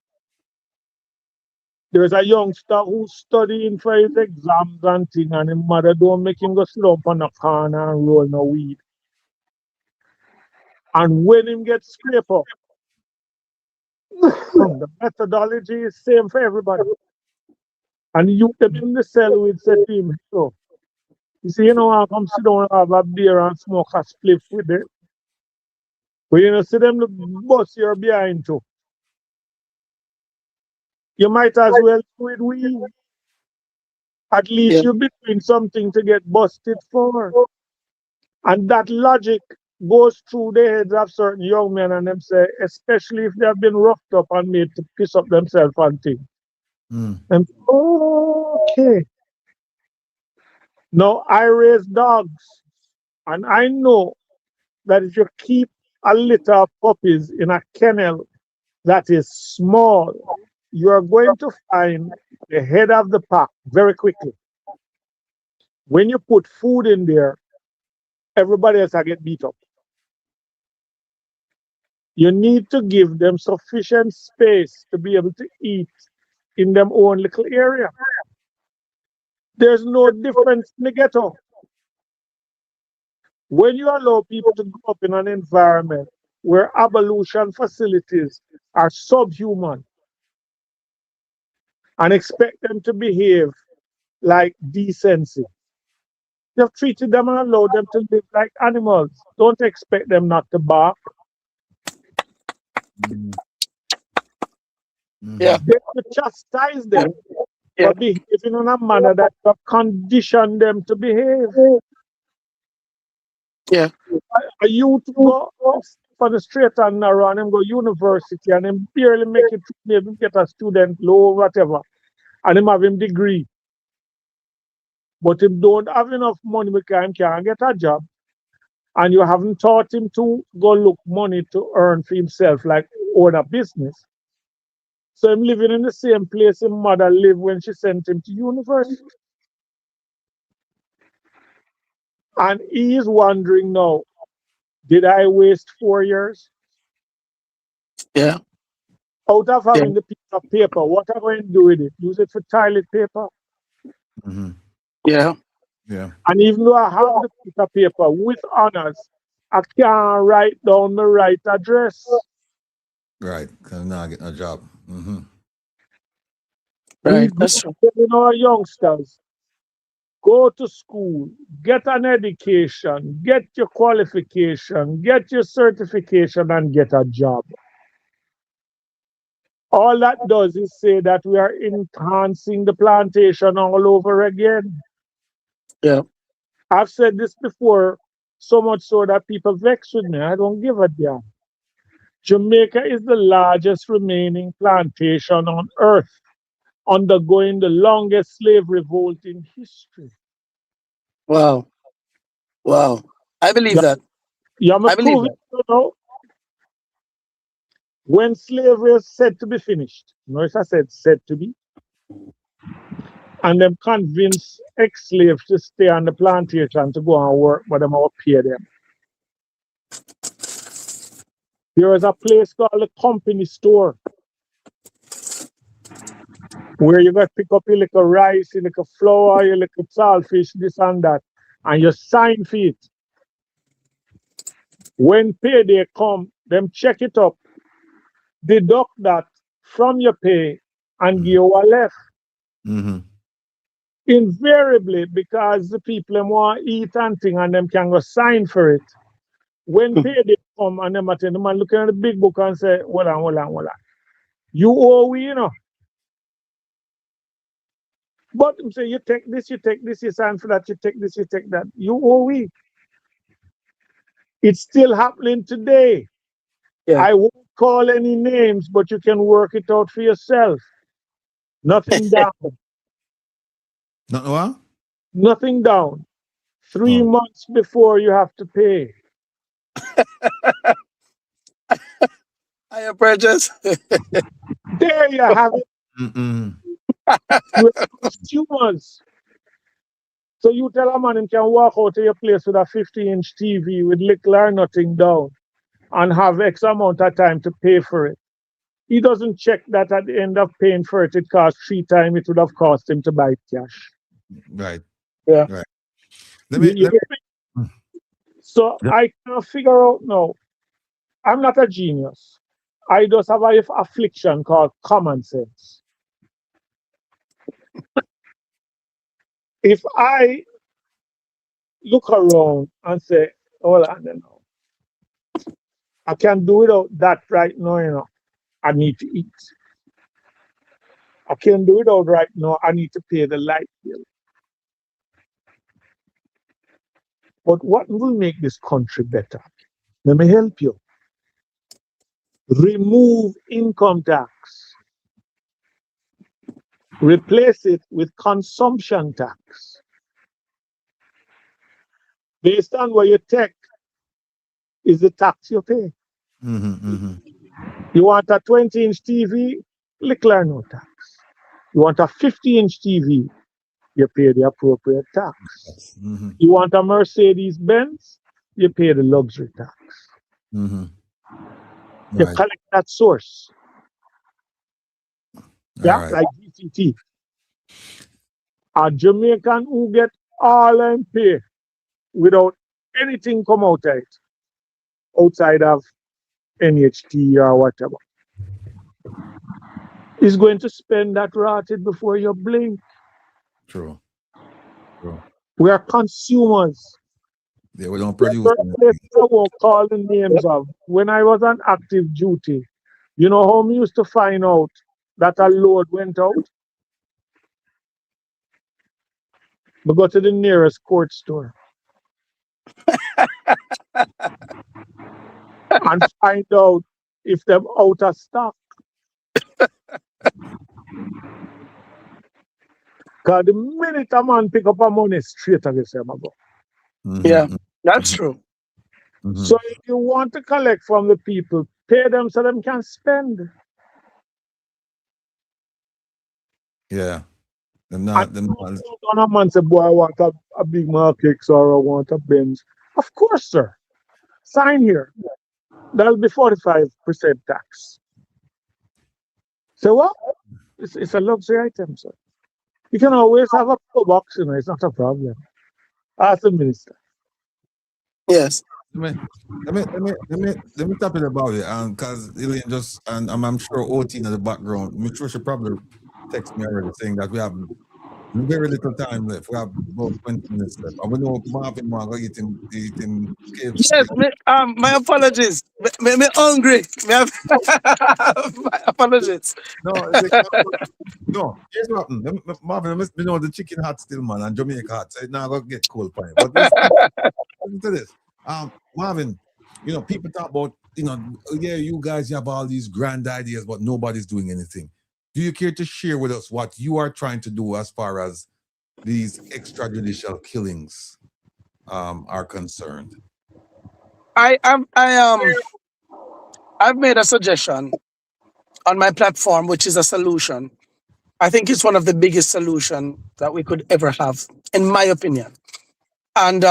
There's a youngster who's studying for his exams and thing, and his mother don't make him go sit up on the corner and roll no weed. And when him gets scrape up, the methodology is same for everybody. And you them in the cell with say to him, so you see, you know, I come sit down and have a beer and smoke a spliff with them. But you know, see them the bus you're behind too. You might as well do it weed. At least you'll be doing something to get busted for. And that logic goes through the heads of certain young men and them say, especially if they have been roughed up and made to piss up themselves and things.
Mm.
And okay. Now I raise dogs, and I know that if you keep a litter of puppies in a kennel that is small, you are going to find the head of the pack very quickly. When you put food in there, everybody else will get beat up. You need to give them sufficient space to be able to eat in their own little area. There's no difference in the ghetto. When you allow people to grow up in an environment where ablution facilities are subhuman and expect them to behave like decency, you've treated them and allowed them to live like animals. Don't expect them not to bark.
Mm.
Yeah.
They have to chastise them.
Yeah.
for behaving in a manner that you have conditioned them to behave.
Yeah.
A youth go for the straight and narrow and him go university and him barely make it, maybe get a student low, whatever, and him have him degree. But him don't have enough money because him can't get a job. And you haven't taught him to go look money to earn for himself, like own a business. So him living in the same place his mother lived when she sent him to university. And he is wondering now, did I waste 4 years?
Yeah.
Out of having the piece of paper, what am I going to do with it? Use it for toilet paper?
Mm-hmm.
Yeah.
Yeah.
And even though I have the piece of paper with honors, I can't write down the right address.
Right. Because I'm not getting a job. Mm-hmm.
Right. That's true.
You know, youngsters, go to school, get an education, get your qualification, get your certification, and get a job. All that does is say that we are enhancing the plantation all over again.
Yeah.
I've said this before, so much so that people vex with me. I don't give a damn. Jamaica is the largest remaining plantation on earth, undergoing the longest slave revolt in history.
Wow. Wow. I believe that.
Yeah,
I believe
prove it, you know. When slavery is said to be finished, notice I said said to be, and them convince ex-slaves to stay on the plantation to go and work, but them all pay them. There is a place called the company store where you got to pick up your little rice, your little flour, your little saltfish, this and that, and you sign for it. When payday come, them check it up, deduct that from your pay, and give you a left.
Mm-hmm.
Invariably, because the people them want to eat and thing and them can go sign for it. When payday come and them attend, the man looking at the big book and say, hold on. You owe we, you know. But say you take this, you sign for that, you take this, you take that. You owe we. It's still happening today.
Yeah.
I won't call any names, but you can work it out for yourself. Nothing down.
Not what?
Nothing down. 3 months before you have to pay.
Higher purchase.
There you have it.
Mm-mm.
We're consumers. So you tell a man he can walk out of your place with a 50-inch TV with little or nothing down and have X amount of time to pay for it. He doesn't check that at the end of paying for it, it costs 3 times it would have cost him to buy it cash.
Right.
Yeah.
Right. Let me.
So I can figure out now, I'm not a genius. I just have an affliction called common sense. If I look around and say, hold on now, I can do without that right now, you know, I need to eat. I can't do without right now, I need to pay the light bill. But what will make this country better? Let me help you. Remove income tax. Replace it with consumption tax. Based on what you take is the tax you pay.
Mm-hmm, mm-hmm.
You want a 20-inch TV, little or no tax. You want a 50-inch TV, you pay the appropriate tax.
Mm-hmm.
You want a Mercedes Benz, you pay the luxury tax.
Mm-hmm.
You
Right.
collect that source. Yeah,
Right.
like GCT. A Jamaican who get all and pay without anything come out of it, outside of NHT or whatever, is going to spend that rotted before you blink.
True.
We are consumers.
Yeah, we don't produce.
I won't call the names of. When I was on active duty, you know how we used to find out that a load went out? We go to the nearest court store and find out if they're out of stock. Because the minute a man pick up a money, straight away say, "I'm go."
Yeah, that's true.
So if you want to collect from the people, pay them so them can spend.
Yeah. Them
And
not.
don't a man say, "Boy, I want a big market or I want a Benz." Of course, sir. Sign here. That'll be 45% tax. So what? It's a luxury item, sir. You can always have a pro box, it's not a problem. Ask the minister.
Yes.
Let me tap it about it, because Elaine just and I'm sure OT in the background. I'm sure she probably text me already saying that we have very little time left. We have about 20 minutes left. I know Marvin want to eating KFC.
Yes, my apologies. Me hungry. My apologies.
No, no. Here's what happened. Marvin, me know the chicken hot still, man, and Jamaica hot. So now gonna get cold pie. But listen to this. Marvin, people talk about, yeah, you guys have all these grand ideas, but nobody's doing anything. Do you care to share with us what you are trying to do as far as these extrajudicial killings are concerned?
I've made a suggestion on my platform, which is a solution. I think it's one of the biggest solutions that we could ever have, in my opinion. And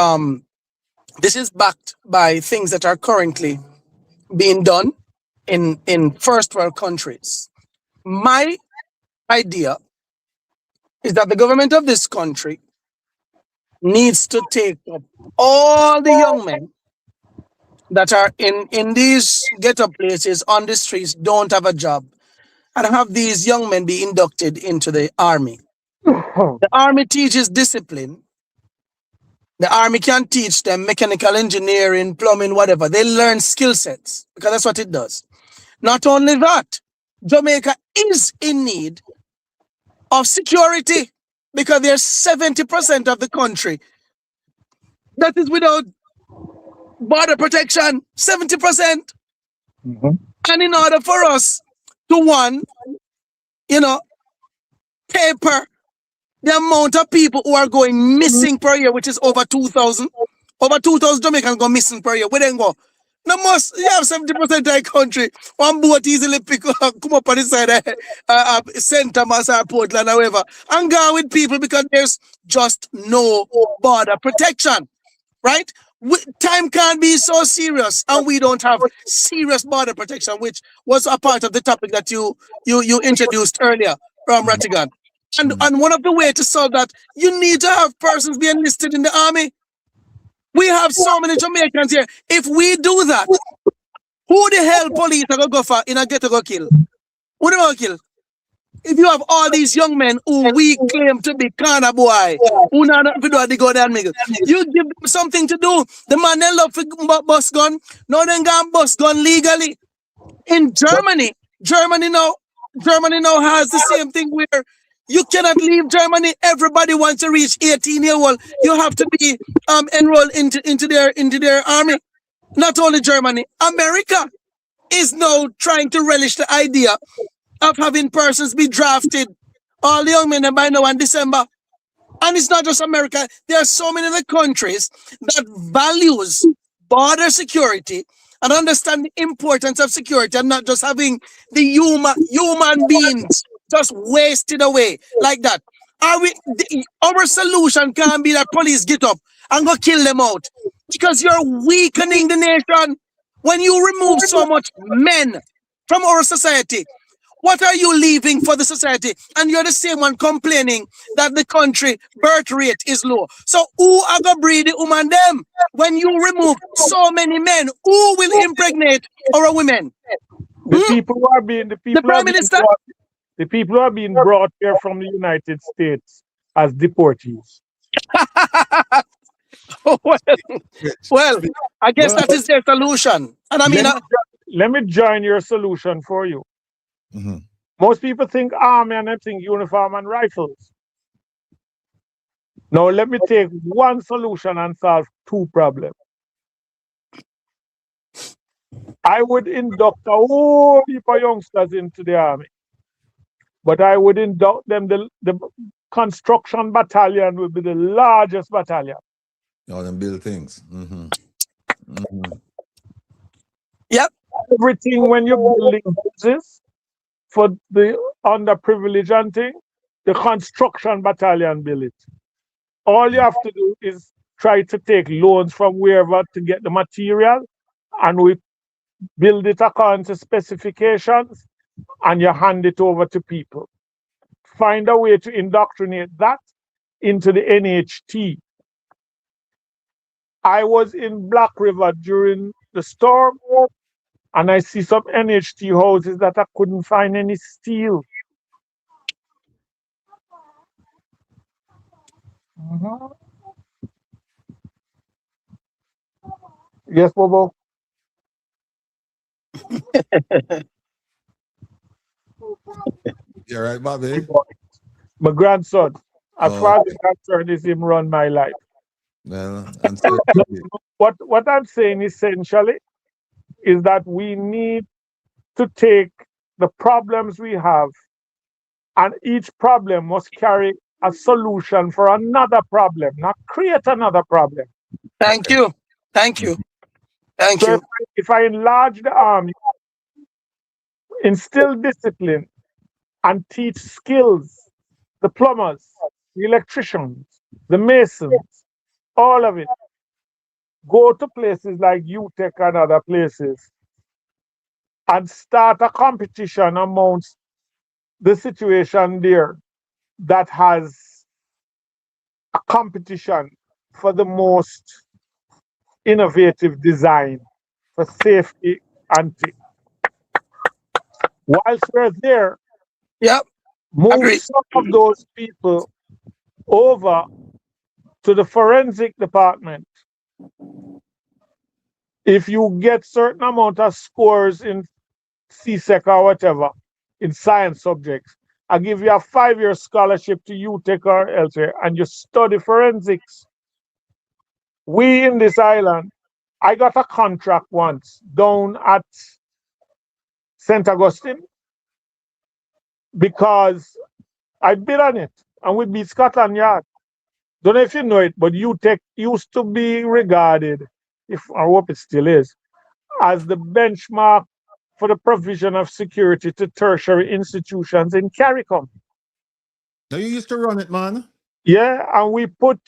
this is backed by things that are currently being done in first world countries. My idea is that the government of this country needs to take up all the young men that are in these ghetto places on the streets, don't have a job, and have these young men be inducted into the army. The army teaches discipline. The army can teach them mechanical engineering, plumbing, whatever. They learn skill sets because that's what it does. Not only that, Jamaica is in need of security because there's 70% of the country that is without border protection. 70%. And in order for us to paper the amount of people who are going missing per year, which is over 2,000. Over 2,000 Jamaicans go missing per year. Where they go? No must you have 70% of the country. One boat easily come up on the side of St. Thomas or Portland or whatever, and go with people because there's just no border protection. Right? Time can't be so serious, and we don't have serious border protection, which was a part of the topic that you introduced earlier from Rattigan. And one of the ways to solve that, you need to have persons be enlisted in the army. We have so many Jamaicans here. If we do that, who the hell police are going to go for in a ghetto go kill? Who they going to kill? If you have all these young men who we claim to be corner boy, who not do go there, you give them something to do. The man they love for bus gun, now they got bus gun legally. In Germany now has the same thing where you cannot leave Germany. Everybody wants to reach 18 years old. You have to be enrolled into their army. Not only Germany, America is now trying to relish the idea of having persons be drafted. All the young men by now in December. And it's not just America. There are so many other countries that values border security and understand the importance of security and not just having the human beings just wasted away like that. Our solution can't be that police get up and go kill them out because you're weakening the nation. When you remove so much men from our society, what are you leaving for the society? And you're the same one complaining that the country birth rate is low. So who are going to breed the woman them? When you remove so many men, who will impregnate our women?
The people who are being
the Prime Minister?
The people who are being brought here from the United States as deportees.
well, I guess that is their solution. And I mean,
let me join your solution for you. Most people think army and they think uniform and rifles. Now let me take one solution and solve two problems. I would induct a whole heap of youngsters into the army, but I would induct them. The construction battalion would be the largest battalion.
All them build things.
Yep.
Everything when you're building houses for the underprivileged and thing, the construction battalion build it. All you have to do is try to take loans from wherever to get the material, and we build it according to specifications, and you hand it over to people. Find a way to indoctrinate that into the NHT. I was in Black River during the storm, and I see some NHT houses that I couldn't find any steel. Yes, Bobo.
You're right, Bobby.
My grandson, as
Oh,
far as I'm concerned, is him run my life.
Well, and so
What I'm saying essentially is that we need to take the problems we have, and each problem must carry a solution for another problem, not create another problem.
Thank you. Thank you. Thank
So
you.
if I enlarge the army, instill discipline, and teach skills, the plumbers, the electricians, the masons, all of it, go to places like UTEC and other places and start a competition amongst the situation there that has a competition for the most innovative design for safety and things. Whilst we're there,
Yep.
move
Agreed.
some of those people over to the forensic department. If you get certain amount of scores in CSEC or whatever, in science subjects, I give you a 5-year scholarship to UTEC or elsewhere, and you study forensics. We in this island, I got a contract once down at St. Augustine because I bid on it, and we beat Scotland Yard. Don't know if you know it, but UTEC used to be regarded, if I hope it still is, as the benchmark for the provision of security to tertiary institutions in CARICOM.
now you used to run it, man.
Yeah, and we put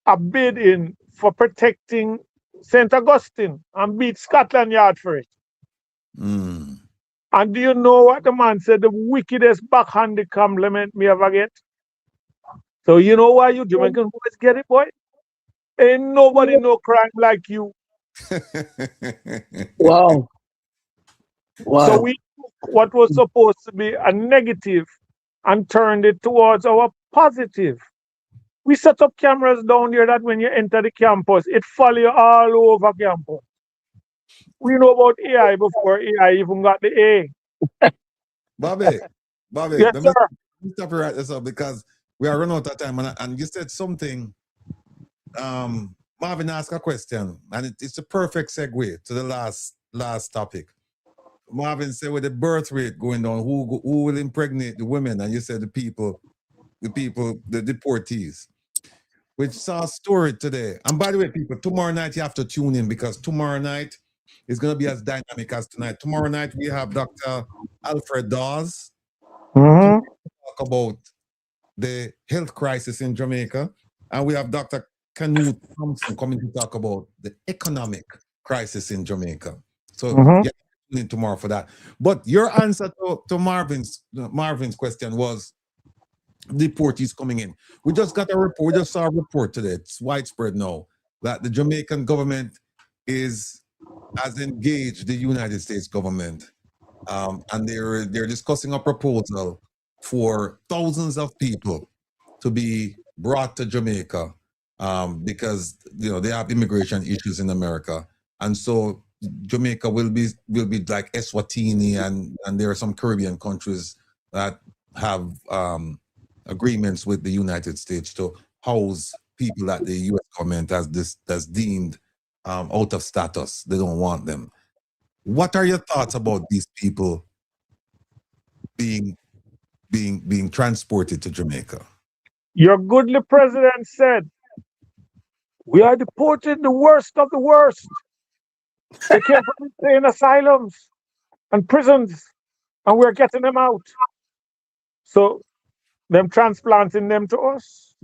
a bid in for protecting St. Augustine and beat Scotland Yard for it.
Mm.
And do you know what the man said? The wickedest backhanded compliment me ever get. So you know why you Jamaican boys get it, boy? Ain't nobody no crime like you.
Wow. Wow.
So we took what was supposed to be a negative and turned it towards our positive. We set up cameras down there that when you enter the campus, it follow you all over campus. We know about AI before AI even got the A.
Bobby,
Yes,
let
sir.
me stop you right this up because we are running out of time, and you said something. Marvin asked a question, and it's a perfect segue to the last topic. Marvin said, with the birth rate going down, who will impregnate the women? And you said the deportees. Which saw a story today. And by the way, people, tomorrow night you have to tune in because tomorrow night is going to be as dynamic as tonight. Tomorrow night we have Dr. Alfred Dawes to talk about the health crisis in Jamaica. And we have Dr. Canute Thompson coming to talk about the economic crisis in Jamaica. So yeah, tune in tomorrow for that. But your answer to Marvin's question was deportees coming in. We just got a report. We just saw a report today. It's widespread now that the Jamaican government has engaged the United States government, and they're discussing a proposal for thousands of people to be brought to Jamaica because they have immigration issues in America, and so Jamaica will be like Eswatini, and there are some Caribbean countries that have agreements with the United States to house people that the U.S. government has deemed out of status. They don't want them. What are your thoughts about these people being transported to Jamaica?
Your goodly president said, we are deporting the worst of the worst. They came from insane asylums and prisons, and we're getting them out. So, them transplanting them to us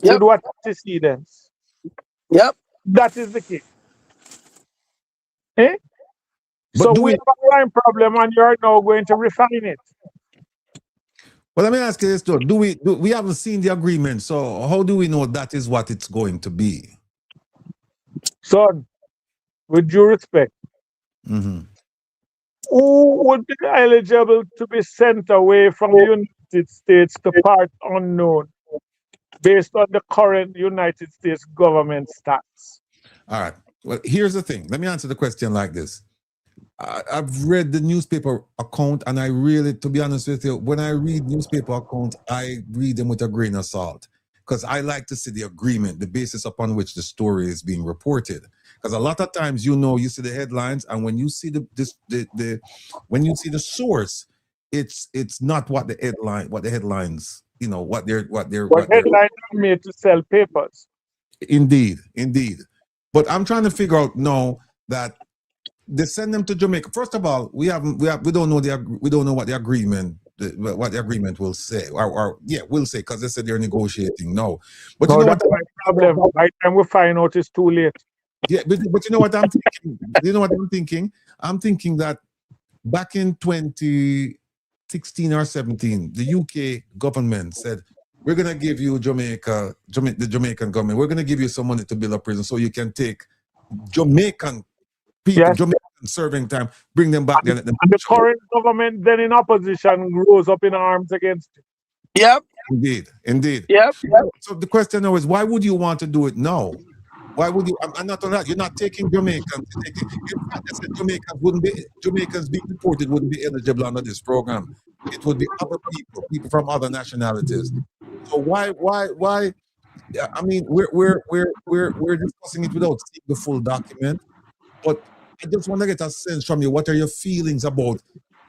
Yep.
with what antecedents?
Yep.
That is the case. Eh?
But
So
do
we
we?
have a crime problem, and you're now going to refine it.
Well, let me ask you this though: we haven't seen the agreement, so how do we know that is what it's going to be?
Son, with due respect,
Mhm.
who would be eligible to be sent away from the United States to parts unknown based on the current United States government stats?
All right. Well, here's the thing. Let me answer the question like this. I've read the newspaper account, and I really, to be honest with you, when I read newspaper accounts, I read them with a grain of salt because I like to see the agreement, the basis upon which the story is being reported. Because a lot of times, you see the headlines, and when you see when you see the source, it's not what the headlines, what they're
Headlines are made to sell papers.
indeed. But I'm trying to figure out now that they send them to Jamaica. First of all, we don't know we don't know what the agreement will say, or will say, because they said they're negotiating. No, but
No,
you know
that's
what?
my problem. By the time we find out, it's too late.
Yeah, but you know what I'm thinking. You know what I'm thinking? I'm thinking that back in 2016 or 17, the UK government said, we're gonna give you the Jamaican government. We're gonna give you some money to build a prison so you can take Jamaican people,
Yes.
Jamaican serving time, bring them back there.
And the current government, then in opposition, rose up in arms against it.
Yep.
Indeed.
Yep.
So the question now is, why would you want to do it now? Why would you? And not only that, you're not taking Jamaicans. In fact, they said Jamaicans being deported wouldn't be eligible under this program. It would be other people from other nationalities. So why? Yeah, I mean, we're discussing it without seeing the full document. But I just want to get a sense from you. What are your feelings about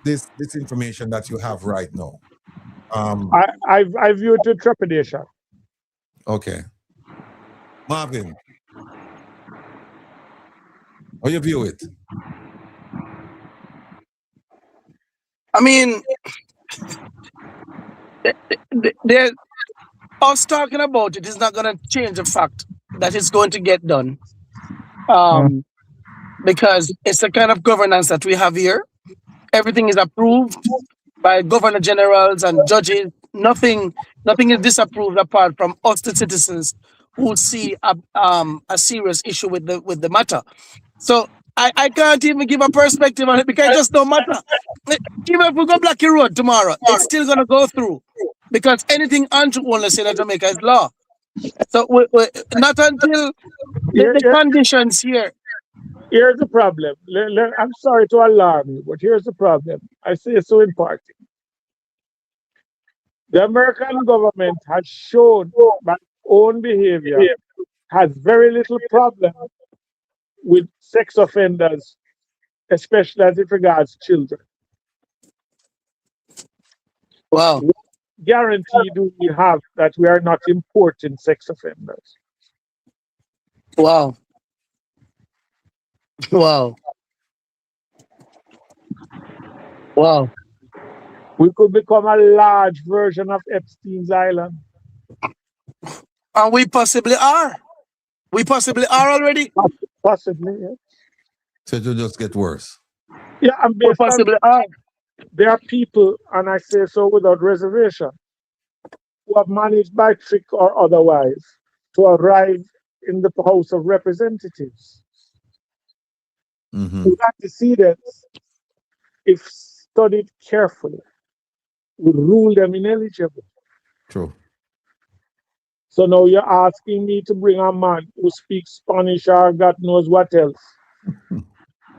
this information that you have right now?
I view it with trepidation.
Okay, Marvin, how you view it?
I mean, us talking about it is not going to change the fact that it's going to get done. Because it's the kind of governance that we have here. Everything is approved by governor generals and judges. Nothing is disapproved apart from us, the citizens, who see a serious issue with the matter. So I can't even give a perspective on it because it just don't matter. Even if we go Blackie Road tomorrow, it's still gonna go through because anything Andrew wanna say in Jamaica is law. So we not until the conditions here.
Here's the problem. I'm sorry to alarm you, but here's the problem. I say it so in parting. The American government has shown by own behavior has very little problem with sex offenders, especially as it regards children.
Wow.
What guarantee do we have that we are not importing sex offenders?
Wow. Wow. Wow.
We could become a large version of Epstein's Island.
And we possibly are. We possibly are already.
Possibly, yes.
So it will just get worse.
Yeah, and
We
based on
possibly are.
there are people, and I say so without reservation, who have managed by trick or otherwise to arrive in the House of Representatives.
Mm-hmm.
Whose antecedents, if studied carefully, would rule them ineligible.
True.
So now you're asking me to bring a man who speaks Spanish or God knows what else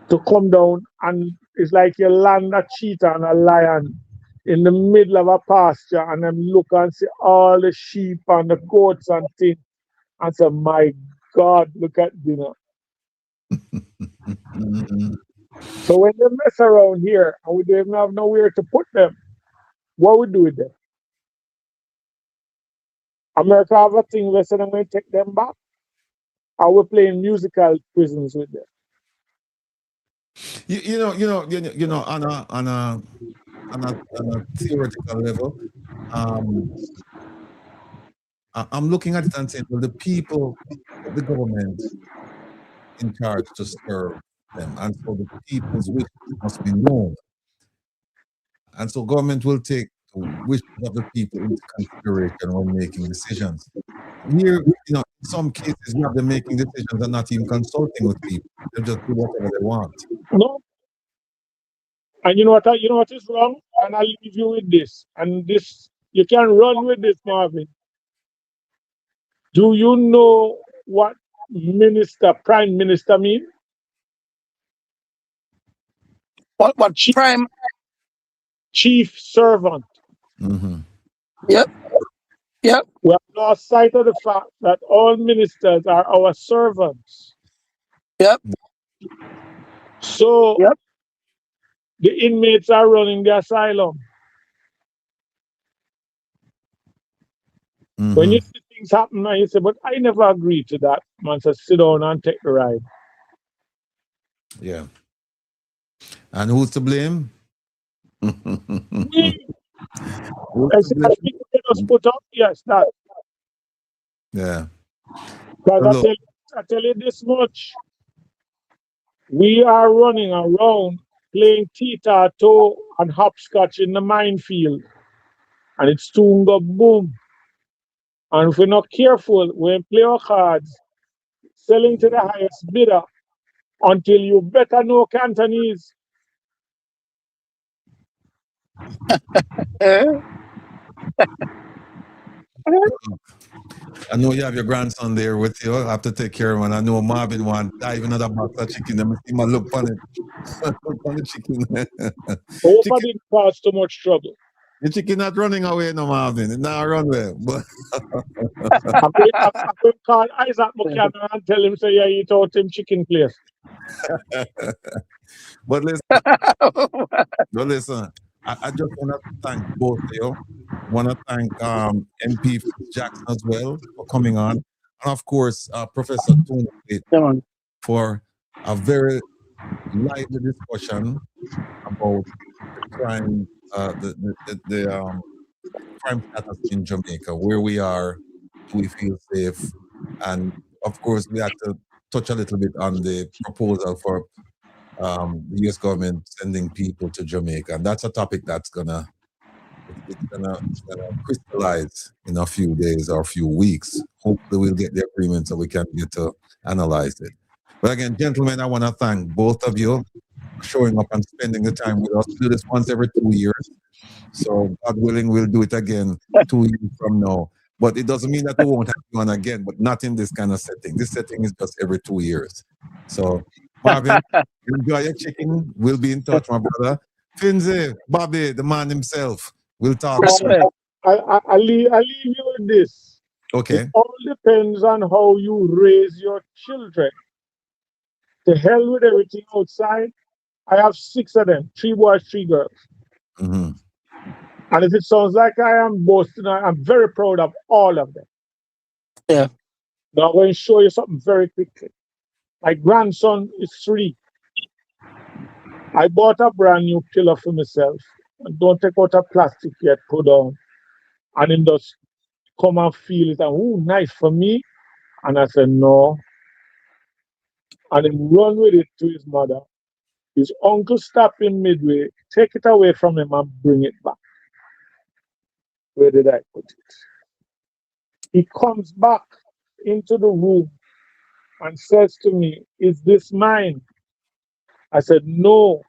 to come down, and it's like you land a cheetah and a lion in the middle of a pasture and them look and see all the sheep and the goats and things and say, my God, look at dinner. So when they mess around here and we don't even have nowhere to put them, what we do with them? America have a thing where say I'm going to take them back. Or we're playing musical prisons with them.
You know, on a theoretical level, I'm looking at it and saying, well, the people, the government in charge to serve them, and so the people's wishes must be known, and so government will take the wishes of the people into consideration when making decisions. Here, you know, in some cases, you have them making decisions and not even consulting with people. They just do whatever they want.
No. And you know what is wrong? And I'll leave you with this. And this, you can run with this, Marvin. Do you know what prime minister mean?
What prime?
Chief servant.
Mm-hmm.
Yep. Yep.
We have lost sight of the fact that all ministers are our servants.
Yep.
So
Yep.
the inmates are running the asylum.
Mm-hmm.
When you see things happen and you say, but I never agreed to that, man says, sit down and take the ride.
Yeah. And who's to blame?
We, just put up, yes, that.
Yeah.
Because I tell you this much. We are running around playing tic-tac-toe and hopscotch in the minefield. And it's soon go boom. And if we're not careful, we play our cards, selling to the highest bidder until you better know Cantonese.
I know you have your grandson there with you. I have to take care of him. And I know Marvin want dive another box of chicken. Let me see my look on it. Look on the chicken.
Hope I didn't cause too much trouble.
The chicken not running away, no, Marvin. It not run away. But
I'm going to call Isaac Buchanan and tell him, say, yeah, he taught him chicken place.
but listen, I just want to thank both of you. I want to thank MP Jackson as well for coming on. And of course, Professor Tony for a very lively discussion about the crime, the crime status in Jamaica, where we are, do we feel safe? And of course, we had to touch a little bit on the proposal for the U.S. government sending people to Jamaica, and that's a topic that's gonna crystallize in a few days or a few weeks. Hopefully, we'll get the agreement so we can get to analyze it. But again, gentlemen, I want to thank both of you for showing up and spending the time with us. We do this once every 2 years, so God willing, we'll do it again 2 years from now. But it doesn't mean that we won't have you on again, but not in this kind of setting. This setting is just every 2 years. So, Marvin, enjoy your chicken. We'll be in touch, my brother. Finzi, Bobby, the man himself. We'll talk soon.
I'll leave you with this.
Okay.
It all depends on how you raise your children. To hell with everything outside. I have 6 of them, 3 boys, 3 girls.
Mm-hmm.
And if it sounds like I am boasting, I'm very proud of all of them.
Yeah.
Now I'm going to show you something very quickly. My grandson is 3. I bought a brand new pillow for myself. And don't take out a plastic yet, put on. And him just come and feel it. And, oh, nice for me. And I said, no. And him run with it to his mother. His uncle stopped him midway, take it away from him and bring it back. Where did I put it? He comes back into the room and says to me, is this mine? I said, no,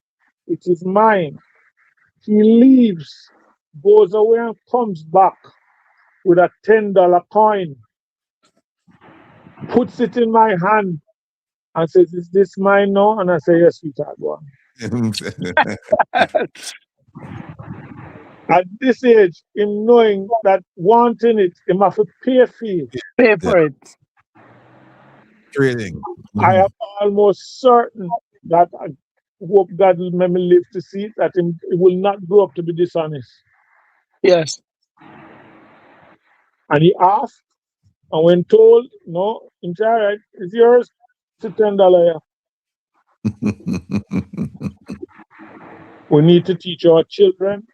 it is mine. He leaves, goes away and comes back with a $10 coin, puts it in my hand and says, is this mine now? And I say, yes, sweetheart, go on. At this age, him knowing that wanting it, he must pay fee.
Pay
Yeah.
for it.
Trading.
I am almost certain that I hope God will make me live to see it, that he will not grow up to be dishonest.
Yes.
And he asked, and when told, no, it's all right, it's yours, it's $10. We need to teach our children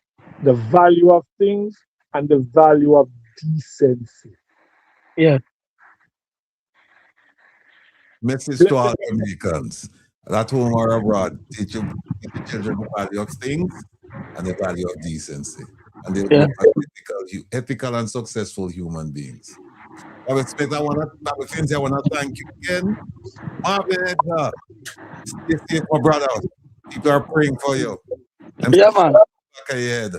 the value of things and the value of decency.
Yeah.
Message to all Jamaicans at home or abroad. Teach your children the value of things and the value of decency. And they'll
Yeah.
become ethical and successful human beings. Robert Smith, I want to thank you again. Marvin Edgar, stay safe, my brother. People are praying for you.
Yeah, man.
Back ahead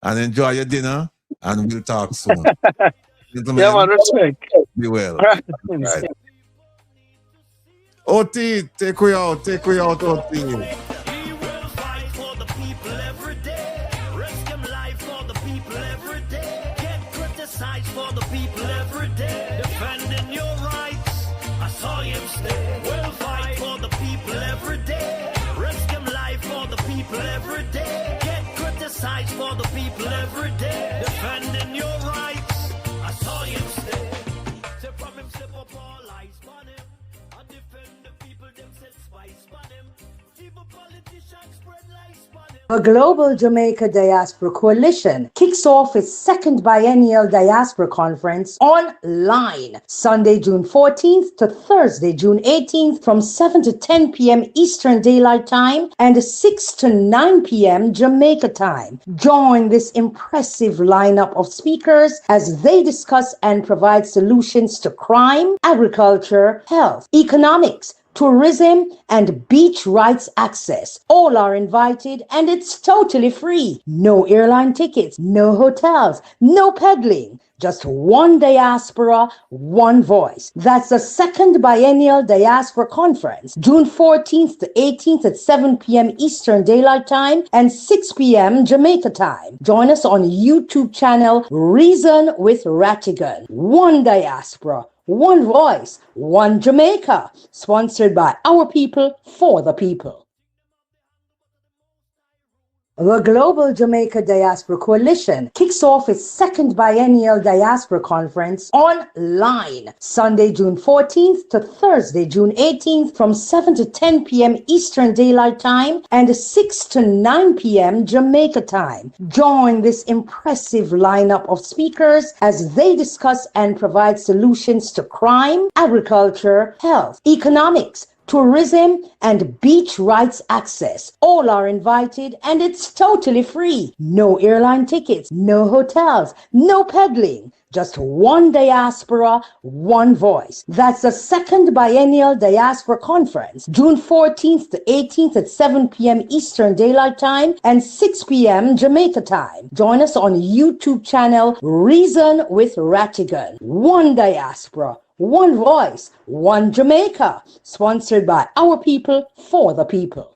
and enjoy your dinner, and we'll talk soon. Gentlemen,
Yeah, man. Respect.
be well.
Right.
Right. OT, take we out, OT.
We will fight for the people every day. Risk him life for the people every day. Get criticized for the people every day. Defending your rights, I saw him stay. We'll fight for the people every day. Risk him life for the people every day. Get criticized for the people every day. Defending your rights, I saw him stay. Say from him slip up all eyes on him. I defend the people, them set spice on him. Evil politicians spread lies on him.
The Global Jamaica Diaspora Coalition kicks off its second biennial diaspora conference online Sunday, June 14th to Thursday, June 18th from 7 to 10 p.m. Eastern Daylight Time and 6 to 9 p.m. Jamaica time. Join this impressive lineup of speakers as they discuss and provide solutions to crime, agriculture, health, economics, tourism, and beach rights access. All are invited and it's totally free. No airline tickets, no hotels, no peddling. Just one diaspora, one voice. That's the second biennial diaspora conference, June 14th to 18th at 7 p.m. Eastern Daylight Time and 6 p.m. Jamaica time. Join us on YouTube channel Reason with Rattigan. One diaspora, one voice, one Jamaica. Sponsored by our people, for the people. The Global Jamaica Diaspora Coalition kicks off its second biennial diaspora conference online Sunday, June 14th to Thursday, June 18th from 7 to 10 p.m. Eastern Daylight Time and 6 to 9 p.m. Jamaica time. Join this impressive lineup of speakers as they discuss and provide solutions to crime, agriculture, health, economics, tourism, and beach rights access. All are invited and it's totally free. No airline tickets, no hotels, no peddling. Just one diaspora, one voice. That's the second biennial diaspora conference, June 14th to 18th at 7 p.m. Eastern Daylight Time and 6 p.m. Jamaica time. Join us on YouTube channel Reason with Rattigan. One diaspora, one voice, one Jamaica. Sponsored by our people, for the people.